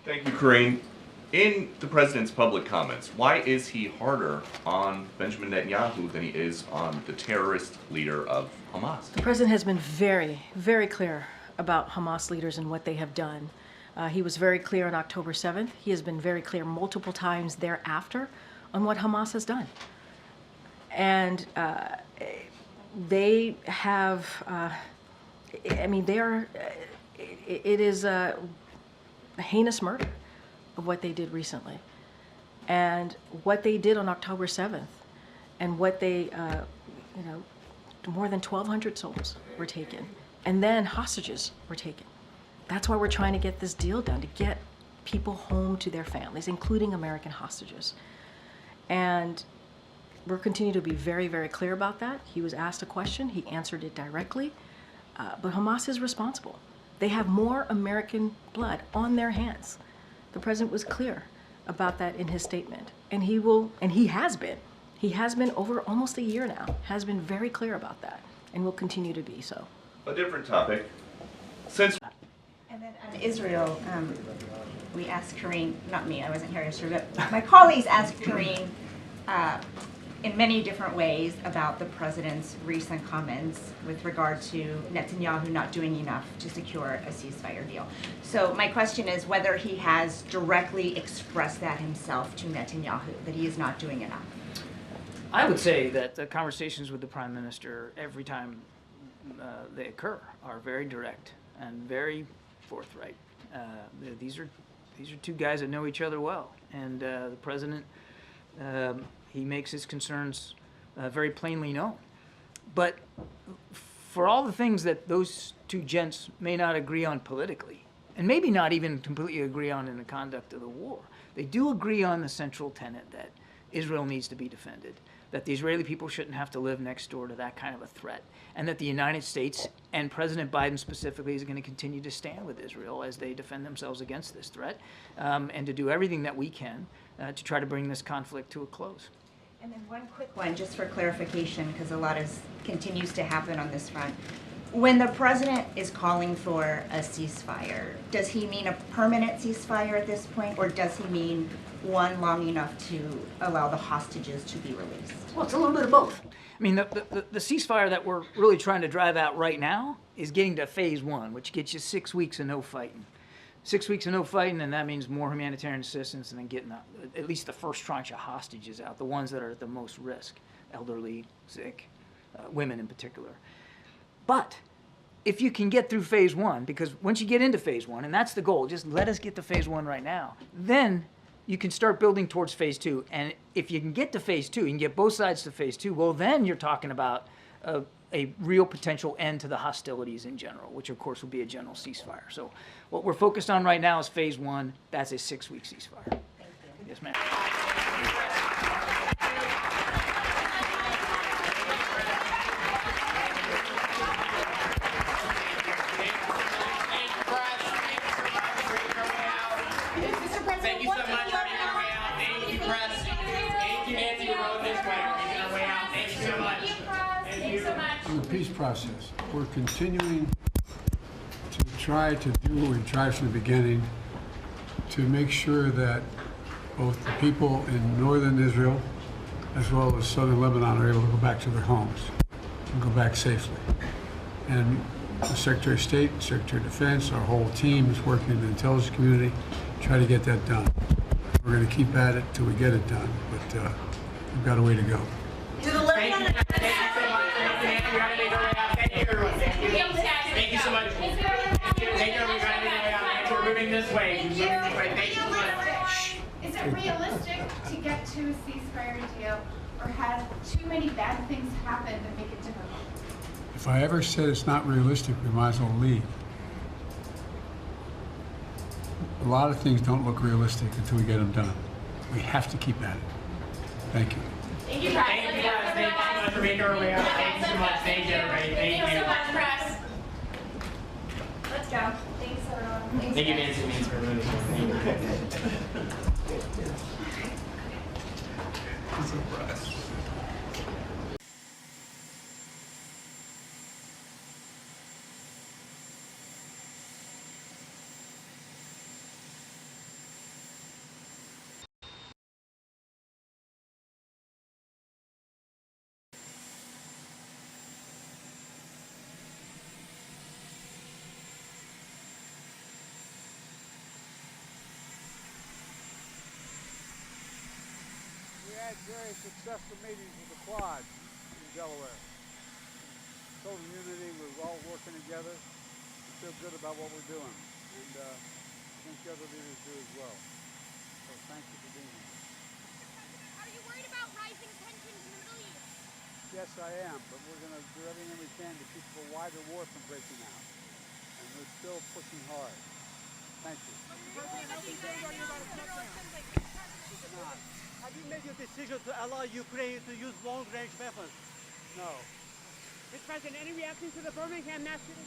Thank you, Karine. In the president's public comments, why is he harder on Benjamin Netanyahu than he is on the terrorist leader of Hamas? The president has been very, very clear about Hamas leaders and what they have done. He was very clear on October 7th. He has been very clear multiple times thereafter on what Hamas has done. And they have, it is a heinous murder of what they did recently. And what they did on October 7th, and what they, more than 1,200 souls were taken. And then hostages were taken. That's why we're trying to get this deal done, to get people home to their families, including American hostages. And we'll continue to be very, very clear about that. He was asked a question, he answered it directly, but Hamas is responsible. They have more American blood on their hands. The president was clear about that in his statement, and he has been over almost a year now, has been very clear about that, and will continue to be so. A different topic. And then on Israel, we asked Karine, not me, I wasn't here yesterday, but my colleagues asked Karine in many different ways about the president's recent comments with regard to Netanyahu not doing enough to secure a ceasefire deal. So my question is whether he has directly expressed that himself to Netanyahu, that he is not doing enough. I would say that the conversations with the Prime Minister every time they occur are very direct and very forthright. These are two guys that know each other well, and the President, he makes his concerns very plainly known. But for all the things that those two gents may not agree on politically, and maybe not even completely agree on in the conduct of the war, they do agree on the central tenet that Israel needs to be defended, that the Israeli people shouldn't have to live next door to that kind of a threat, and that the United States, and President Biden specifically, is going to continue to stand with Israel as they defend themselves against this threat, and to do everything that we can to try to bring this conflict to a close. And then one quick one, just for clarification, because a lot continues to happen on this front. When the president is calling for a ceasefire, does he mean a permanent ceasefire at this point, or does he mean one long enough to allow the hostages to be released? Well, it's a little bit of both. I mean, the ceasefire that we're really trying to drive out right now is getting to phase one, which gets you 6 weeks of no fighting. 6 weeks of no fighting, and that means more humanitarian assistance, and then getting at least the first tranche of hostages out, the ones that are at the most risk, elderly, sick, women in particular. But if you can get through phase one, because once you get into phase one, and that's the goal, just let us get to phase one right now, then you can start building towards phase two. And if you can get to phase two, you can get both sides to phase two, well, then you're talking about a real potential end to the hostilities in general, which of course will be a general ceasefire. So what we're focused on right now is phase one. That's a 6-week ceasefire. Thank you. Yes, ma'am. Thank you so much for making our way out. Thank you, press. Thank you, Nancy, for going this way. For making our way out. Thank you so much. Thank you so much. In the peace process, we're continuing to try to do what we tried from the beginning to make sure that both the people in northern Israel as well as southern Lebanon are able to go back to their homes and go back safely. And the Secretary of State, Secretary of Defense, our whole team is working in the intelligence community to try to get that done. We're going to keep at it till we get it done, but we've got a way to go. To the Lebanon. Thank you so much. Thank you, everyone. Thank you so much. Thank you, everybody. We're moving this way. Thank you so much. Is it realistic to get to a ceasefire deal, or has too many bad things happen that make it difficult? If I ever said it's not realistic, we might as well leave. A lot of things don't look realistic until we get them done. We have to keep at it. Thank you. Thank you, guys. Thank you guys. Thank you so much for making our way out. Thank you so much. Thank you, everybody. Thank you. Thank you so much, press. Let's go. Thanks, everyone. Thank you, Nancy. Thanks for moving. We had very successful meetings with the Quad in Delaware. Total unity, we're all working together. We feel good about what we're doing. And I think the other leaders do as well. So thank you for being here. Are you worried about rising tensions in the Middle East? Yes, I am, but we're going to do everything we can to keep a wider war from breaking out. And we're still pushing hard. Thank you. Have you made your decision to allow Ukraine to use long-range weapons? No. Mr. President, any reaction to the Birmingham mass shooting?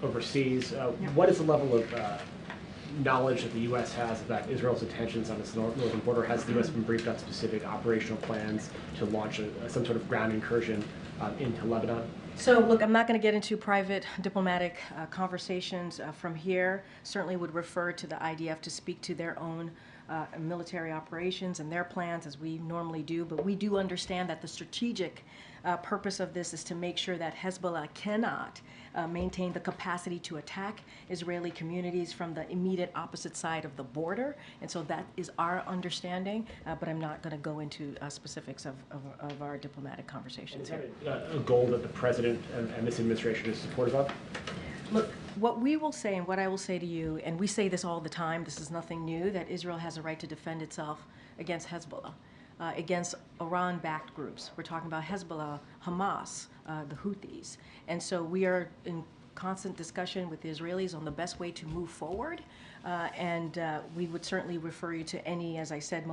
Overseas, what is the level of knowledge that the U.S. has about Israel's intentions on its northern border? Has the U.S. been briefed on specific operational plans to launch some sort of ground incursion into Lebanon? So look, I'm not going to get into private diplomatic conversations from here. Certainly would refer to the IDF to speak to their own military operations and their plans, as we normally do. But we do understand that the strategic purpose of this is to make sure that Hezbollah cannot maintain the capacity to attack Israeli communities from the immediate opposite side of the border. And so that is our understanding, but I'm not going to go into specifics of our diplomatic conversations here. A goal that the president and this administration is supportive of? Look, what we will say and what I will say to you, and we say this all the time, this is nothing new, that Israel has a right to defend itself against Hezbollah, against Iran-backed groups. We're talking about Hezbollah, Hamas, the Houthis. And so we are in constant discussion with the Israelis on the best way to move forward. And we would certainly refer you to any, as I said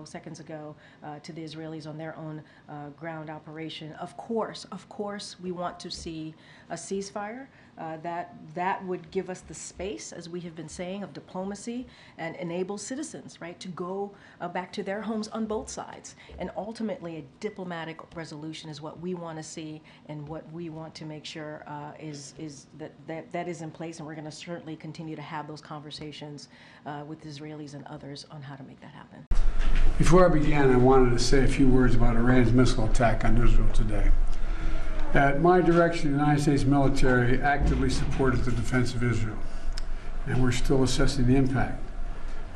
seconds ago, to the Israelis on their own ground operation. Of course, we want to see a ceasefire. That would give us the space, as we have been saying, of diplomacy and enable citizens, right, to go back to their homes on both sides. And ultimately, a diplomatic resolution is what we want to see, and what we want to make sure is that is in place. And we're going to certainly continue to have those conversations with Israelis and others on how to make that happen. Before I began, I wanted to say a few words about Iran's missile attack on Israel today. At my direction, the United States military actively supported the defense of Israel, and we're still assessing the impact.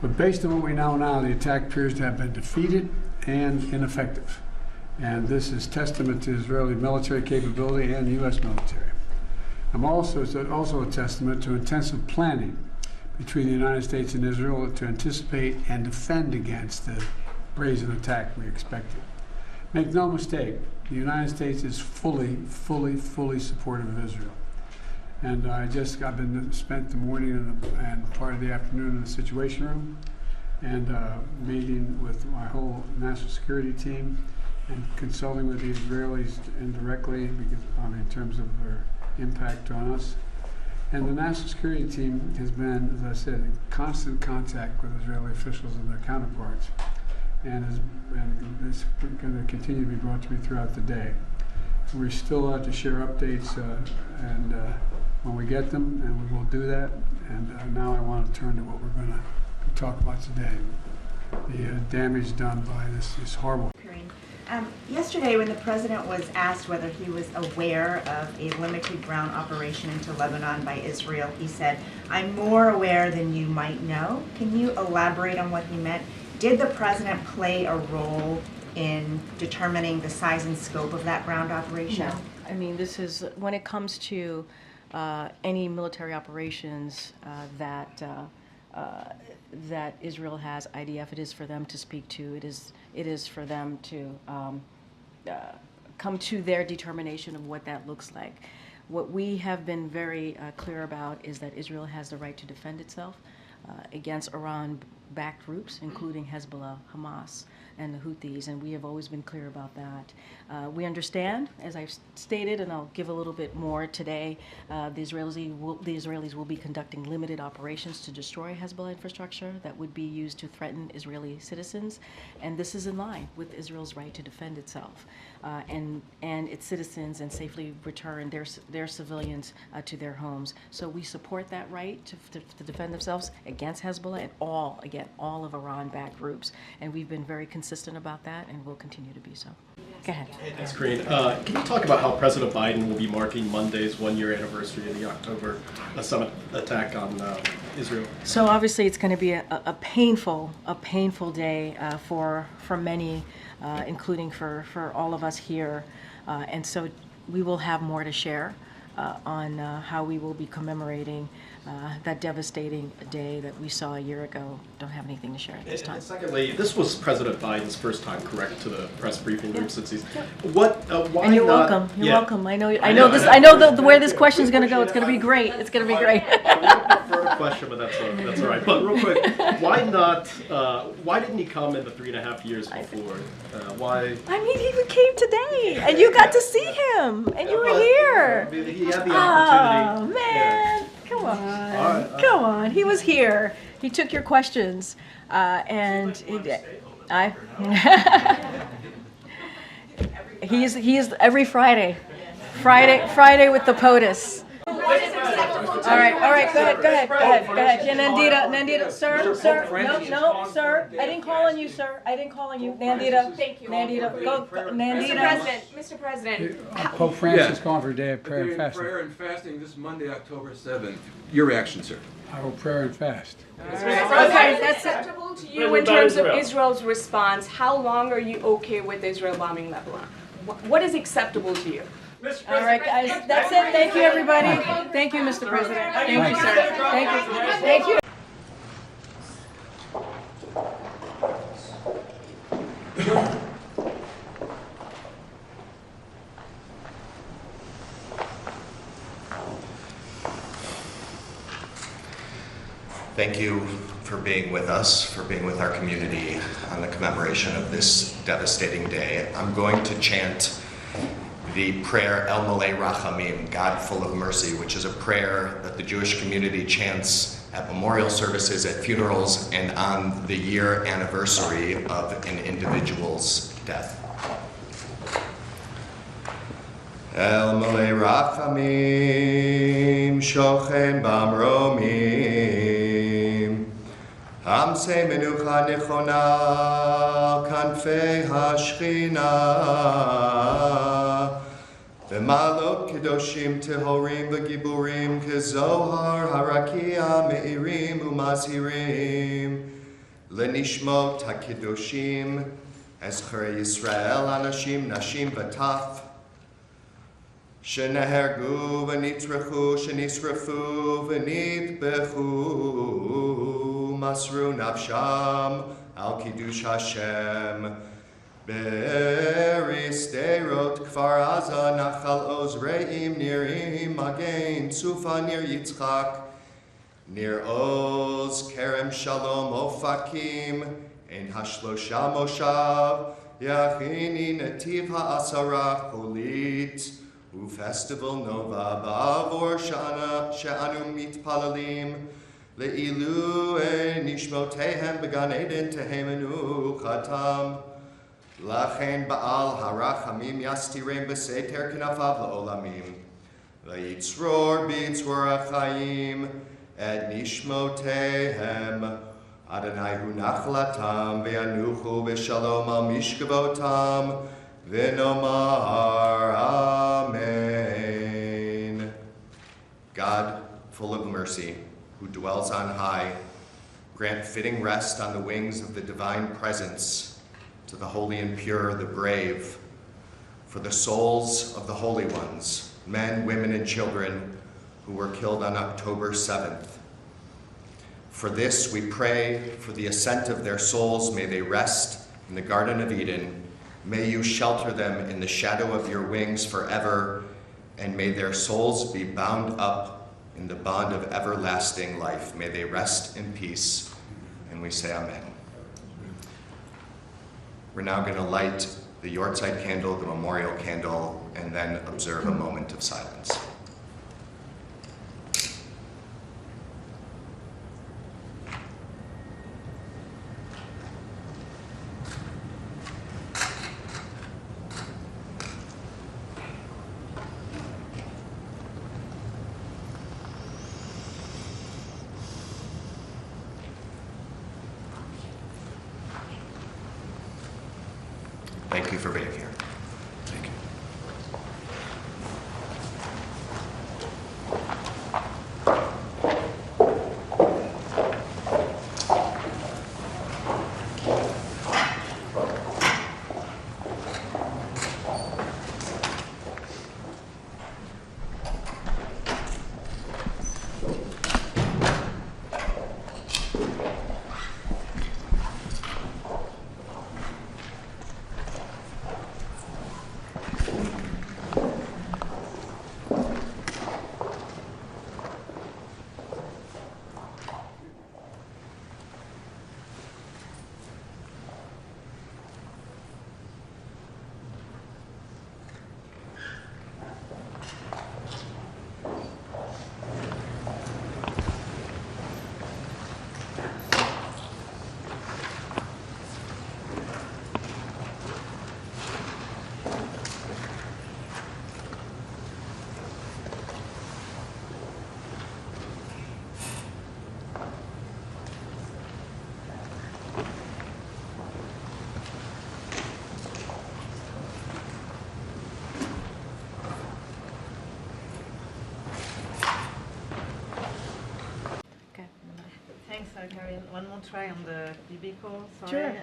But based on what we know now, the attack appears to have been defeated and ineffective. And this is testament to Israeli military capability and the U.S. military. It's also a testament to intensive planning between the United States and Israel to anticipate and defend against the brazen attack we expected. Make no mistake, the United States is fully supportive of Israel. And I've been spent the morning and part of the afternoon in the Situation Room, and meeting with my whole national security team and consulting with the Israelis indirectly because, in terms of their impact on us. And the national security team has been, as I said, in constant contact with Israeli officials and their counterparts. And it's going to continue to be brought to me throughout the day. We're still out to share updates when we get them, and we will do that. And now I want to turn to what we're going to talk about today, the damage done by this horrible. Yesterday, when the president was asked whether he was aware of a limited ground operation into Lebanon by Israel, he said, "I'm more aware than you might know." Can you elaborate on what he meant? Did the president play a role in determining the size and scope of that ground operation? No. I mean, this is, when it comes to any military operations that Israel has, IDF, it is for them to speak to. It is for them to come to their determination of what that looks like. What we have been very clear about is that Israel has the right to defend itself against Iran-backed groups, including Hezbollah, Hamas, and the Houthis, and we have always been clear about that. We understand, as I've stated, and I'll give a little bit more today, the Israelis will be conducting limited operations to destroy Hezbollah infrastructure that would be used to threaten Israeli citizens, and this is in line with Israel's right to defend itself and its citizens and safely return their civilians to their homes. So we support that right to defend themselves against Hezbollah and all of Iran-backed groups, and we've been very consistent about that and will continue to be so. Go ahead. Thanks, Corinne. Can you talk about how President Biden will be marking Monday's one-year anniversary of the October summit attack on Israel? So obviously it's going to be a painful day for many, including for all of us here. And so we will have more to share on how we will be commemorating that devastating day that we saw a year ago. Don't have anything to share at this time. And secondly, this was President Biden's first time, correct, to the press briefing room since he's. Why and you're not, welcome. You're welcome. I know where this question is going to go. It's going to be great. It's going to be great. I would prefer a question, but that's all right. But real quick, why not? Why didn't he come in the 3.5 years before? Why? I mean, he came today, and you got to see him, and you were here. He had the opportunity. Oh man. Come on, come on. He was here. He took your questions, and he is every Friday with the POTUS. All right. Go ahead. Yeah, Nandita, sir. No, sir. I didn't call on you, sir. Nandita. Thank you. Nandita, go. Nandita. Mr. President. Pope Francis calling for a day of prayer and fasting. Prayer and fasting this Monday, October 7th. Your reaction, sir? I will prayer and fast. Okay, that's acceptable to you in terms of Israel's response. How long are you okay with Israel bombing Lebanon? What is acceptable to you? All right, guys, that's it. Thank you, everybody. Thank you, Mr. President. Thank you, sir. Thank you. Thank you for being with us, for being with our community on the commemoration of this devastating day. I'm going to chant the prayer El Malei Rachamim, God full of mercy, which is a prayer that the Jewish community chants at memorial services, at funerals, and on the year anniversary of an individual's death. El Malei Rachamim, Shochen Bamromim, Amsei Menucha Nechona, Kanfei HaShchina, V'malot Kedoshim Tehorim V'Giburim, Kezohar Harakia Me'irim Umazhirim, Lenishmot HaKedoshim, Ezchere Yisrael, Anashim, Nashim V'Taf, Shenehergu V'Nitzrechu, Shenisrefu V'Nitbechu, Masru Nafsham, Al Kiddush Hashem, Be'eris Derot Kfar Aza, Nachal Oz Re'im, Nirim Magen, Tzufa Nir Yitzchak, Nir Oz, Kerem Shalom Ofakim, Ein Hashlosha Moshav, Yachini Netiv HaAsara Cholit, U Festival Nova Ba'avor She'anu Mitpalalim, Le'ilu Nishmotehem Began Eden Tehemenu Chatam, Lachen Baal Harachamim Yastirem Beseter Kinafav La'olamim, Le'itzror B'itzror Achayim, Et Nishmotehem, Adonai Hu Nachlatam, Ve'anuchu V'shalom Al Mishkavotam, V'nomar Amen. God, full of mercy, who dwells on high, Grant fitting rest on the wings of the divine presence to the holy and pure, the brave, for the souls of the holy ones, men, women, and children who were killed on October 7th. For this we pray, for the ascent of their souls, may they rest in the Garden of Eden. May you shelter them in the shadow of your wings forever, and may their souls be bound up in the bond of everlasting life. May they rest in peace, and we say amen. We're now going to light the Yortzeit candle, the memorial candle, and then observe a moment of silence. Thank you for being here. Thank you. Thanks, Karin. One more try on the biblical. Sorry.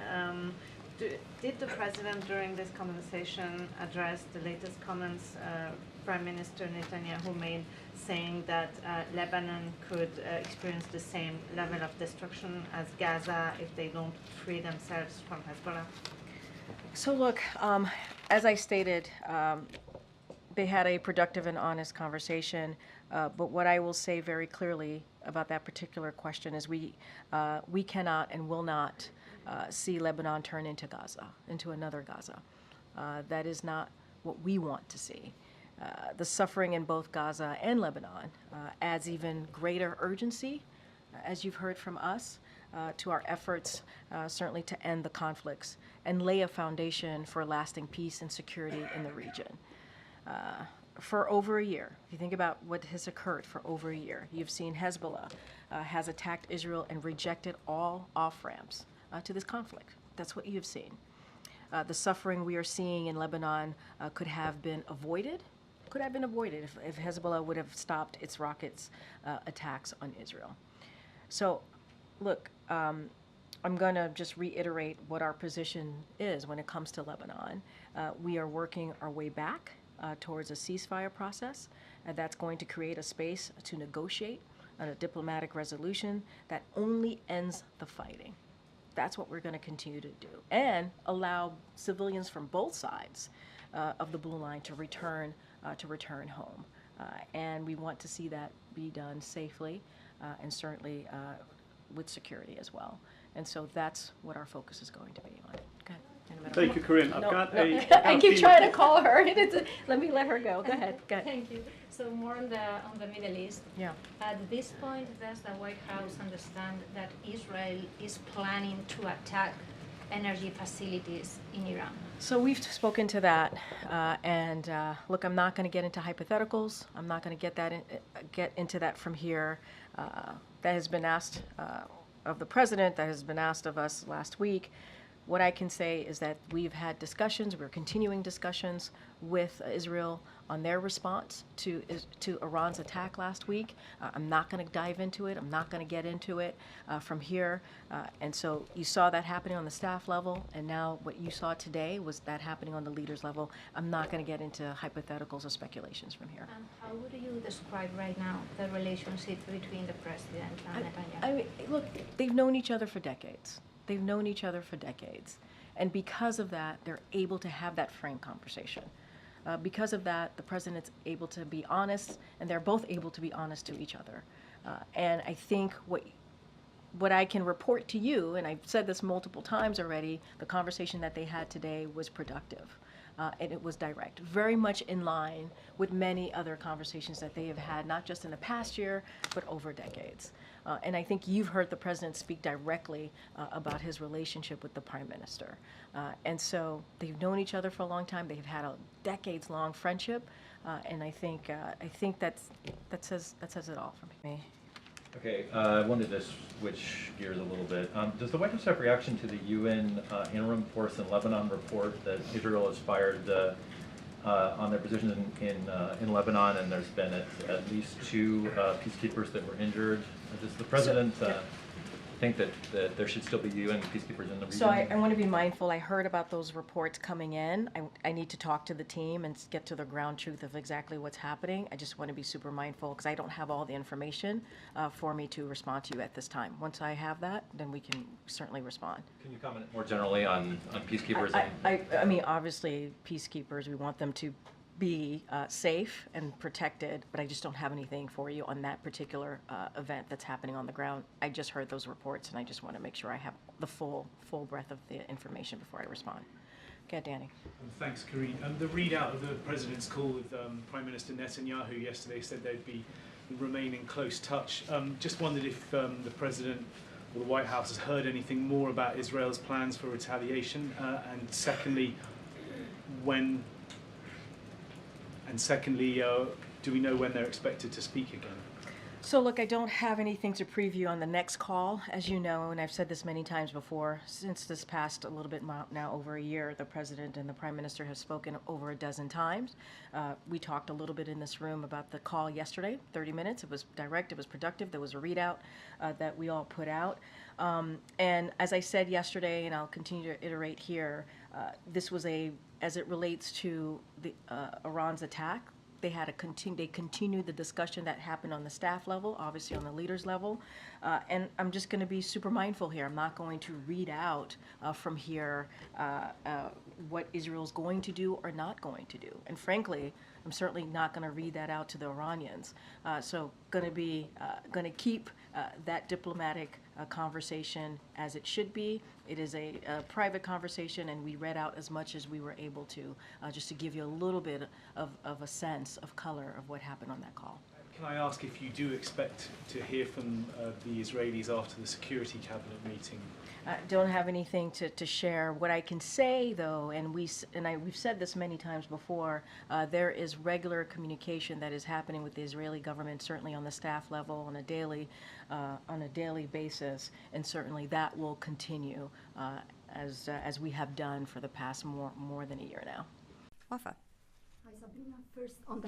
Sure. Did the president during this conversation address the latest comments Prime Minister Netanyahu made, saying that Lebanon could experience the same level of destruction as Gaza if they don't free themselves from Hezbollah? So look, as I stated, they had a productive and honest conversation. But what I will say very clearly about that particular question is we cannot and will not see Lebanon turn into Gaza, into another Gaza. That is not what we want to see. The suffering in both Gaza and Lebanon adds even greater urgency, as you've heard from us, to our efforts certainly to end the conflicts and lay a foundation for lasting peace and security in the region. For over a year, if you think about what has occurred for over a year, you've seen Hezbollah has attacked Israel and rejected all off-ramps to this conflict. That's what you've seen. The suffering we are seeing in Lebanon could have been avoided if Hezbollah would have stopped its rockets attacks on Israel. So, look, I'm going to just reiterate what our position is when it comes to Lebanon. We are working our way back towards a ceasefire process, and that's going to create a space to negotiate on a diplomatic resolution that only ends the fighting. That's what we're going to continue to do, and allow civilians from both sides of the blue line to return home. And we want to see that be done safely and certainly with security as well. And so that's what our focus is going to be on. Okay. Thank you, Corinne. I keep trying to call her. Let me let her go. Go ahead. Thank you. So more on the Middle East. Yeah. At this point, does the White House understand that Israel is planning to attack energy facilities in Iran? So we've spoken to that, and look, I'm not going to get into hypotheticals. I'm not going to get into that from here. That has been asked of the president. That has been asked of us last week. What I can say is that we've had discussions, we're continuing discussions with Israel on their response to Iran's attack last week. I'm not going to dive into it. I'm not going to get into it from here. And so you saw that happening on the staff level, and now what you saw today was that happening on the leaders level. I'm not going to get into hypotheticals or speculations from here. How would you describe right now the relationship between the president and Netanyahu? I mean, look, they've known each other for decades. They've known each other for decades. And because of that, they're able to have that frank conversation. Because of that, the president's able to be honest, and they're both able to be honest to each other. And I think what I can report to you, and I've said this multiple times already, the conversation that they had today was productive. And it was direct, very much in line with many other conversations that they have had, not just in the past year, but over decades. And I think you've heard the president speak directly about his relationship with the prime minister. And so they've known each other for a long time. They've had a decades-long friendship, and I think that says it all for me. Okay, I wanted to switch gears a little bit. Does the White House have reaction to the UN interim force in Lebanon report that Israel has fired on their position in Lebanon, and there's been at least 2 peacekeepers that were injured? Does the president think that there should still be UN peacekeepers in the region? So I want to be mindful. I heard about those reports coming in. I need to talk to the team and get to the ground truth of exactly what's happening. I just want to be super mindful because I don't have all the information for me to respond to you at this time. Once I have that, then we can certainly respond. Can you comment more generally on peacekeepers? I mean, obviously, peacekeepers, we want them to be safe and protected, but I just don't have anything for you on that particular event that's happening on the ground. I just heard those reports, and I just want to make sure I have the full breadth of the information before I respond. Okay, Danny. Thanks, Karine. The readout of the president's call with Prime Minister Netanyahu yesterday said they'd remain in close touch. Just wondered if the president or the White House has heard anything more about Israel's plans for retaliation, and secondly, do we know when they're expected to speak again? So look, I don't have anything to preview on the next call. As you know, and I've said this many times before, since this past a little bit now over a year, the president and the prime minister have spoken over a dozen times. We talked a little bit in this room about the call yesterday, 30 minutes. It was direct, it was productive. There was a readout that we all put out. And as I said yesterday, and I'll continue to iterate here, this was as it relates to the Iran's attack, they continued the discussion that happened on the staff level, obviously on the leaders level. And I'm just going to be super mindful here. I'm not going to read out from here what Israel's going to do or not going to do. And frankly, I'm certainly not going to read that out to the Iranians. So going to keep that diplomatic conversation as it should be. It is a private conversation, and we read out as much as we were able to, just to give you a little bit of a sense of color of what happened on that call. Can I ask if you do expect to hear from the Israelis after the Security Cabinet meeting? Don't have anything to share. What I can say, though, and we've said this many times before, there is regular communication that is happening with the Israeli government, certainly on the staff level, on a daily basis, and certainly that will continue as we have done for the past more than a year now. Rafa. Hi, Sabrina. First, on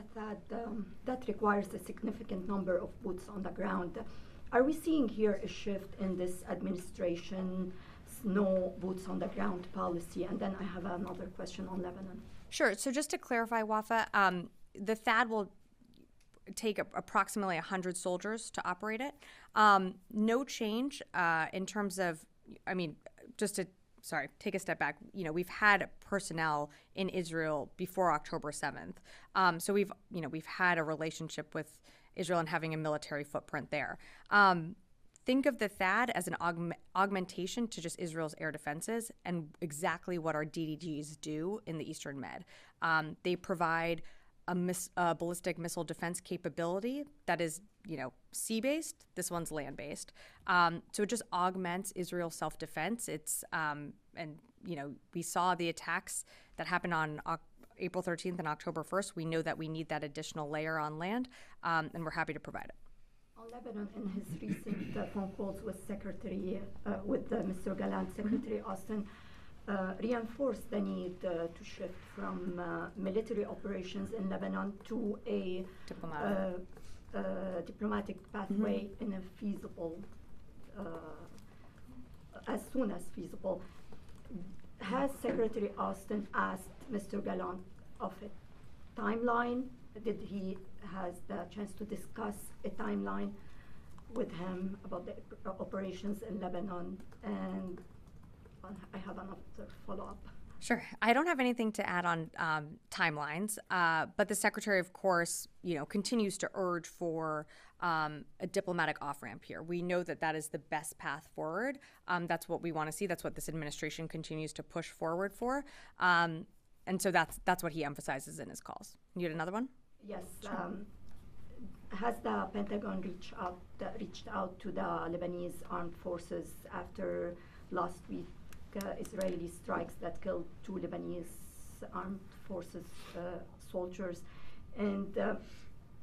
that requires a significant number of boots on the ground. Are we seeing here a shift in this administration's no boots on the ground policy? And then I have another question on Lebanon. Sure. So just to clarify, Rafa, the THAAD will take approximately 100 soldiers to operate it. No change in terms of, take a step back. We've had personnel in Israel before October 7th. So we've had a relationship with Israel and having a military footprint there. Think of the THAAD as an augmentation to just Israel's air defenses and exactly what our DDGs do in the Eastern Med. They provide a ballistic missile defense capability that is, sea-based. This one's land-based. So it just augments Israel's self-defense. It's we saw the attacks that happened on April 13th and October 1st. We know that we need that additional layer on land, and we're happy to provide it. On Lebanon, in his recent phone calls with Mr. Gallant, Secretary Austin, reinforced the need to shift from military operations in Lebanon to a diplomatic pathway in a feasible, as soon as feasible. Has Secretary Austin asked Mr. Gallant of a timeline? Did he has the chance to discuss a timeline with him about the operations in Lebanon? And I have another follow-up. Sure. I don't have anything to add on timelines, but the Secretary, of course, continues to urge for a diplomatic off-ramp here. We know that that is the best path forward. That's what we want to see. That's what this administration continues to push forward for. And so that's what he emphasizes in his calls. You had another one? Yes. Has the Pentagon reached out to the Lebanese armed forces after last week Israeli strikes that killed 2 Lebanese armed forces soldiers? And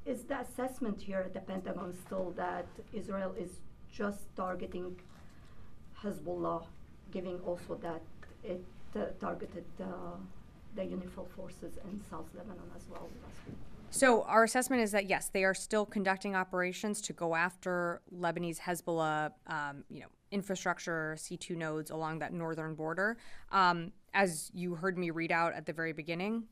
is the assessment here at the Pentagon still that Israel is just targeting Hezbollah, giving also that it targeted the UNIFIL forces in South Lebanon as well last week? So our assessment is that, yes, they are still conducting operations to go after Lebanese Hezbollah, infrastructure, C2 nodes along that northern border. As you heard me read out at the very beginning,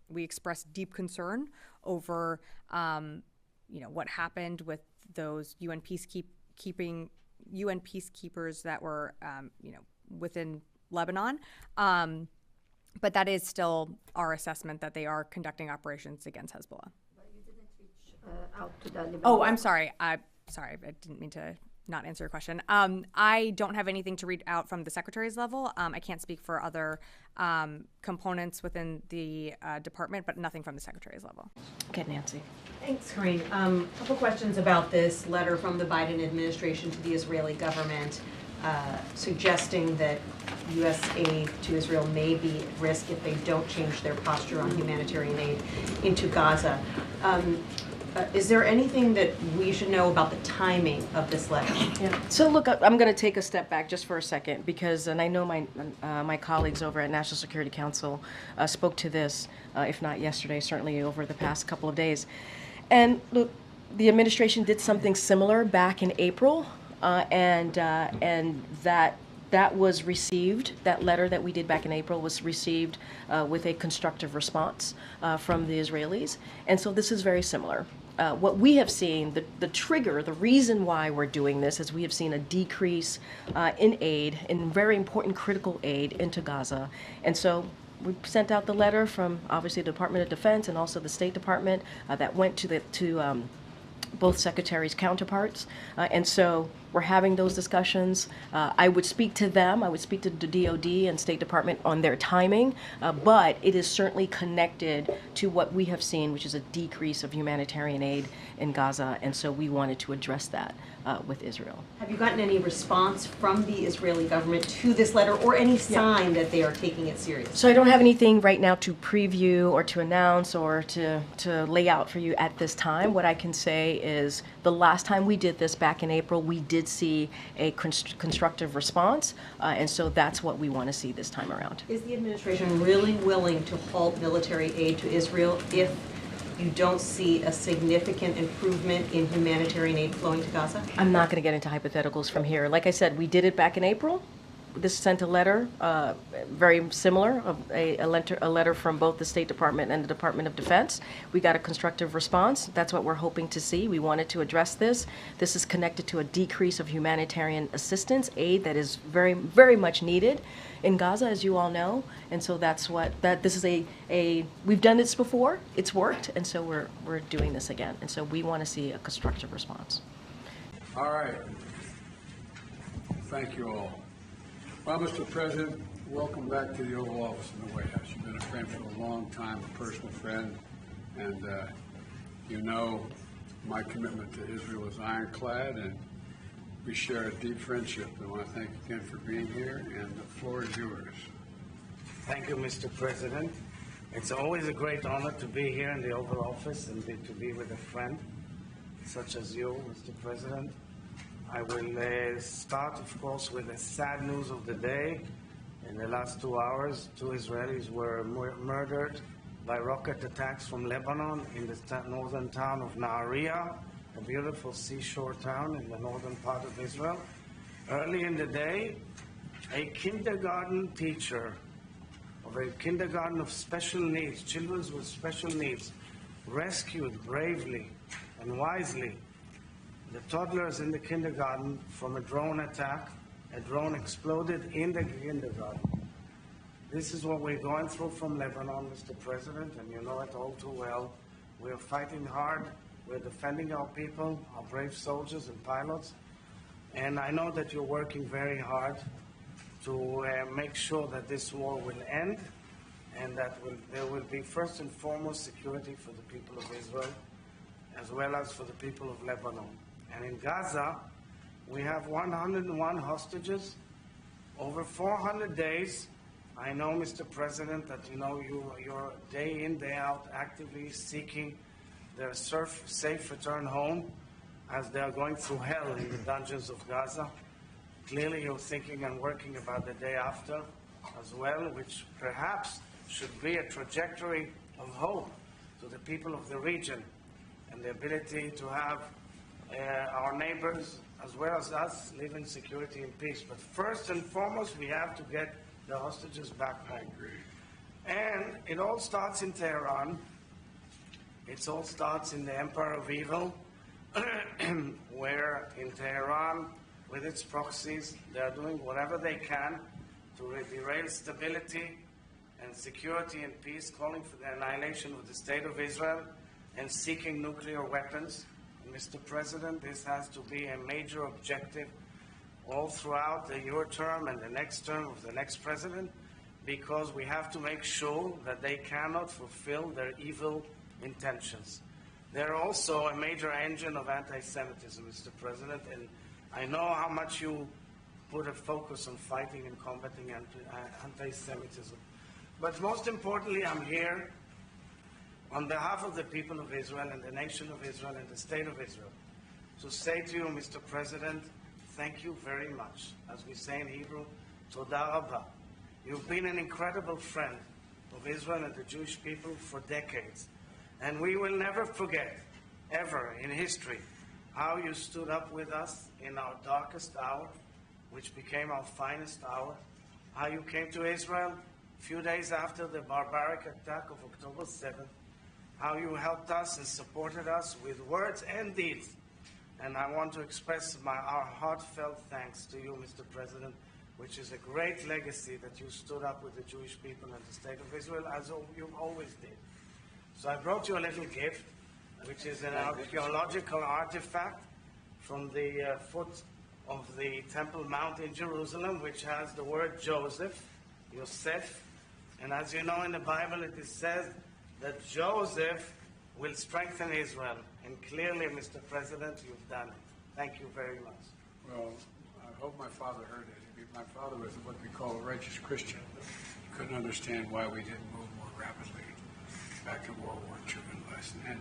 we expressed deep concern over, what happened with those UN peacekeepers that were, within Lebanon. But that is still our assessment that they are conducting operations against Hezbollah. But you didn't reach out to the Lebanese. Oh, I'm sorry. I didn't mean to not answer your question. I don't have anything to read out from the Secretary's level. I can't speak for other components within the department, but nothing from the Secretary's level. Okay, Nancy. Thanks, Corinne. A couple questions about this letter from the Biden administration to the Israeli government, suggesting that U.S. aid to Israel may be at risk if they don't change their posture on humanitarian aid into Gaza. Is there anything that we should know about the timing of this letter? Yeah. So look, I'm going to take a step back just for a second because, and I know my colleagues over at National Security Council spoke to this, if not yesterday, certainly over the past couple of days. And look, the administration did something similar back in April, and that was received, that letter that we did back in April was received with a constructive response from the Israelis. And so this is very similar. What we have seen, the trigger, the reason why we're doing this is we have seen a decrease in aid, in very important critical aid into Gaza. And so we sent out the letter from obviously the Department of Defense and also the State Department that went to both secretaries' counterparts. And so we're having those discussions. I would speak to them. I would speak to the DOD and State Department on their timing, but it is certainly connected to what we have seen, which is a decrease of humanitarian aid in Gaza, and so we wanted to address that with Israel. Have you gotten any response from the Israeli government to this letter or any sign that they are taking it seriously? So I don't have anything right now to preview or to announce or to lay out for you at this time. What I can say is the last time we did this back in April, we did see a constructive response, and so that's what we want to see this time around. Is the administration really willing to halt military aid to Israel if you don't see a significant improvement in humanitarian aid flowing to Gaza? I'm not going to get into hypotheticals from here. Like I said, we did it back in April. This sent a letter, very similar, a letter from both the State Department and the Department of Defense. We got a constructive response. That's what we're hoping to see. We wanted to address this. This is connected to a decrease of humanitarian assistance, aid that is very, very much needed in Gaza, as you all know. And so that's what, this is we've done this before, it's worked, and so we're doing this again. And so we want to see a constructive response. All right. Thank you all. Well, Mr. President, welcome back to the Oval Office in the White House. You've been a friend for a long time, a personal friend, and you know my commitment to Israel is ironclad, and we share a deep friendship. I want to thank you again for being here, and the floor is yours. Thank you, Mr. President. It's always a great honor to be here in the Oval Office and to be with a friend such as you, Mr. President. I will start, of course, with the sad news of the day. In the last 2 hours, 2 Israelis were murdered by rocket attacks from Lebanon in the northern town of Nahariya, a beautiful seashore town in the northern part of Israel. Early in the day, a kindergarten teacher of a kindergarten of special needs, children with special needs, rescued bravely and wisely the toddlers in the kindergarten from a drone attack. A drone exploded in the kindergarten. This is what we're going through from Lebanon, Mr. President, and you know it all too well. We're fighting hard. We're defending our people, our brave soldiers and pilots. And I know that you're working very hard to make sure that this war will end and that there will be first and foremost security for the people of Israel as well as for the people of Lebanon. And in Gaza, we have 101 hostages, over 400 days. I know, Mr. President, that you're day in, day out actively seeking their safe return home as they are going through hell in the dungeons of Gaza. Clearly, you're thinking and working about the day after as well, which perhaps should be a trajectory of hope to the people of the region and the ability to have our neighbors as well as us live in security and peace. But first and foremost, we have to get the hostages back home. And it all starts in Tehran. It all starts in the Empire of Evil, where in Tehran, with its proxies, they are doing whatever they can to derail stability and security and peace, calling for the annihilation of the State of Israel and seeking nuclear weapons. Mr. President, this has to be a major objective all throughout your term and the next term of the next president, because we have to make sure that they cannot fulfill their evil intentions. They're also a major engine of anti-Semitism, Mr. President, and I know how much you put a focus on fighting and combating anti-Semitism. But most importantly, I'm here on behalf of the people of Israel and the nation of Israel and the state of Israel, to say to you, Mr. President, thank you very much. As we say in Hebrew, Toda Rabba. You've been an incredible friend of Israel and the Jewish people for decades. And we will never forget, ever in history, how you stood up with us in our darkest hour, which became our finest hour, how you came to Israel a few days after the barbaric attack of October 7th, how you helped us and supported us with words and deeds. And I want to express our heartfelt thanks to you, Mr. President, which is a great legacy that you stood up with the Jewish people and the state of Israel, as you always did. So I brought you a little gift, which is an archaeological artifact from the foot of the Temple Mount in Jerusalem, which has the word Joseph, Yosef. And as you know in the Bible, it is said that Joseph will strengthen Israel. And clearly, Mr. President, you've done it. Thank you very much. Well, I hope my father heard it. My father was what we call a righteous Christian. He couldn't understand why we didn't move more rapidly back in World War II and less. And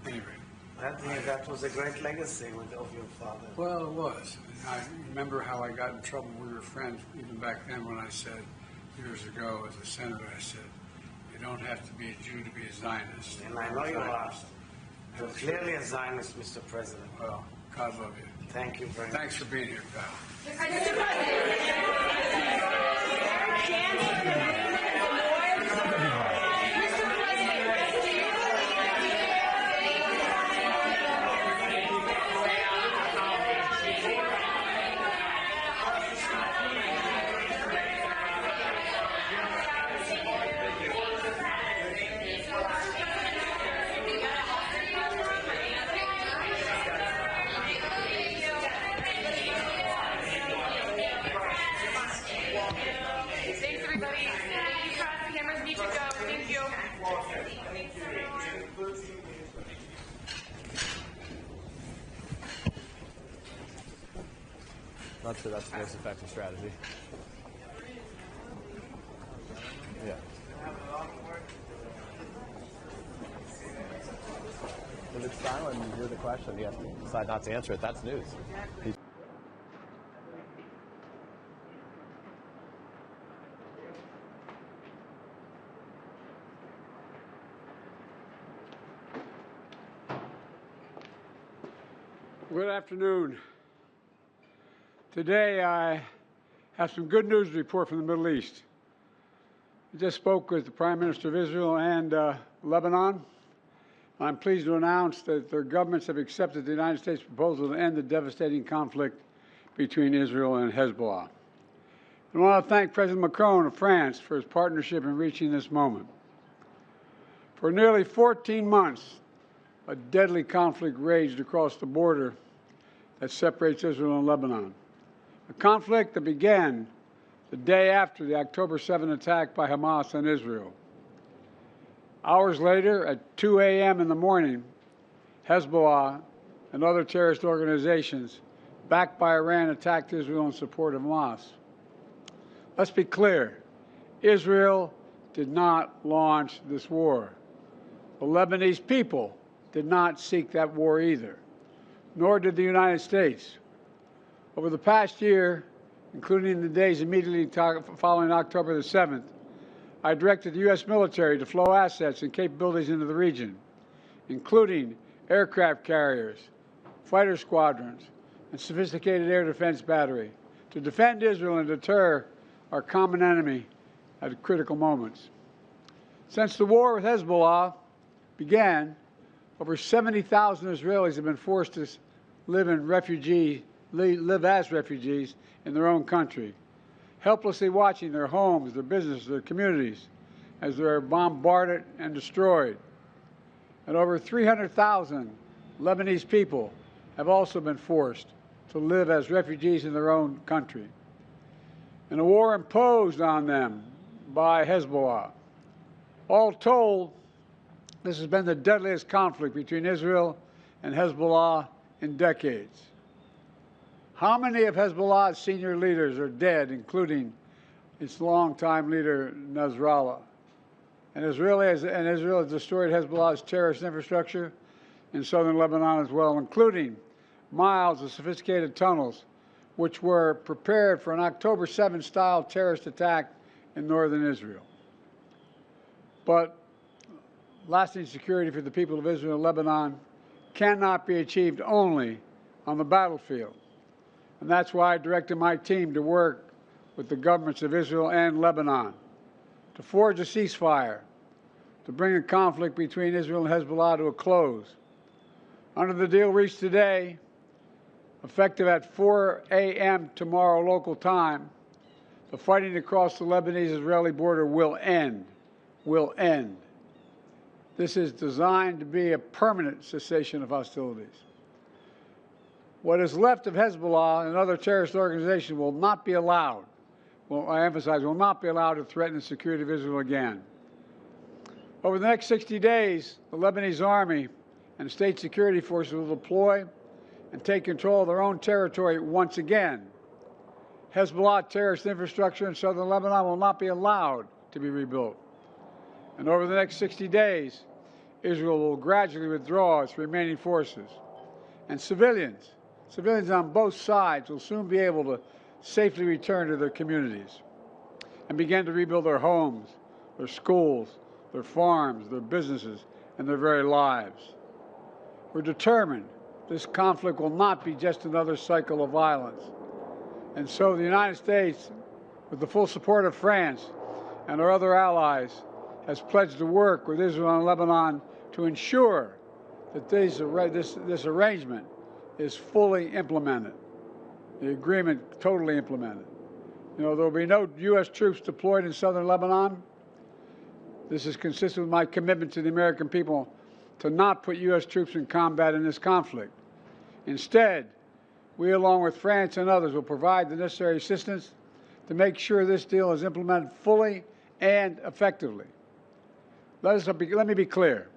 anyway. That was a great legacy of your father. Well, it was. I remember how I got in trouble. We were friends even back then when I said, years ago as a senator, I said, you don't have to be a Jew to be a Zionist. And I know you are. You're clearly a Zionist, Mr. President. Well, God love you. Thank you very much. Thanks for being here, pal. Not sure that's the most effective strategy. Yeah. If it's silent and you hear the question, you have to decide not to answer it. That's news. Good afternoon. Today I have some good news to report from the Middle East. I just spoke with the Prime Minister of Israel and Lebanon. I'm pleased to announce that their governments have accepted the United States proposal to end the devastating conflict between Israel and Hezbollah. I want to thank President Macron of France for his partnership in reaching this moment. For nearly 14 months, a deadly conflict raged across the border that separates Israel and Lebanon. A conflict that began the day after the October 7 attack by Hamas on Israel. Hours later, at 2 a.m. in the morning, Hezbollah and other terrorist organizations backed by Iran attacked Israel in support of Hamas. Let's be clear, Israel did not launch this war. The Lebanese people did not seek that war either, nor did the United States. Over the past year, including the days immediately following October the 7th, I directed the U.S. military to flow assets and capabilities into the region, including aircraft carriers, fighter squadrons, and sophisticated air defense battery, to defend Israel and deter our common enemy at critical moments. Since the war with Hezbollah began, over 70,000 Israelis have been forced to live as refugees in their own country, helplessly watching their homes, their businesses, their communities as they're bombarded and destroyed. And over 300,000 Lebanese people have also been forced to live as refugees in their own country. In a war imposed on them by Hezbollah. All told, this has been the deadliest conflict between Israel and Hezbollah in decades. How many of Hezbollah's senior leaders are dead, including its longtime leader, Nasrallah? And Israel has destroyed Hezbollah's terrorist infrastructure in southern Lebanon as well, including miles of sophisticated tunnels, which were prepared for an October 7-style terrorist attack in northern Israel. But lasting security for the people of Israel and Lebanon cannot be achieved only on the battlefield. And that's why I directed my team to work with the governments of Israel and Lebanon to forge a ceasefire, to bring the conflict between Israel and Hezbollah to a close. Under the deal reached today, effective at 4 a.m. tomorrow local time, the fighting across the Lebanese-Israeli border will end. Will end. This is designed to be a permanent cessation of hostilities. What is left of Hezbollah and other terrorist organizations will not be allowed, well, I emphasize, will not be allowed to threaten the security of Israel again. Over the next 60 days, the Lebanese army and state security forces will deploy and take control of their own territory once again. Hezbollah terrorist infrastructure in southern Lebanon will not be allowed to be rebuilt. And over the next 60 days, Israel will gradually withdraw its remaining forces. And civilians on both sides will soon be able to safely return to their communities and begin to rebuild their homes, their schools, their farms, their businesses, and their very lives. We're determined this conflict will not be just another cycle of violence. And so the United States, with the full support of France and our other allies, has pledged to work with Israel and Lebanon to ensure that this arrangement is fully implemented, the agreement totally implemented. You know, there will be no U.S. troops deployed in southern Lebanon. This is consistent with my commitment to the American people to not put U.S. troops in combat in this conflict. Instead, we, along with France and others, will provide the necessary assistance to make sure this deal is implemented fully and effectively. Let me be clear.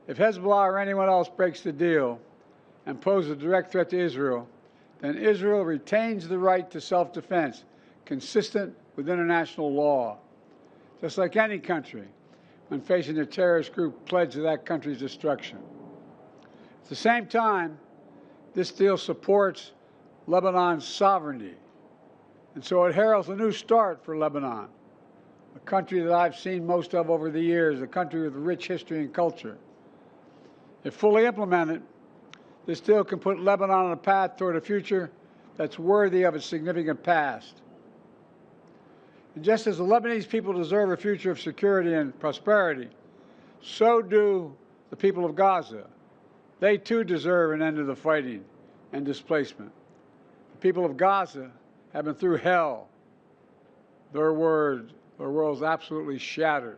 If Hezbollah or anyone else breaks the deal and poses a direct threat to Israel, then Israel retains the right to self-defense consistent with international law, just like any country when facing a terrorist group pledged to that country's destruction. At the same time, this deal supports Lebanon's sovereignty, and so it heralds a new start for Lebanon, a country that I've seen most of over the years, a country with a rich history and culture. If fully implemented, This deal can put Lebanon on a path toward a future that's worthy of its significant past. And just as the Lebanese people deserve a future of security and prosperity, so do the people of Gaza. They too deserve an end to the fighting and displacement. The people of Gaza have been through hell. Their world's absolutely shattered.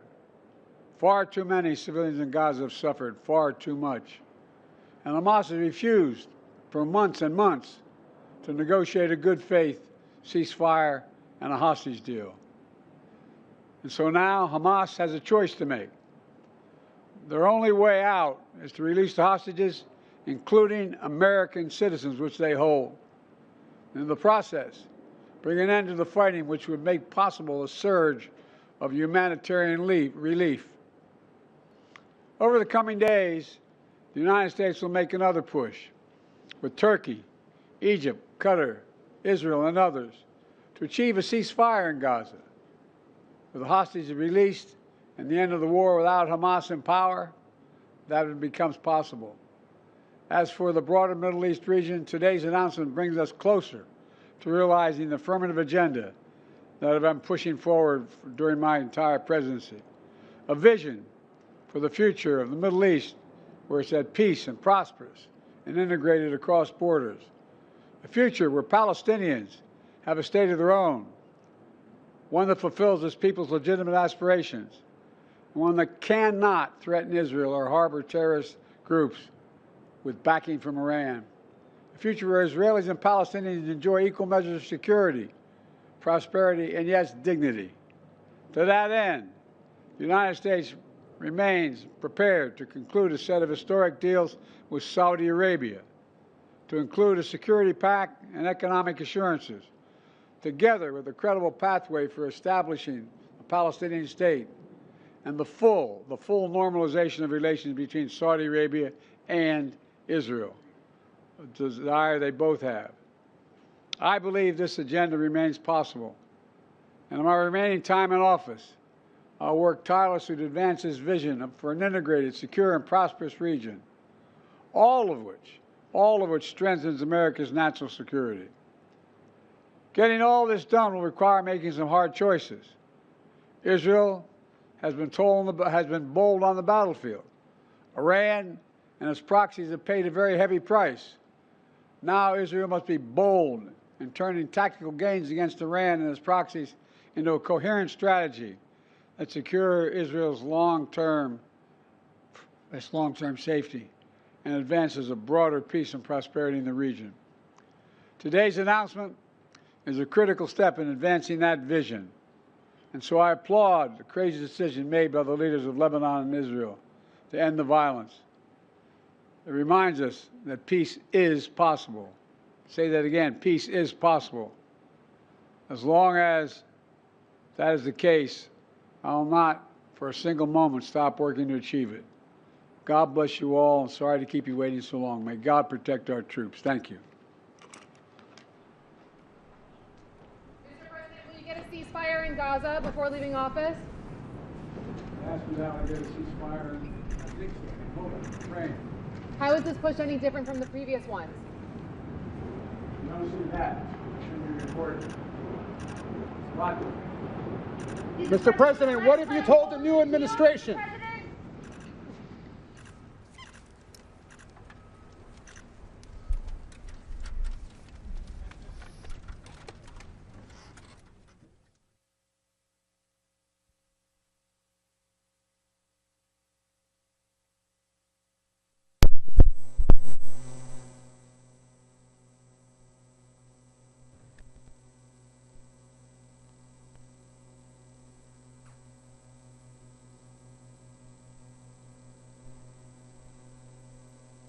Far too many civilians in Gaza have suffered, far too much. And Hamas has refused for months and months to negotiate a good faith ceasefire and a hostage deal. And so now Hamas has a choice to make. Their only way out is to release the hostages, including American citizens, which they hold. In the process, bring an end to the fighting, which would make possible a surge of humanitarian relief. Over the coming days, the United States will make another push with Turkey, Egypt, Qatar, Israel, and others to achieve a ceasefire in Gaza. With the hostages released and the end of the war without Hamas in power, that becomes possible. As for the broader Middle East region, today's announcement brings us closer to realizing the affirmative agenda that I've been pushing forward during my entire presidency. A vision for the future of the Middle East where it's at peace and prosperous and integrated across borders. A future where Palestinians have a state of their own, one that fulfills its people's legitimate aspirations, one that cannot threaten Israel or harbor terrorist groups with backing from Iran. A future where Israelis and Palestinians enjoy equal measures of security, prosperity, and yes, dignity. To that end, the United States remains prepared to conclude a set of historic deals with Saudi Arabia, to include a security pact and economic assurances, together with a credible pathway for establishing a Palestinian state and the full normalization of relations between Saudi Arabia and Israel, a desire they both have. I believe this agenda remains possible, and in my remaining time in office, I'll work tirelessly to advance this vision for an integrated, secure, and prosperous region, all of which strengthens America's national security. Getting all this done will require making some hard choices. Israel has been bold on the battlefield. Iran and its proxies have paid a very heavy price. Now Israel must be bold in turning tactical gains against Iran and its proxies into a coherent strategy that secure Israel's long-term safety and advances a broader peace and prosperity in the region. Today's announcement is a critical step in advancing that vision, and so I applaud the crazy decision made by the leaders of Lebanon and Israel to end the violence. It reminds us that peace is possible. Say that again, peace is possible. As long as that is the case, I will not for a single moment stop working to achieve it. God bless you all, and sorry to keep you waiting so long. May God protect our troops. Thank you. Mr. President, will you get a ceasefire in Gaza before leaving office? Ask me how I get a ceasefire. I think so. Hold on. Frame. How is this push any different from the previous ones? You don't see that. It should be reported. Roger. Mr. President, what have you told the new administration?